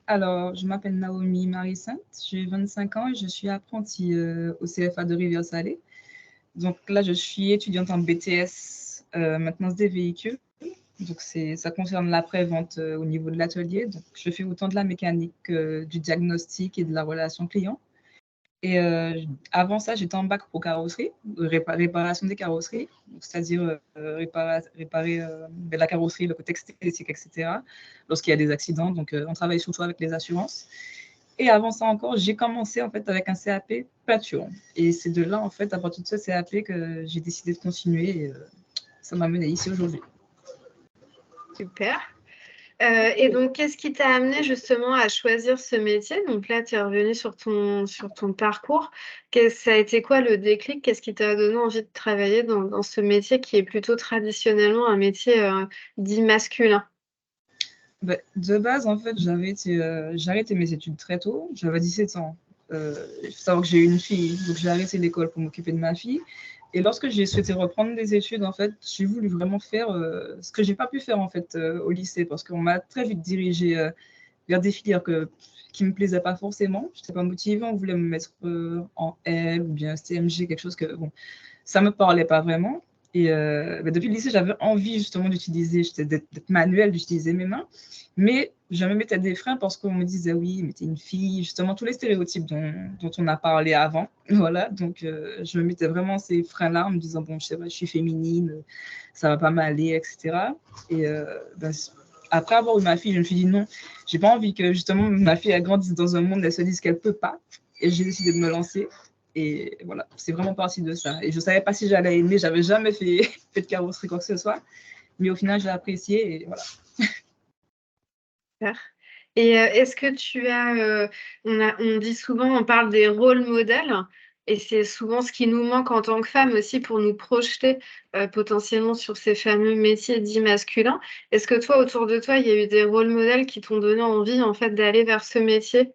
Alors, je m'appelle Naomi Marie-Sainte, j'ai 25 ans et je suis apprentie au CFA de Rivière-Salée. Donc là, je suis étudiante en BTS, maintenance des véhicules. Donc, ça concerne l'après-vente au niveau de l'atelier. Donc, je fais autant de la mécanique, du diagnostic et de la relation client. Et avant ça, j'étais en bac pro carrosserie, réparation des carrosseries, c'est-à-dire réparer la carrosserie, le côté esthétique, etc. Lorsqu'il y a des accidents. Donc, on travaille surtout avec les assurances. Et avant ça encore, j'ai commencé en fait avec un CAP peinture. Et c'est de là, en fait, à partir de ce CAP que j'ai décidé de continuer. Et, ça m'a mené ici aujourd'hui. Super. Et donc, qu'est-ce qui t'a amené justement à choisir ce métier? Donc là, tu es revenu sur ton parcours. Ça a été quoi le déclic? Qu'est-ce qui t'a donné envie de travailler dans ce métier qui est plutôt traditionnellement un métier dit masculin? De base, en fait, j'ai arrêté mes études très tôt. J'avais 17 ans. Il faut savoir que j'ai une fille, donc j'ai arrêté l'école pour m'occuper de ma fille. Et lorsque j'ai souhaité reprendre des études, en fait, j'ai voulu vraiment faire ce que j'ai pas pu faire en fait au lycée, parce qu'on m'a très vite dirigée vers des filières qui me plaisaient pas forcément. Je n'étais pas motivée, on voulait me mettre en L ou bien STMG, quelque chose que bon, ça me parlait pas vraiment. Et depuis le lycée, j'avais envie justement d'être manuelle, d'utiliser mes mains, mais je me mettais des freins parce qu'on me disait oui, mais t'es une fille, justement tous les stéréotypes dont on a parlé avant. Voilà, donc je me mettais vraiment ces freins-là en me disant bon, je suis féminine, ça va pas m'aller, etc. Et après avoir eu ma fille, je me suis dit non, j'ai pas envie que justement ma fille elle grandisse dans un monde, elle se dise qu'elle peut pas. Et j'ai décidé de me lancer. Et voilà, c'est vraiment parti de ça. Et je ne savais pas si j'allais aimer, j'avais jamais fait de carrosserie, quoi que ce soit. Mais au final, j'ai apprécié et voilà, Super. Et est-ce que tu as, on dit souvent, on parle des rôles modèles, et c'est souvent ce qui nous manque en tant que femmes aussi pour nous projeter potentiellement sur ces fameux métiers dits masculins. Est-ce que toi, autour de toi, il y a eu des rôles modèles qui t'ont donné envie en fait d'aller vers ce métier?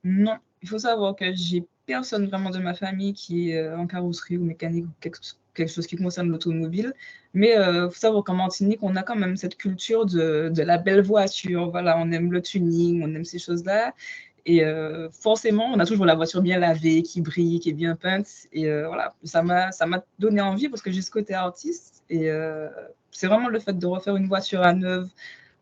Non, il faut savoir que j'ai personne vraiment de ma famille qui est en carrosserie ou mécanique ou quelque chose qui concerne l'automobile. Mais il faut savoir qu'en Martinique, on a quand même cette culture de la belle voiture. Voilà, on aime le tuning, on aime ces choses-là. Et forcément, on a toujours la voiture bien lavée, qui brille, qui est bien peinte. Et voilà, ça m'a donné envie parce que j'ai ce côté artiste. Et c'est vraiment le fait de refaire une voiture à neuve,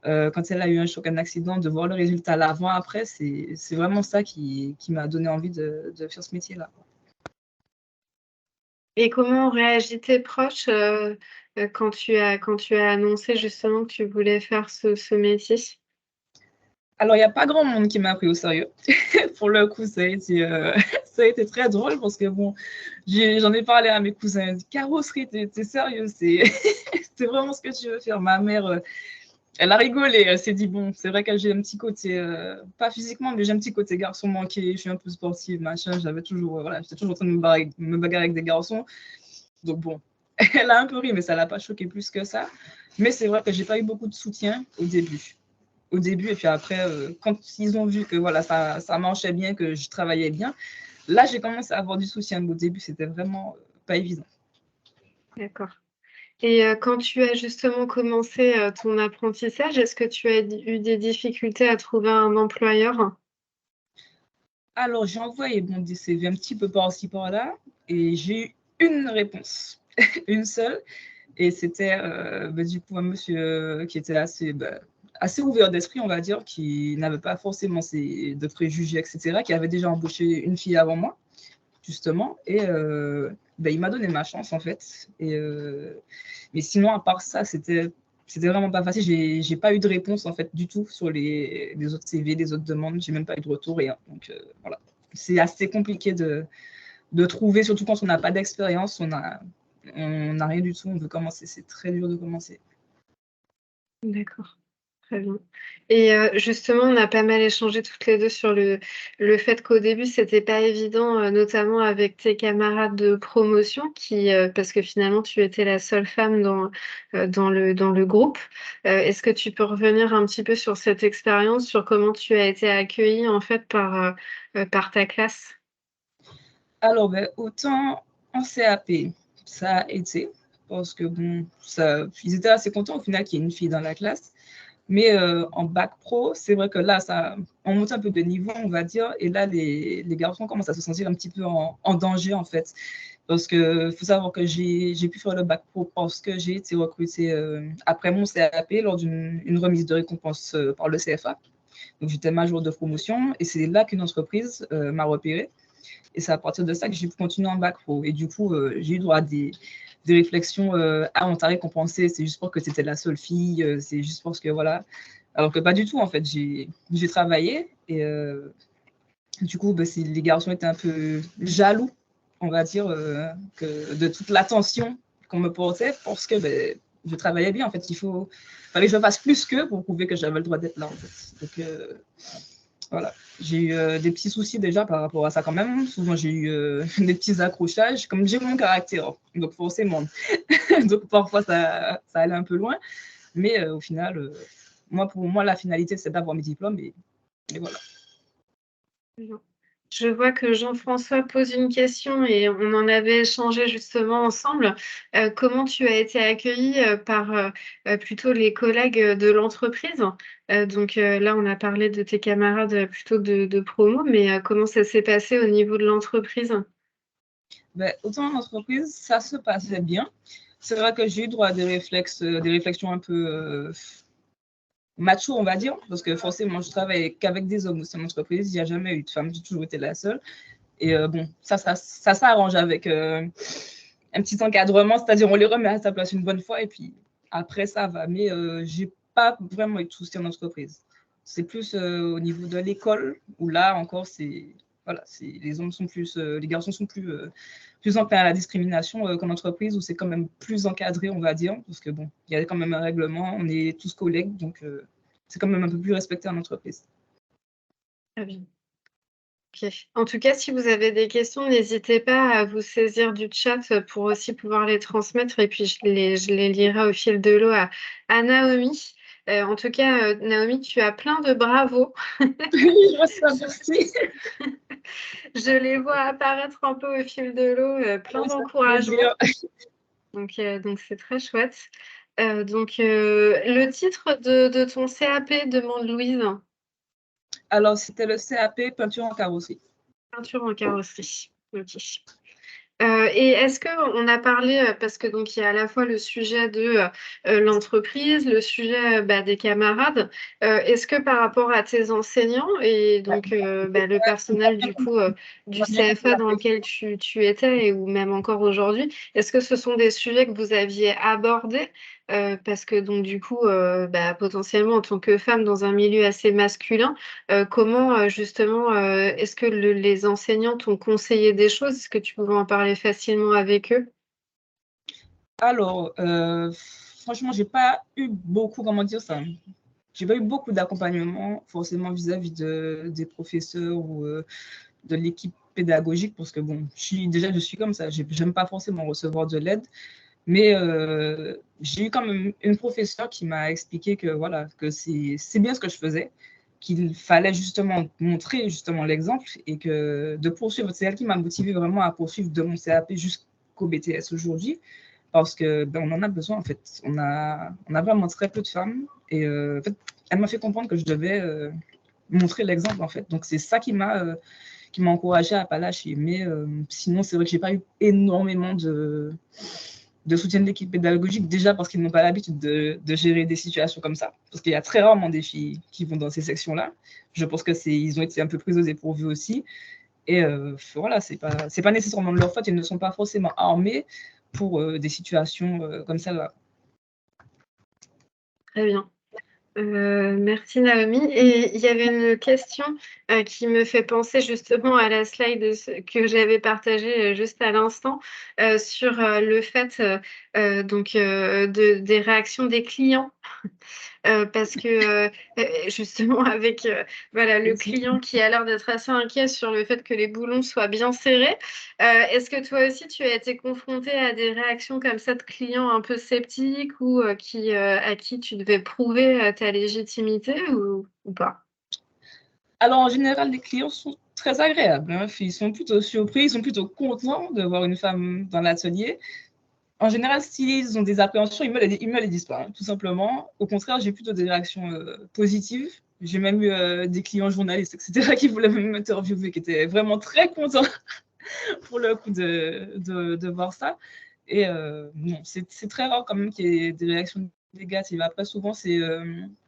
quand elle a eu un choc, un accident, de voir le résultat l'avant, après, c'est vraiment ça qui m'a donné envie de faire ce métier-là. Et comment ont réagi tes proches quand tu as annoncé justement que tu voulais faire ce métier? Alors, il n'y a pas grand monde qui m'a pris au sérieux. Pour le coup, ça a été très drôle parce que bon, j'en ai parlé à mes cousins. Carrosserie, t'es sérieux? C'est vraiment ce que tu veux faire. Ma mère, elle a rigolé. Elle s'est dit, bon, c'est vrai que j'ai un petit côté, pas physiquement, mais j'ai un petit côté garçon manqué. Je suis un peu sportive, machin. J'étais toujours en train de me bagarrer avec des garçons. Donc bon, elle a un peu ri, mais ça ne l'a pas choqué plus que ça. Mais c'est vrai que j'ai pas eu beaucoup de soutien au début. Et puis après, quand ils ont vu que voilà, ça marchait bien, que je travaillais bien, là, j'ai commencé à avoir du soutien. Mais au début, c'était vraiment pas évident. D'accord. Et quand tu as justement commencé ton apprentissage, est-ce que tu as eu des difficultés à trouver un employeur? Alors, j'ai envoyé des CV un petit peu par-ci, par-là, et j'ai eu une réponse, une seule. Et c'était du coup un monsieur qui était assez ouvert d'esprit, on va dire, qui n'avait pas forcément de préjugés, etc., qui avait déjà embauché une fille avant moi, justement. Et il m'a donné ma chance, en fait. Mais sinon, à part ça, c'était vraiment pas facile. J'ai pas eu de réponse, en fait, du tout sur les autres CV, les autres demandes. J'ai même pas eu de retour, rien. Donc, voilà. C'est assez compliqué de trouver, surtout quand on n'a pas d'expérience, on n'a rien du tout, on veut commencer, c'est très dur de commencer. D'accord, très bien. Et justement, on a pas mal échangé toutes les 2 sur le fait qu'au début, c'était pas évident, notamment avec tes camarades de promotion qui, parce que finalement, tu étais la seule femme dans le groupe. Est-ce que tu peux revenir un petit peu sur cette expérience, sur comment tu as été accueillie, en fait, par ta classe? Alors, autant en CAP, ça a été, parce que bon, ils étaient assez contents au final qu'il y ait une fille dans la classe. Mais en bac pro, c'est vrai que là, on monte un peu de niveau, on va dire, et là, les garçons commencent à se sentir un petit peu en danger, en fait. Parce qu'il faut savoir que j'ai pu faire le bac pro parce que j'ai été recrutée après mon CAP lors d'une remise de récompense par le CFA. Donc, j'étais major de promotion, et c'est là qu'une entreprise m'a repérée. Et c'est à partir de ça que j'ai pu continuer en bac pro. Et du coup, j'ai eu droit à des réflexions. Ah, on t'a récompensé, c'est juste parce que tu étais la seule fille, c'est juste parce que voilà. Alors que pas du tout, en fait. J'ai travaillé et du coup, les garçons étaient un peu jaloux, on va dire, de toute l'attention qu'on me portait parce que je travaillais bien. En fait, fallait que je fasse plus qu'eux pour prouver que j'avais le droit d'être là, en fait. Donc, voilà, j'ai eu des petits soucis déjà par rapport à ça quand même. Souvent, j'ai eu des petits accrochages, comme j'ai mon caractère, donc forcément. Donc parfois, ça allait un peu loin. Mais au final, pour moi, la finalité, c'est d'avoir mes diplômes et voilà. Je vois que Jean-François pose une question et on en avait échangé justement ensemble. Comment tu as été accueilli par plutôt les collègues de l'entreprise? Donc là, on a parlé de tes camarades plutôt de promo, mais comment ça s'est passé au niveau de l'entreprise? Autant en entreprise, ça se passait bien. C'est vrai que j'ai eu droit à des réflexions un peu macho, on va dire, parce que forcément, je travaille qu'avec des hommes au sein de l'entreprise. Il n'y a jamais eu de femme, j'ai toujours été la seule. Et bon, ça s'arrange avec un petit encadrement, c'est-à-dire on les remet à sa place une bonne fois et puis après ça va. Mais j'ai pas vraiment eu de soucis en entreprise. C'est plus au niveau de l'école où là encore, c'est voilà, les hommes sont plus, les garçons sont plus enclins à la discrimination qu'en entreprise où c'est quand même plus encadré, on va dire, parce que bon, il y a quand même un règlement, on est tous collègues, donc c'est quand même un peu plus respecté en entreprise. Très bien. Ok. En tout cas, si vous avez des questions, n'hésitez pas à vous saisir du chat pour aussi pouvoir les transmettre et puis je les lirai au fil de l'eau à Naomi. En tout cas, Naomi, tu as plein de bravos. Je vois ça, merci. Je les vois apparaître un peu au fil de l'eau, plein d'encouragement. Donc, c'est très chouette. Le titre de ton CAP, demande Louise. Alors, c'était le CAP peinture en carrosserie. Peinture en carrosserie, ok. Et est-ce qu'on a parlé, parce que donc il y a à la fois le sujet de l'entreprise, le sujet des camarades, est-ce que par rapport à tes enseignants et donc le personnel du coup du CFA dans lequel tu étais ou même encore aujourd'hui, est-ce que ce sont des sujets que vous aviez abordés parce que donc du coup potentiellement en tant que femme dans un milieu assez masculin, comment justement est-ce que les enseignants t'ont conseillé des choses? Est-ce que tu pouvais en parler facilement avec eux? Alors, franchement, j'ai pas eu beaucoup, comment dire ça? J'ai pas eu beaucoup d'accompagnement forcément vis-à-vis des professeurs ou de l'équipe pédagogique parce que bon, je suis comme ça, j'aime pas forcément recevoir de l'aide. Mais j'ai eu quand même une professeure qui m'a expliqué que voilà, que c'est bien ce que je faisais, qu'il fallait justement montrer justement l'exemple et que de poursuivre. C'est elle qui m'a motivée vraiment à poursuivre de mon CAP jusqu'au BTS aujourd'hui parce que on en a besoin en fait. On a vraiment très peu de femmes et en fait, elle m'a fait comprendre que je devais montrer l'exemple en fait. Donc c'est ça qui m'a encouragée à pas lâcher. Mais sinon, c'est vrai que j'ai pas eu énormément de soutien de l'équipe pédagogique, déjà parce qu'ils n'ont pas l'habitude de gérer des situations comme ça, parce qu'il y a très rarement des filles qui vont dans ces sections-là. Je pense qu'ils ont été un peu pris aux dépourvus aussi. Et voilà, c'est pas nécessairement de leur faute, ils ne sont pas forcément armés pour des situations comme celle-là. Très bien. Merci Naomi. Et il y avait une question qui me fait penser justement à la slide que j'avais partagée juste à l'instant sur le fait des réactions des clients. Parce que justement avec le client qui a l'air d'être assez inquiet sur le fait que les boulons soient bien serrés, est-ce que toi aussi tu as été confronté à des réactions comme ça de clients un peu sceptiques ou à qui tu devais prouver ta légitimité ou pas? Alors en général, les clients sont très agréables, hein. Ils sont plutôt surpris, ils sont plutôt contents de voir une femme dans l'atelier. En général, s'ils ont des appréhensions, ils me les disent pas, hein, tout simplement. Au contraire, j'ai plutôt des réactions positives. J'ai même eu des clients journalistes, etc., qui voulaient même m'interviewer, qui étaient vraiment très contents pour le coup de voir ça. Et non, c'est très rare quand même qu'il y ait des réactions négatives. Après, souvent, c'est,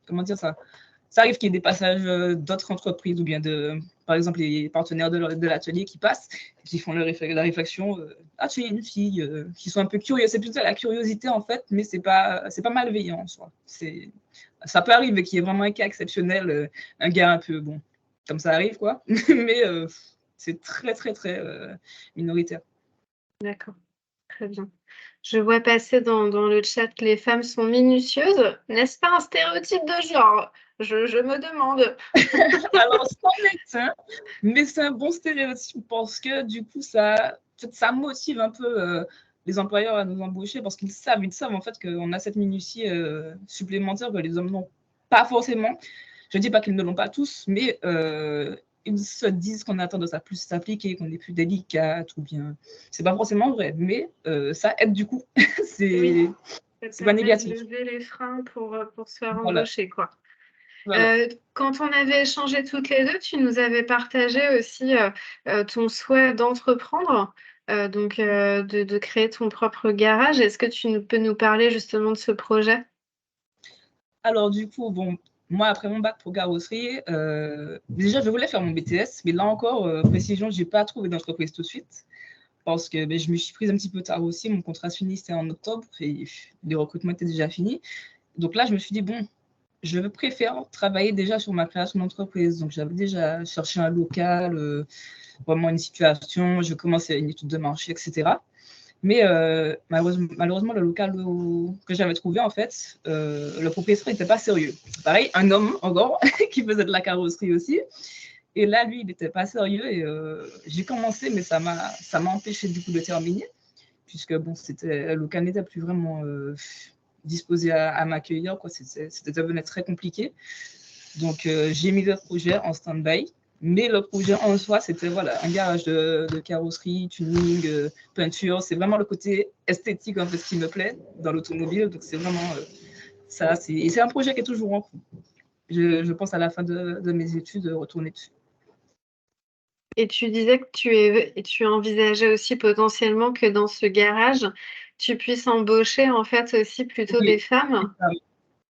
comment dire ça? Ça arrive qu'il y ait des passages d'autres entreprises ou bien par exemple, les partenaires de l'atelier qui passent, qui font la réflexion ah, tu es une fille, qui sont un peu curieux. C'est plutôt la curiosité, en fait, mais c'est pas malveillant en soi. Ça peut arriver qu'il y ait vraiment un cas exceptionnel, un gars un peu, bon, comme ça arrive, quoi, mais c'est très, très, très minoritaire. D'accord, très bien. Je vois passer dans le chat que les femmes sont minutieuses. N'est-ce pas un stéréotype de genre? Je me demande. Alors, c'en est un, mais c'est un bon stéréotype parce que du coup, ça motive un peu les employeurs à nous embaucher parce qu'ils savent en fait qu'on a cette minutie supplémentaire que les hommes n'ont pas forcément. Je ne dis pas qu'ils ne l'ont pas tous, mais ils se disent qu'on a tendance à plus s'appliquer, qu'on est plus délicate ou bien. C'est pas forcément vrai, mais ça aide du coup. C'est pas négatif. De lever les freins pour se faire Voilà. embaucher, quoi. Voilà. Quand on avait échangé toutes les deux, tu nous avais partagé aussi ton souhait d'entreprendre, de créer ton propre garage. Est-ce que tu peux nous parler justement de ce projet? Alors du coup, bon, moi après mon bac pour carrosserie, déjà je voulais faire mon BTS, mais là encore, précision, j'ai pas trouvé d'entreprise tout de suite parce que je me suis prise un petit peu tard aussi. Mon contrat se finissait en octobre et les recrutements étaient déjà finis. Donc là, je me suis dit, bon, je préfère travailler déjà sur ma création d'entreprise. Donc, j'avais déjà cherché un local, vraiment une situation, je commençais une étude de marché, etc. Mais malheureusement, le local que j'avais trouvé, en fait, le propriétaire n'était pas sérieux. Pareil, un homme encore qui faisait de la carrosserie aussi. Et là, lui, il n'était pas sérieux. Et j'ai commencé, mais ça m'a empêché du coup de terminer, puisque bon, le local n'était plus vraiment disposé à m'accueillir. C'était devenu très compliqué. Donc, j'ai mis le projet en stand-by. Mais le projet en soi, c'était voilà, un garage de carrosserie, tuning, peinture. C'est vraiment le côté esthétique en fait, qui me plaît dans l'automobile. Donc, c'est vraiment ça. Et c'est un projet qui est toujours en cours. Je pense à la fin de mes études retourner dessus. Et tu disais que tu envisageais aussi potentiellement que dans ce garage, tu puisses embaucher en fait aussi plutôt des femmes.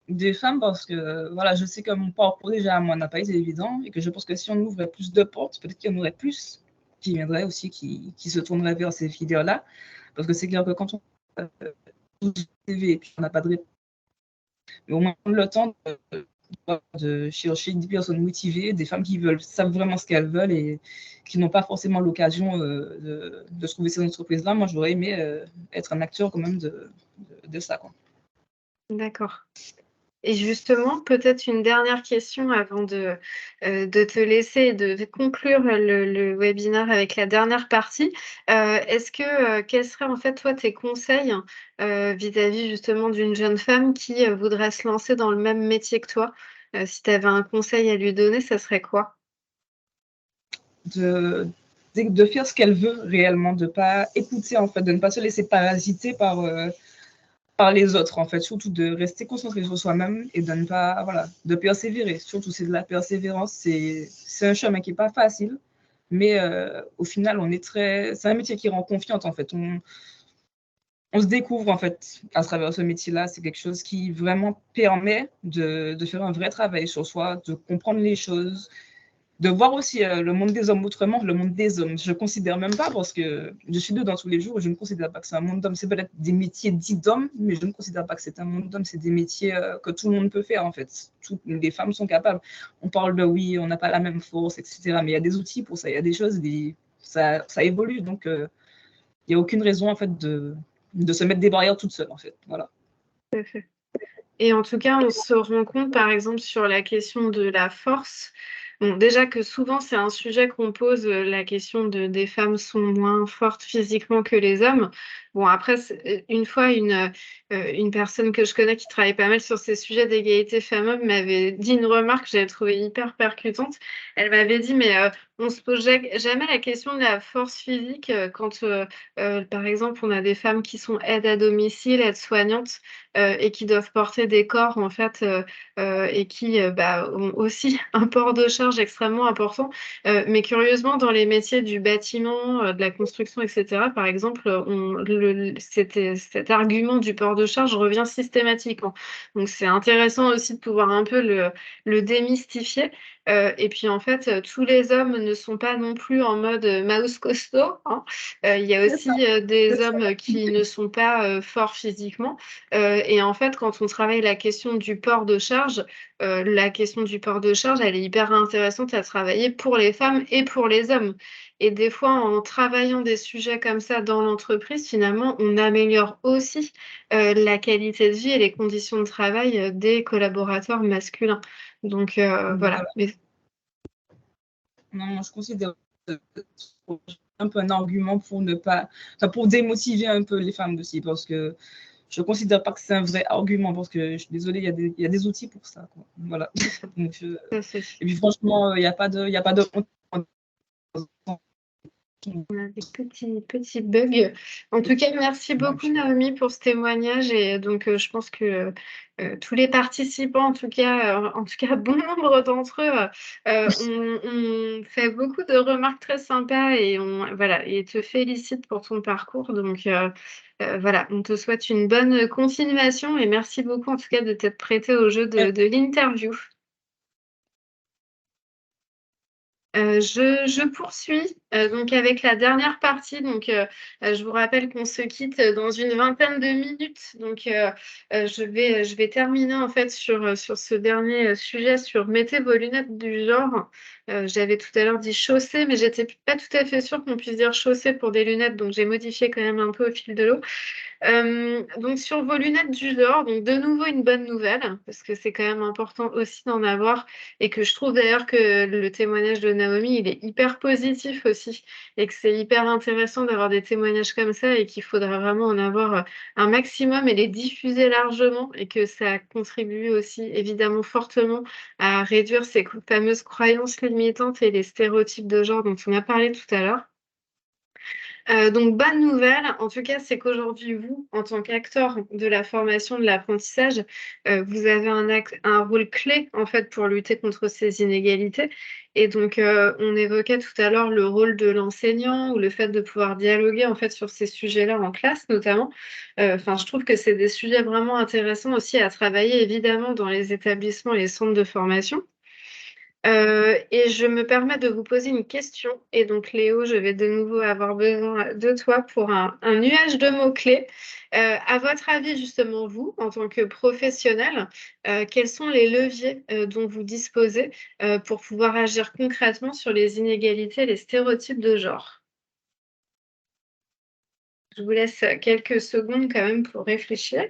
Des femmes parce que voilà, je sais que mon parcours déjà à moi n'a pas été évident et que je pense que si on ouvrait plus de portes, peut-être qu'il y en aurait plus qui viendraient aussi, qui se tourneraient vers ces filières-là. Parce que c'est clair que quand on CV et puis on n'a pas de réponse, mais au moins le temps de chercher des personnes motivées, des femmes qui savent vraiment ce qu'elles veulent et qui n'ont pas forcément l'occasion de trouver ces entreprises-là. Moi, j'aurais aimé être un acteur quand même de ça, quoi. D'accord. Et justement, peut-être une dernière question avant de te laisser et de conclure le webinaire avec la dernière partie. Quels seraient en fait, toi, tes conseils vis-à-vis justement d'une jeune femme qui voudrait se lancer dans le même métier que toi? Si tu avais un conseil à lui donner, ça serait quoi? De faire ce qu'elle veut réellement, de ne pas écouter, en fait, de ne pas se laisser parasiter par les autres, en fait, surtout de rester concentré sur soi-même et de ne pas, voilà, de persévérer. Surtout, c'est de la persévérance. C'est un chemin qui n'est pas facile, mais au final, c'est un métier qui rend confiante, en fait. On se découvre, en fait, à travers ce métier-là. C'est quelque chose qui vraiment permet de faire un vrai travail sur soi, de comprendre les choses, de voir aussi le monde des hommes autrement que le monde des hommes. Je ne considère même pas, parce que je suis dedans tous les jours, et je ne considère pas que c'est un monde d'hommes. C'est peut-être des métiers dits d'hommes, mais je ne considère pas que c'est un monde d'hommes. C'est des métiers que tout le monde peut faire, en fait. Toutes les femmes sont capables. On parle de oui, on n'a pas la même force, etc. Mais il y a des outils pour ça, il y a des choses, ça évolue. Donc, il n'y a aucune raison, en fait, de se mettre des barrières toute seule, en fait. Voilà. Tout à fait. Et en tout cas, on se rend compte, par exemple, sur la question de la force. Bon, déjà que souvent, c'est un sujet qu'on pose, la question des femmes sont moins fortes physiquement que les hommes. Bon, après, une fois, une personne que je connais qui travaille pas mal sur ces sujets d'égalité femmes-hommes m'avait dit une remarque que j'avais trouvée hyper percutante. Elle m'avait dit, mais on se pose jamais la question de la force physique quand, par exemple, on a des femmes qui sont aides à domicile, aides-soignantes, et qui doivent porter des corps, en fait, et qui ont aussi un port de charge extrêmement important. Mais curieusement, dans les métiers du bâtiment, de la construction, etc., par exemple, cet argument du port de charge revient systématiquement. Donc, c'est intéressant aussi de pouvoir un peu le démystifier. Et puis, en fait, tous les hommes ne sont pas non plus en mode mouse costaud, hein. Il y a aussi des hommes qui ne sont pas forts physiquement. Et en fait, quand on travaille la question du port de charge, elle est hyper intéressante à travailler pour les femmes et pour les hommes. Et des fois, en travaillant des sujets comme ça dans l'entreprise, finalement, on améliore aussi la qualité de vie et les conditions de travail des collaborateurs masculins. Donc, voilà. Non, je considère un peu un argument pour pour démotiver un peu les femmes aussi, parce que je ne considère pas que c'est un vrai argument, parce que je suis désolée, il y a des outils pour ça, quoi. Voilà. Donc, et puis franchement, il n'y a pas de On a des petits bugs. En tout cas, merci beaucoup Naomi pour ce témoignage. Et donc, je pense que tous les participants, en tout cas bon nombre d'entre eux, ont fait beaucoup de remarques très sympas et et te félicitent pour ton parcours. Donc, voilà, on te souhaite une bonne continuation et merci beaucoup en tout cas de t'être prêté au jeu de l'interview. Je poursuis donc avec la dernière partie. Donc, je vous rappelle qu'on se quitte dans une vingtaine de minutes. Donc, je vais terminer en fait sur ce dernier sujet sur mettez vos lunettes du genre. J'avais tout à l'heure dit chaussée, mais j'étais pas tout à fait sûre qu'on puisse dire chaussée pour des lunettes. Donc, j'ai modifié quand même un peu au fil de l'eau. Donc sur vos lunettes du genre, donc de nouveau une bonne nouvelle, parce que c'est quand même important aussi d'en avoir, et que je trouve d'ailleurs que le témoignage de Naomi, il est hyper positif aussi, et que c'est hyper intéressant d'avoir des témoignages comme ça, et qu'il faudra vraiment en avoir un maximum et les diffuser largement, et que ça contribue aussi évidemment fortement à réduire ces fameuses croyances limitantes et les stéréotypes de genre dont on a parlé tout à l'heure. Donc, bonne nouvelle, en tout cas, c'est qu'aujourd'hui, vous, en tant qu'acteur de la formation, de l'apprentissage, vous avez un rôle clé, en fait, pour lutter contre ces inégalités. Et donc, on évoquait tout à l'heure le rôle de l'enseignant ou le fait de pouvoir dialoguer, en fait, sur ces sujets-là en classe, notamment. Enfin, je trouve que c'est des sujets vraiment intéressants aussi à travailler, évidemment, dans les établissements et les centres de formation. Et je me permets de vous poser une question. Et donc, Léo, je vais de nouveau avoir besoin de toi pour un nuage de mots-clés. À votre avis, justement, vous, en tant que professionnel, quels sont les leviers dont vous disposez pour pouvoir agir concrètement sur les inégalités et les stéréotypes de genre? Je vous laisse quelques secondes quand même pour réfléchir.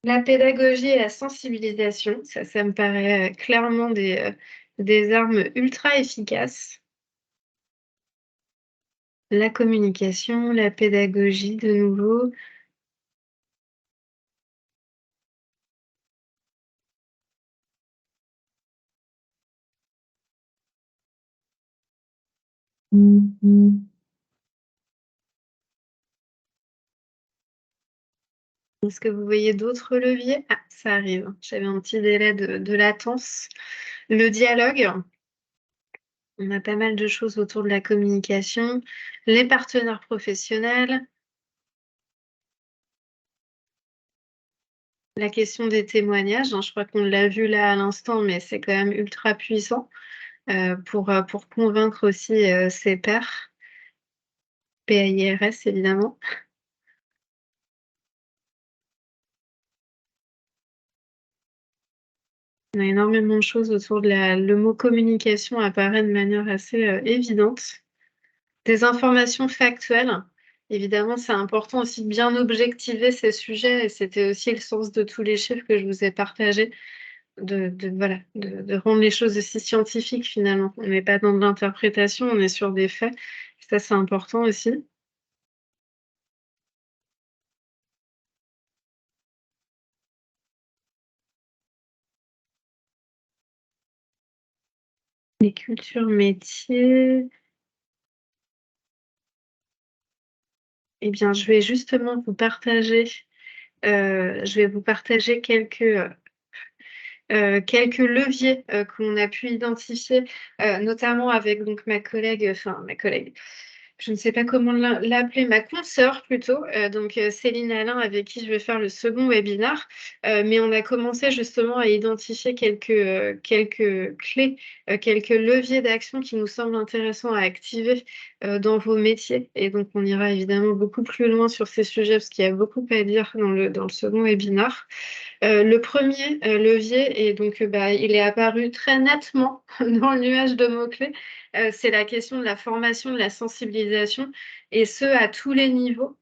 La pédagogie et la sensibilisation, ça me paraît clairement des armes ultra efficaces. La communication, la pédagogie de nouveau. Est-ce que vous voyez d'autres leviers? Ah, ça arrive. J'avais un petit délai de latence. Le dialogue. On a pas mal de choses autour de la communication. Les partenaires professionnels. La question des témoignages, hein, je crois qu'on l'a vu là à l'instant, mais c'est quand même ultra puissant pour convaincre aussi ses pairs. PAIRS, évidemment. On a énormément de choses autour de le mot communication apparaît de manière assez évidente. Des informations factuelles. Évidemment, c'est important aussi de bien objectiver ces sujets et c'était aussi le sens de tous les chiffres que je vous ai partagés, voilà, de rendre les choses aussi scientifiques finalement. On n'est pas dans de l'interprétation, on est sur des faits. Ça, c'est important aussi. Les cultures métiers. Eh bien, je vais justement vous partager, quelques leviers qu'on a pu identifier, notamment avec donc ma collègue, je ne sais pas comment l'appeler, ma consoeur plutôt, donc Céline Alain, avec qui je vais faire le second webinaire. Mais on a commencé justement à identifier quelques clés, quelques leviers d'action qui nous semblent intéressants à activer dans vos métiers. Et donc, on ira évidemment beaucoup plus loin sur ces sujets parce qu'il y a beaucoup à dire dans le second webinaire. Le premier levier, et donc il est apparu très nettement dans le nuage de mots-clés, c'est la question de la formation, de la sensibilisation, et ce, à tous les niveaux.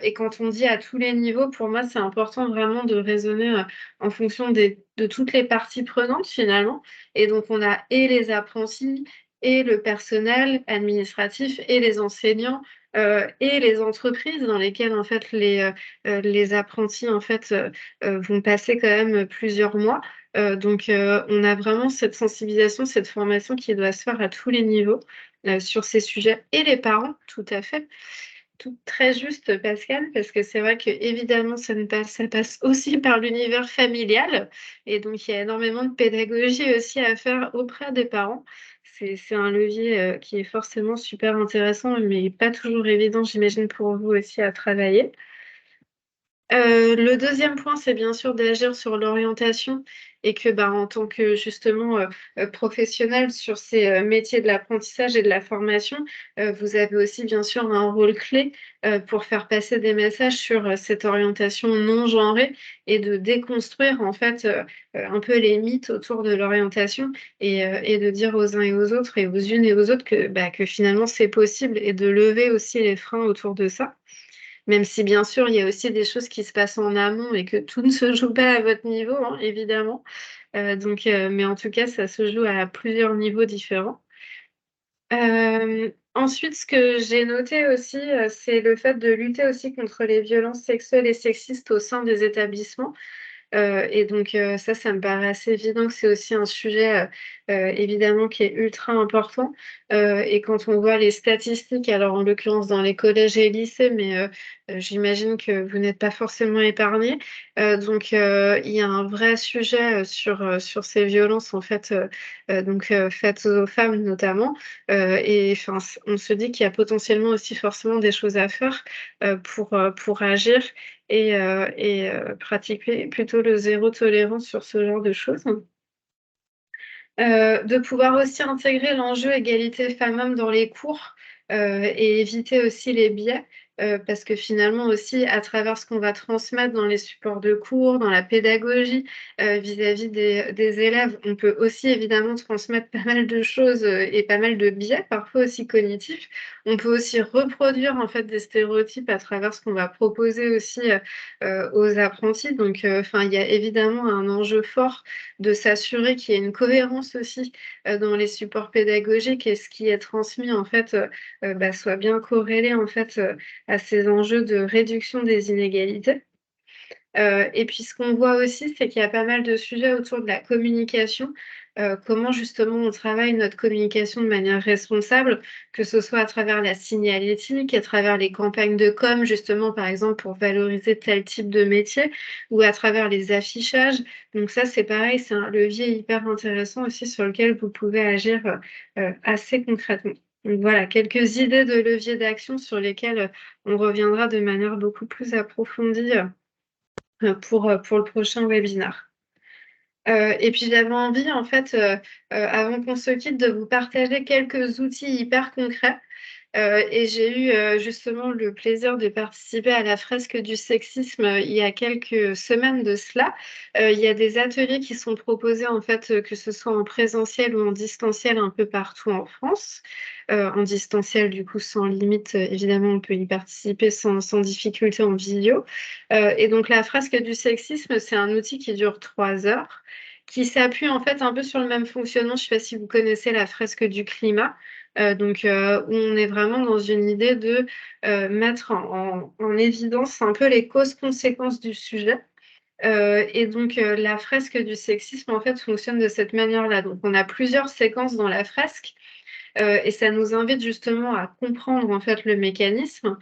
Et quand on dit à tous les niveaux, pour moi, c'est important vraiment de raisonner en fonction de toutes les parties prenantes, finalement. Et donc, on a et les apprentis, et le personnel administratif, et les enseignants, et les entreprises dans lesquelles, en fait, les apprentis, en fait, vont passer quand même plusieurs mois. Donc, on a vraiment cette sensibilisation, cette formation qui doit se faire à tous les niveaux sur ces sujets. Et les parents, tout à fait. Tout très juste, Pascal, parce que c'est vrai que évidemment, ça passe aussi par l'univers familial. Et donc, il y a énormément de pédagogie aussi à faire auprès des parents. C'est un levier qui est forcément super intéressant, mais pas toujours évident, j'imagine, pour vous aussi à travailler. Le deuxième point, c'est bien sûr d'agir sur l'orientation et que en tant que justement professionnel sur ces métiers de l'apprentissage et de la formation, vous avez aussi bien sûr un rôle clé pour faire passer des messages sur cette orientation non genrée et de déconstruire en fait un peu les mythes autour de l'orientation et de dire aux uns et aux autres et aux unes et aux autres que finalement c'est possible et de lever aussi les freins autour de ça. Même si bien sûr, il y a aussi des choses qui se passent en amont et que tout ne se joue pas à votre niveau, hein, évidemment. Mais en tout cas, ça se joue à plusieurs niveaux différents. Ensuite, ce que j'ai noté aussi, c'est le fait de lutter aussi contre les violences sexuelles et sexistes au sein des établissements. Ça me paraît assez évident que c'est aussi un sujet, évidemment qui est ultra important. Et quand on voit les statistiques, alors en l'occurrence dans les collèges et lycées, mais j'imagine que vous n'êtes pas forcément épargnés. Il y a un vrai sujet, sur ces violences en fait, faites aux femmes notamment. On se dit qu'il y a potentiellement aussi forcément des choses à faire, pour agir et pratiquer plutôt le zéro tolérance sur ce genre de choses. De pouvoir aussi intégrer l'enjeu égalité femmes-hommes dans les cours et éviter aussi les biais, parce que finalement aussi, à travers ce qu'on va transmettre dans les supports de cours, dans la pédagogie, vis-à-vis des élèves, on peut aussi évidemment transmettre pas mal de choses et pas mal de biais, parfois aussi cognitifs. On peut aussi reproduire en fait des stéréotypes à travers ce qu'on va proposer aussi aux apprentis. Il y a évidemment un enjeu fort de s'assurer qu'il y ait une cohérence aussi dans les supports pédagogiques et ce qui est transmis en fait soit bien corrélé en fait à ces enjeux de réduction des inégalités. Et puis ce qu'on voit aussi, c'est qu'il y a pas mal de sujets autour de la communication. Comment justement on travaille notre communication de manière responsable, que ce soit à travers la signalétique, à travers les campagnes de com, justement par exemple pour valoriser tel type de métier, ou à travers les affichages. Donc ça, c'est pareil, c'est un levier hyper intéressant aussi sur lequel vous pouvez agir assez concrètement. Donc voilà, quelques idées de leviers d'action sur lesquels on reviendra de manière beaucoup plus approfondie pour le prochain webinaire. Et puis j'avais envie en fait, avant qu'on se quitte, de vous partager quelques outils hyper concrets. Et j'ai eu justement le plaisir de participer à la fresque du sexisme il y a quelques semaines de cela. Il y a des ateliers qui sont proposés en fait, que ce soit en présentiel ou en distanciel un peu partout en France. En distanciel, du coup, sans limite, évidemment, on peut y participer sans difficulté en vidéo. Et donc la fresque du sexisme, c'est un outil qui dure 3 heures, qui s'appuie en fait un peu sur le même fonctionnement. Je ne sais pas si vous connaissez la fresque du climat. Où on est vraiment dans une idée de mettre en évidence un peu les causes-conséquences du sujet. La fresque du sexisme, en fait, fonctionne de cette manière-là. Donc, on a plusieurs séquences dans la fresque. Et ça nous invite justement à comprendre en fait le mécanisme.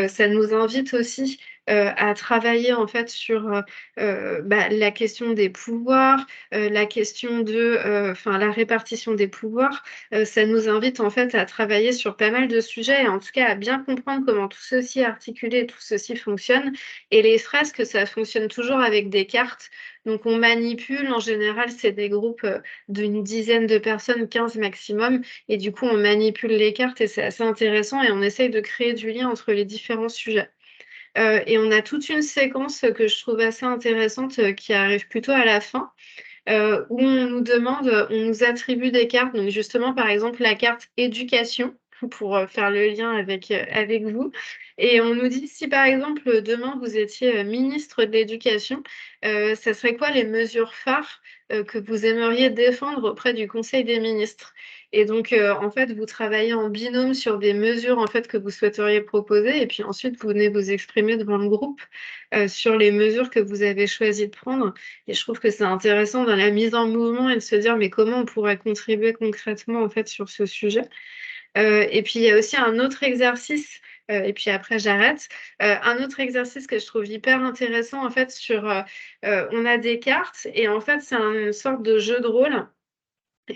Ça nous invite aussi à travailler en fait sur la question des pouvoirs, la question de la répartition des pouvoirs. Ça nous invite en fait à travailler sur pas mal de sujets et en tout cas à bien comprendre comment tout ceci est articulé et tout ceci fonctionne. Et les fresques, ça fonctionne toujours avec des cartes. Donc on manipule, en général, c'est des groupes d'une dizaine de personnes, 15 maximum. Et du coup, on manipule les cartes et c'est assez intéressant et on essaye de créer du lien entre les différents sujets. Et on a toute une séquence que je trouve assez intéressante qui arrive plutôt à la fin, où on nous demande, on nous attribue des cartes. Donc justement, par exemple, la carte éducation pour faire le lien avec vous. Et on nous dit, si par exemple, demain, vous étiez ministre de l'Éducation, ça serait quoi les mesures phares que vous aimeriez défendre auprès du Conseil des ministres? Et donc, en fait, vous travaillez en binôme sur des mesures en fait, que vous souhaiteriez proposer. Et puis ensuite, vous venez vous exprimer devant le groupe sur les mesures que vous avez choisi de prendre. Et je trouve que c'est intéressant dans la mise en mouvement et de se dire, mais comment on pourrait contribuer concrètement en fait, sur ce sujet? Et puis, il y a aussi un autre exercice, et puis après, j'arrête. Un autre exercice que je trouve hyper intéressant, en fait, on a des cartes et en fait, c'est une sorte de jeu de rôle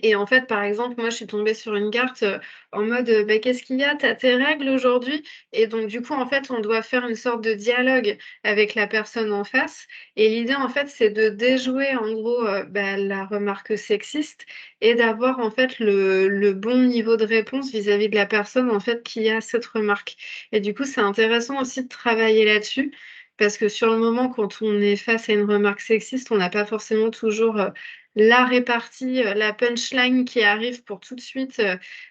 Et en fait, par exemple, moi, je suis tombée sur une carte en mode bah, qu'est-ce qu'il y a? T'as tes règles aujourd'hui? Et donc, du coup, en fait, on doit faire une sorte de dialogue avec la personne en face. Et l'idée, en fait, c'est de déjouer, en gros, bah, la remarque sexiste et d'avoir, en fait, le bon niveau de réponse vis-à-vis de la personne, en fait, qui a cette remarque. Et du coup, c'est intéressant aussi de travailler là-dessus. Parce que sur le moment, quand on est face à une remarque sexiste, on n'a pas forcément toujours la répartie, la punchline qui arrive pour tout de suite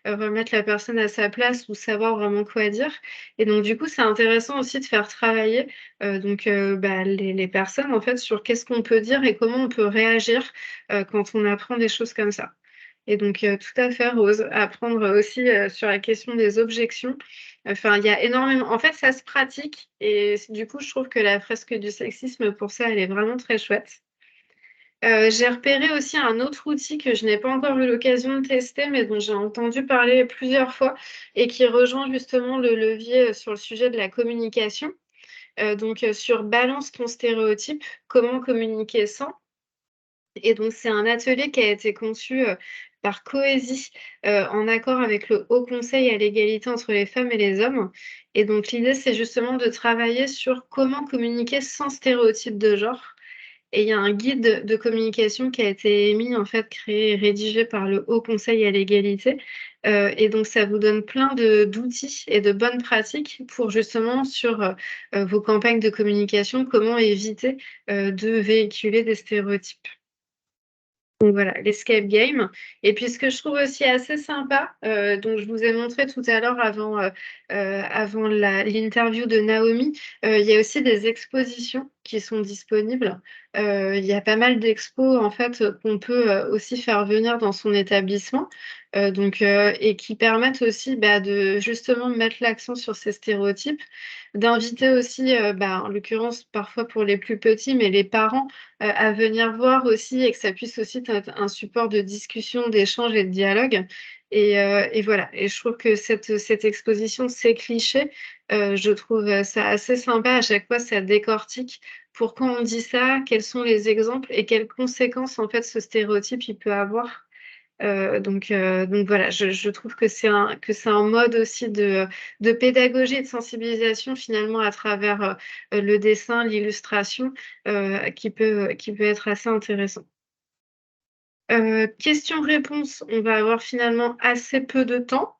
remettre la personne à sa place ou savoir vraiment quoi dire. Et donc, du coup, c'est intéressant aussi de faire travailler bah, les personnes en fait sur qu'est-ce qu'on peut dire et comment on peut réagir quand on apprend des choses comme ça. Et donc, tout à fait, Rose, apprendre aussi sur la question des objections. Enfin, il y a énormément. En fait, ça se pratique et du coup, je trouve que la fresque du sexisme, pour ça, elle est vraiment très chouette. J'ai repéré aussi un autre outil que je n'ai pas encore eu l'occasion de tester, mais dont j'ai entendu parler plusieurs fois et qui rejoint justement le levier sur le sujet de la communication. Sur Balance ton stéréotype, comment communiquer sans. Et donc, c'est un atelier qui a été conçu par Cohésie en accord avec le Haut Conseil à l'égalité entre les femmes et les hommes. Et donc, l'idée, c'est justement de travailler sur comment communiquer sans stéréotype de genre. Et il y a un guide de communication qui a été émis, en fait, créé et rédigé par le Haut Conseil à l'égalité. Et donc, ça vous donne plein d'outils et de bonnes pratiques pour justement, sur vos campagnes de communication, comment éviter de véhiculer des stéréotypes. Donc voilà, l'escape game. Et puis ce que je trouve aussi assez sympa, dont je vous ai montré tout à l'heure avant l'interview de Naomi, il y a aussi des expositions qui sont disponibles. Il y a pas mal d'expos en fait qu'on peut aussi faire venir dans son établissement, et qui permettent aussi bah, de justement mettre l'accent sur ces stéréotypes, d'inviter aussi, en l'occurrence parfois pour les plus petits, mais les parents à venir voir aussi et que ça puisse aussi être un support de discussion, d'échange et de dialogue. Et voilà. Et je trouve que cette exposition, ces clichés, je trouve ça assez sympa. À chaque fois, ça décortique pourquoi on dit ça, quels sont les exemples et quelles conséquences en fait ce stéréotype il peut avoir. Donc voilà, je trouve que c'est un mode aussi de pédagogie et de sensibilisation finalement à travers le dessin, l'illustration, qui peut être assez intéressant. Questions-réponses, on va avoir finalement assez peu de temps,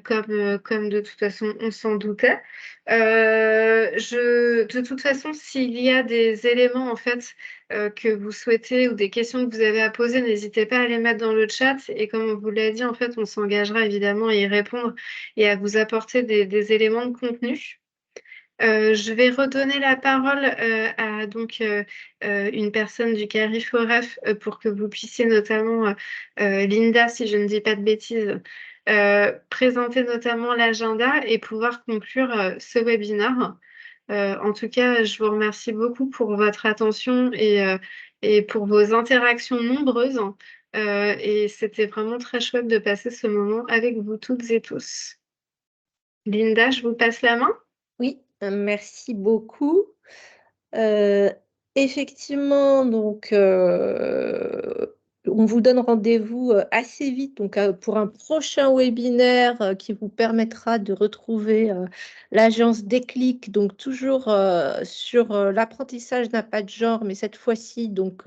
comme de toute façon on s'en doutait. De toute façon, s'il y a des éléments en fait que vous souhaitez ou des questions que vous avez à poser, n'hésitez pas à les mettre dans le chat. Et comme on vous l'a dit, en fait, on s'engagera évidemment à y répondre et à vous apporter des éléments de contenu. Je vais redonner la parole à une personne du CARIFOREF pour que vous puissiez notamment, Linda, si je ne dis pas de bêtises, présenter notamment l'agenda et pouvoir conclure ce webinaire. En tout cas, je vous remercie beaucoup pour votre attention et pour vos interactions nombreuses. Et c'était vraiment très chouette de passer ce moment avec vous toutes et tous. Linda, je vous passe la main. Oui, merci beaucoup. Effectivement, donc, on vous donne rendez-vous assez vite donc, pour un prochain webinaire qui vous permettra de retrouver l'agence Déclic, donc toujours sur l'apprentissage n'a pas de genre, mais cette fois-ci, donc,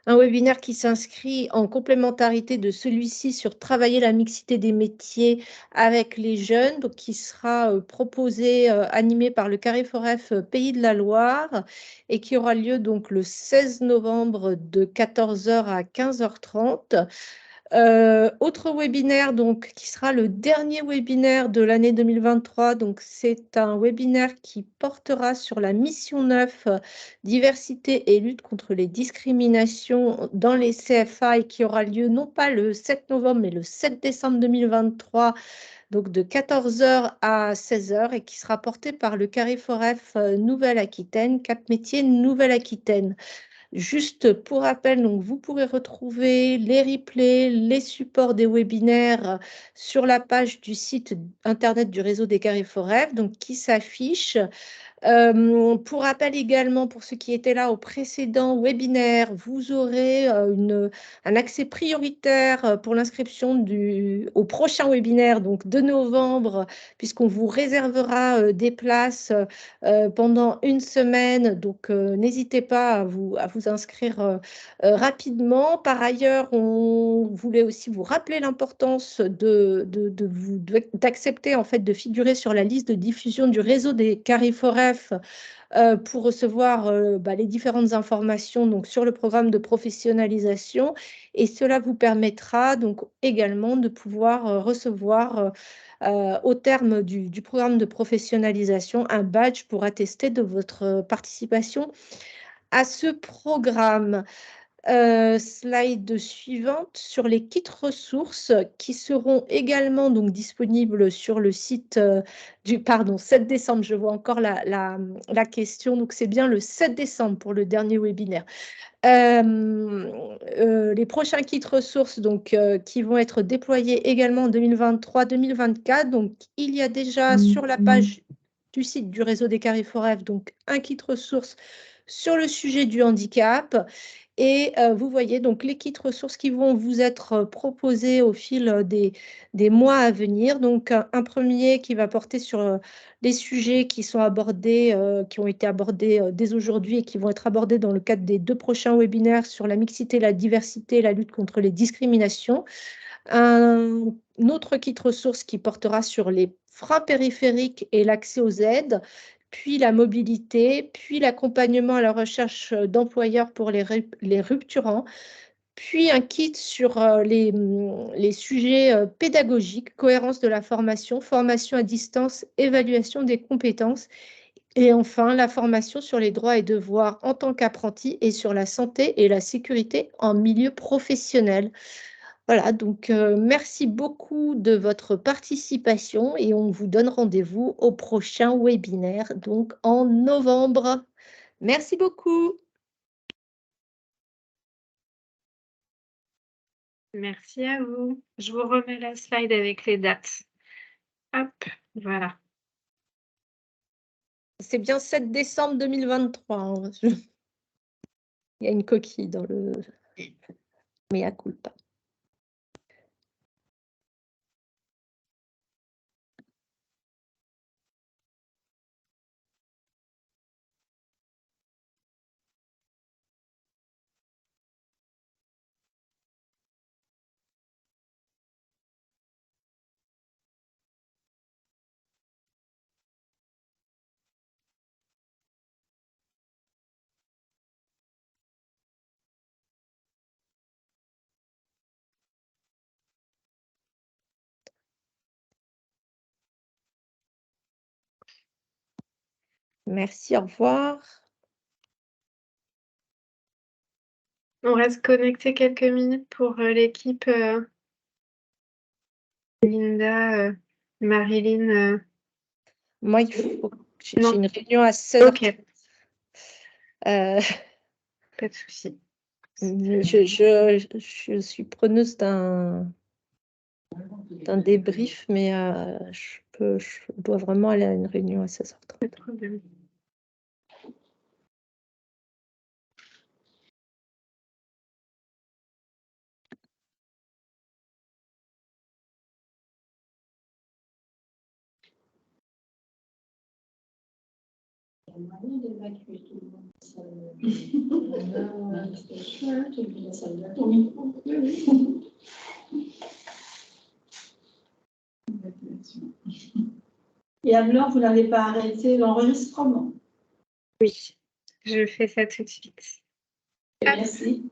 un webinaire qui s'inscrit en complémentarité de celui-ci sur travailler la mixité des métiers avec les jeunes, donc qui sera proposé, animé par le CARIFOREF Pays de la Loire et qui aura lieu donc le 16 novembre de 14h à 15h30. Autre webinaire donc, qui sera le dernier webinaire de l'année 2023. Donc, c'est un webinaire qui portera sur la mission 9, diversité et lutte contre les discriminations dans les CFA et qui aura lieu non pas le 7 novembre, mais le 7 décembre 2023, donc de 14h à 16h et qui sera porté par le CARIFOREF Nouvelle-Aquitaine, Cap Métiers Nouvelle-Aquitaine. Juste pour rappel, donc vous pourrez retrouver les replays, les supports des webinaires sur la page du site internet du réseau des CARIFOREF, donc qui s'affiche. Pour rappel également, pour ceux qui étaient là au précédent webinaire, vous aurez un accès prioritaire pour l'inscription au prochain webinaire, donc de novembre, puisqu'on vous réservera des places pendant une semaine. Donc, n'hésitez pas à vous inscrire rapidement. Par ailleurs, on voulait aussi vous rappeler l'importance d'accepter en fait de figurer sur la liste de diffusion du réseau des CARIFOREF pour recevoir les différentes informations donc, sur le programme de professionnalisation. Et cela vous permettra donc également de pouvoir recevoir au terme du programme de professionnalisation un badge pour attester de votre participation à ce programme. Slide suivante sur les kits ressources qui seront également donc disponibles sur le site 7 décembre. Je vois encore la question. Donc, c'est bien le 7 décembre pour le dernier webinaire. Les prochains kits ressources donc, qui vont être déployés également en 2023-2024. Donc, il y a déjà sur la page du site du réseau des CARIFOREF donc un kit ressources sur le sujet du handicap. Et vous voyez donc les kits ressources qui vont vous être proposés au fil des mois à venir. Donc, un premier qui va porter sur les sujets qui sont abordés, qui ont été abordés dès aujourd'hui et qui vont être abordés dans le cadre des 2 prochains webinaires sur la mixité, la diversité, la lutte contre les discriminations. Un autre kit ressources qui portera sur les freins périphériques et l'accès aux aides, puis la mobilité, puis l'accompagnement à la recherche d'employeurs pour les rupturants, puis un kit sur les sujets pédagogiques, cohérence de la formation, formation à distance, évaluation des compétences, et enfin la formation sur les droits et devoirs en tant qu'apprenti et sur la santé et la sécurité en milieu professionnel. Voilà, donc merci beaucoup de votre participation et on vous donne rendez-vous au prochain webinaire, donc en novembre. Merci beaucoup. Merci à vous. Je vous remets la slide avec les dates. Hop, voilà. C'est bien 7 décembre 2023. Hein. Il y a une coquille dans le mea culpa. Merci, au revoir. On reste connecté quelques minutes pour l'équipe Linda, Marilyn. Moi, il faut j'ai Non. une réunion à 16h. Ok. Pas de souci. Je suis preneuse d'un débrief, mais je dois vraiment aller à une réunion à 16h30. Pas de problème. Et alors, vous n'avez pas arrêté l'enregistrement? Oui, je fais ça tout de suite. Merci.